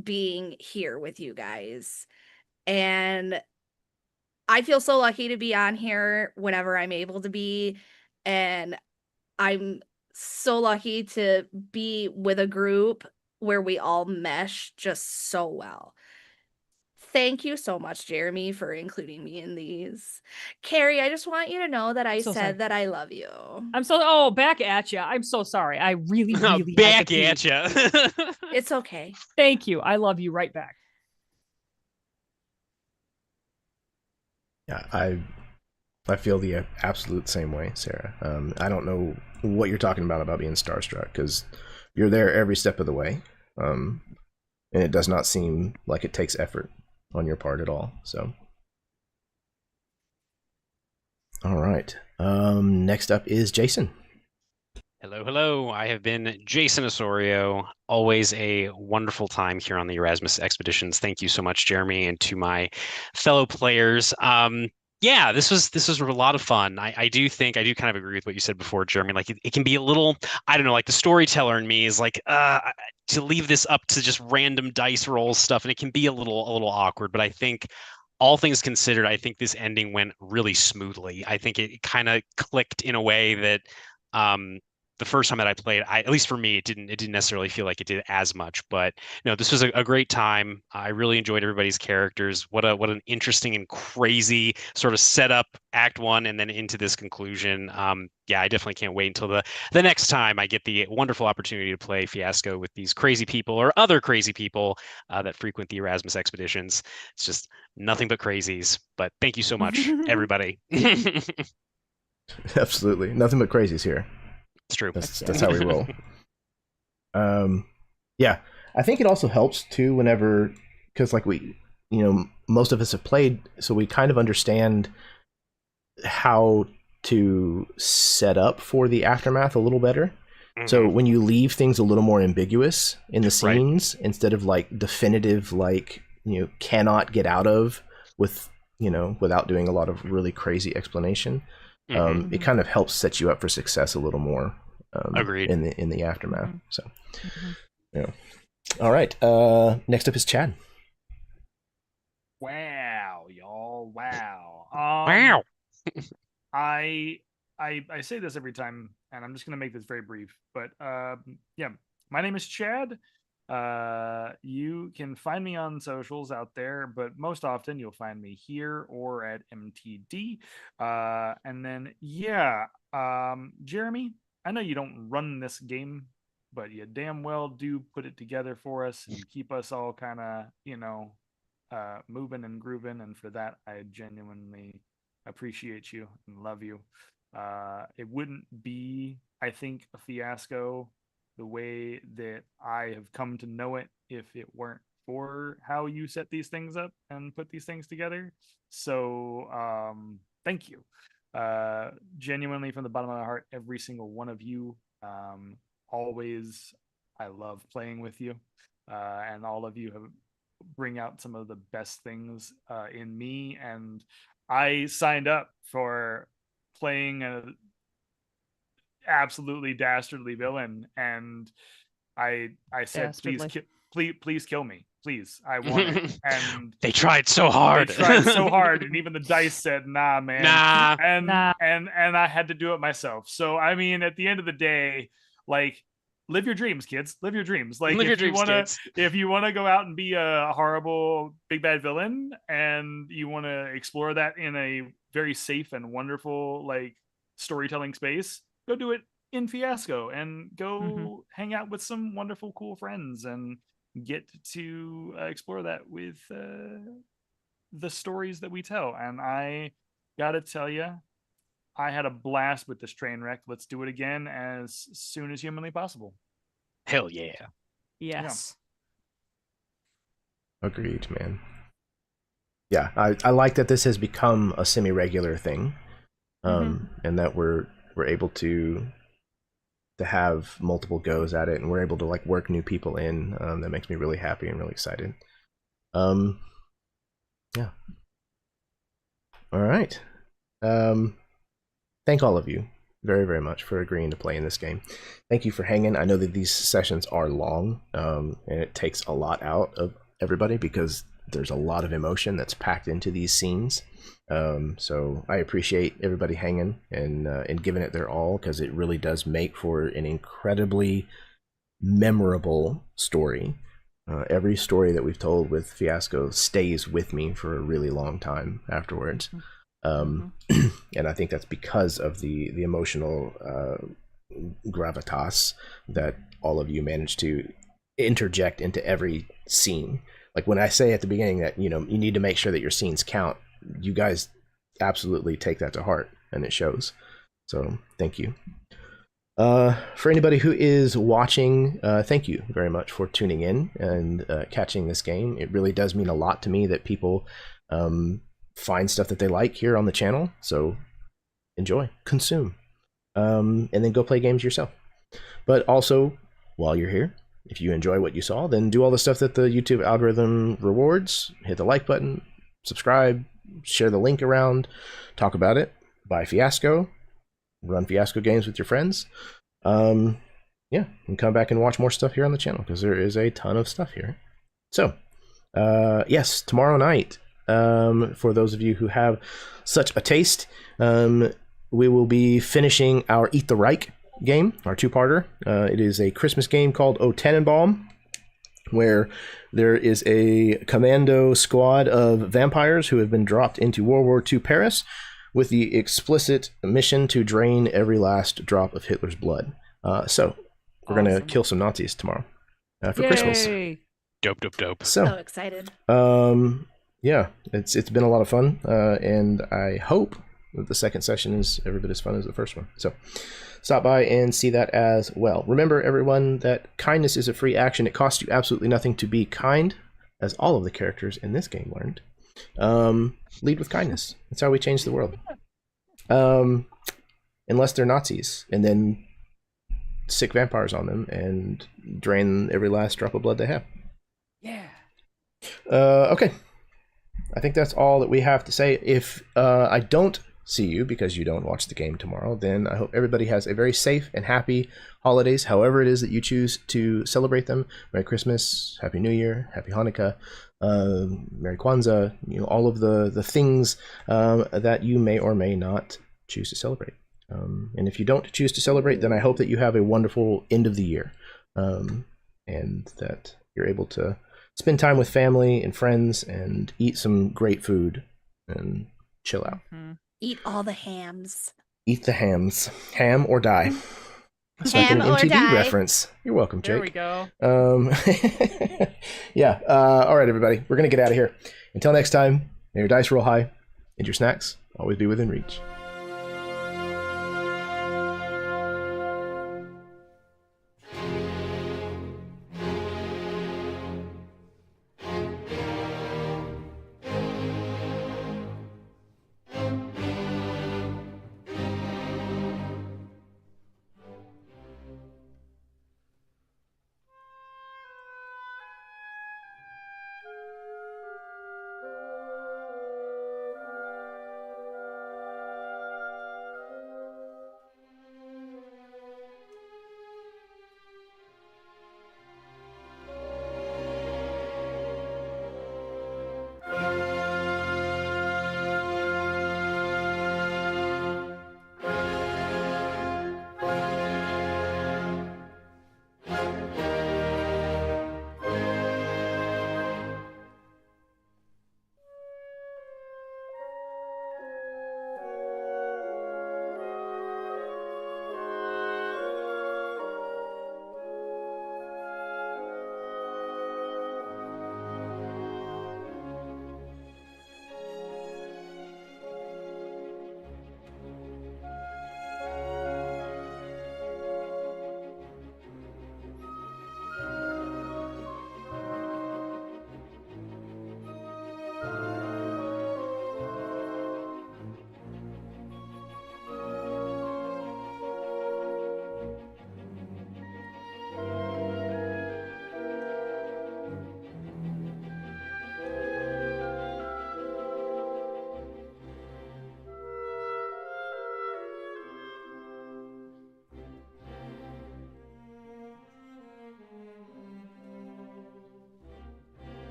being here with you guys. And I feel so lucky to be on here whenever I'm able to be, and I'm so lucky to be with a group where we all mesh just so well. Thank you so much, Jeremy, for including me in these. Carrie, I just want you to know that I So said sorry. that I love you. Back at you. I'm so sorry. I really, No, really back had to at pee. you. It's okay. Thank you. I love you right back. Yeah, I feel the absolute same way, Sarah. I don't know what you're talking about being starstruck, because you're there every step of the way, and it does not seem like it takes effort on your part at all. So, all right. Next up is Jason. Hello. I have been Jason Osorio. Always a wonderful time here on the Erasmus Expeditions. Thank you so much, Jeremy, and to my fellow players. Yeah, this was a lot of fun. I do kind of agree with what you said before, Jeremy. Like it can be a little, I don't know, like the storyteller in me is like, to leave this up to just random dice roll stuff, and it can be a little awkward. But I think, all things considered, I think this ending went really smoothly. I think it kind of clicked in a way that, the first time that I played, at least for me, it didn't necessarily feel like it did as much. But no, this was a great time. I really enjoyed everybody's characters. What an interesting and crazy sort of setup, Act 1, and then into this conclusion. Yeah, I definitely can't wait until the next time I get the wonderful opportunity to play Fiasco with these crazy people or other crazy people that frequent the Erasmus expeditions. It's just nothing but crazies. But thank you so much, everybody. Absolutely, nothing but crazies here. It's true. That's how we roll. Yeah, I think it also helps too whenever, because like most of us have played, so we kind of understand how to set up for the aftermath a little better. Mm-hmm. So when you leave things a little more ambiguous in the scenes, instead of like definitive, like cannot get out of with without doing a lot of really crazy explanation. It kind of helps set you up for success a little more. Agreed. In the aftermath. So, yeah. All right. Next up is Chad. Wow, y'all! Wow. Wow. I say this every time, and I'm just gonna make this very brief. But yeah, my name is Chad. You can find me on socials out there, but most often you'll find me here or at MTD. And then Jeremy, I know you don't run this game, but you damn well do put it together for us and keep us all kind of moving and grooving, and for that I genuinely appreciate you and love you. It wouldn't be, I think, a fiasco the way that I have come to know it if it weren't for how you set these things up and put these things together. So thank you. Genuinely, from the bottom of my heart, every single one of you. Always, I love playing with you, and all of you have bring out some of the best things in me. And I signed up for playing a absolutely dastardly villain, and I said, please kill me, please, I want it. And they tried so hard. And even the dice said, nah, man. Nah. And I had to do it myself. So I mean, at the end of the day, like, live your dreams, kids. Live your dreams. Like, if you want to go out and be a horrible big bad villain, and you want to explore that in a very safe and wonderful, like, storytelling space, go do it in Fiasco, and go hang out with some wonderful, cool friends, and get to explore that with the stories that we tell. And I gotta tell you, I had a blast with this train wreck. Let's do it again as soon as humanly possible. Hell yeah. Yes. Yeah. Agreed, man. Yeah, I like that this has become a semi-regular thing, and that we're able to have multiple goes at it, and we're able to, like, work new people in. That makes me really happy and really excited. Yeah. All right. Thank all of you very, very much for agreeing to play in this game. Thank you for hanging. I know that these sessions are long, and it takes a lot out of everybody because there's a lot of emotion that's packed into these scenes. So I appreciate everybody hanging and giving it their all, because it really does make for an incredibly memorable story. Every story that we've told with Fiasco stays with me for a really long time afterwards. And I think that's because of the emotional gravitas that all of you managed to interject into every scene. Like, when I say at the beginning that, you need to make sure that your scenes count, you guys absolutely take that to heart, and it shows. So thank you. For anybody who is watching, thank you very much for tuning in and catching this game. It really does mean a lot to me that people find stuff that they like here on the channel. So enjoy, consume, and then go play games yourself. But also, while you're here, if you enjoy what you saw, then do all the stuff that the YouTube algorithm rewards. Hit the like button, subscribe, share the link around, talk about it, buy Fiasco, run Fiasco games with your friends. Yeah, and come back and watch more stuff here on the channel, because there is a ton of stuff here. So, yes, tomorrow night, for those of you who have such a taste, we will be finishing our Eat the Reich game, our two-parter. It is a Christmas game called O Tannenbaum, where there is a commando squad of vampires who have been dropped into World War II Paris with the explicit mission to drain every last drop of Hitler's blood. So we're going to kill some Nazis tomorrow for Christmas. Dope. So excited. Yeah, it's been a lot of fun, and I hope that the second session is every bit as fun as the first one. So stop by and see that as well. Remember, everyone, that kindness is a free action. It costs you absolutely nothing to be kind, as all of the characters in this game learned. Lead with kindness. That's how we change the world. Unless they're Nazis, and then sick vampires on them and drain every last drop of blood they have. Yeah. Okay. I think that's all that we have to say. If I don't see you because you don't watch the game tomorrow, then I hope everybody has a very safe and happy holidays, however it is that you choose to celebrate them. Merry Christmas, Happy New Year, Happy Hanukkah, Merry Kwanzaa, all of the things that you may or may not choose to celebrate. And if you don't choose to celebrate, then I hope that you have a wonderful end of the year, and that you're able to spend time with family and friends and eat some great food and chill out. Mm-hmm. Eat all the hams. Eat the hams. Ham or die. It's like an Ham or MTV die. reference. You're welcome, Jake. There we go. Yeah. All right, everybody. We're going to get out of here. Until next time, may your dice roll high and your snacks always be within reach.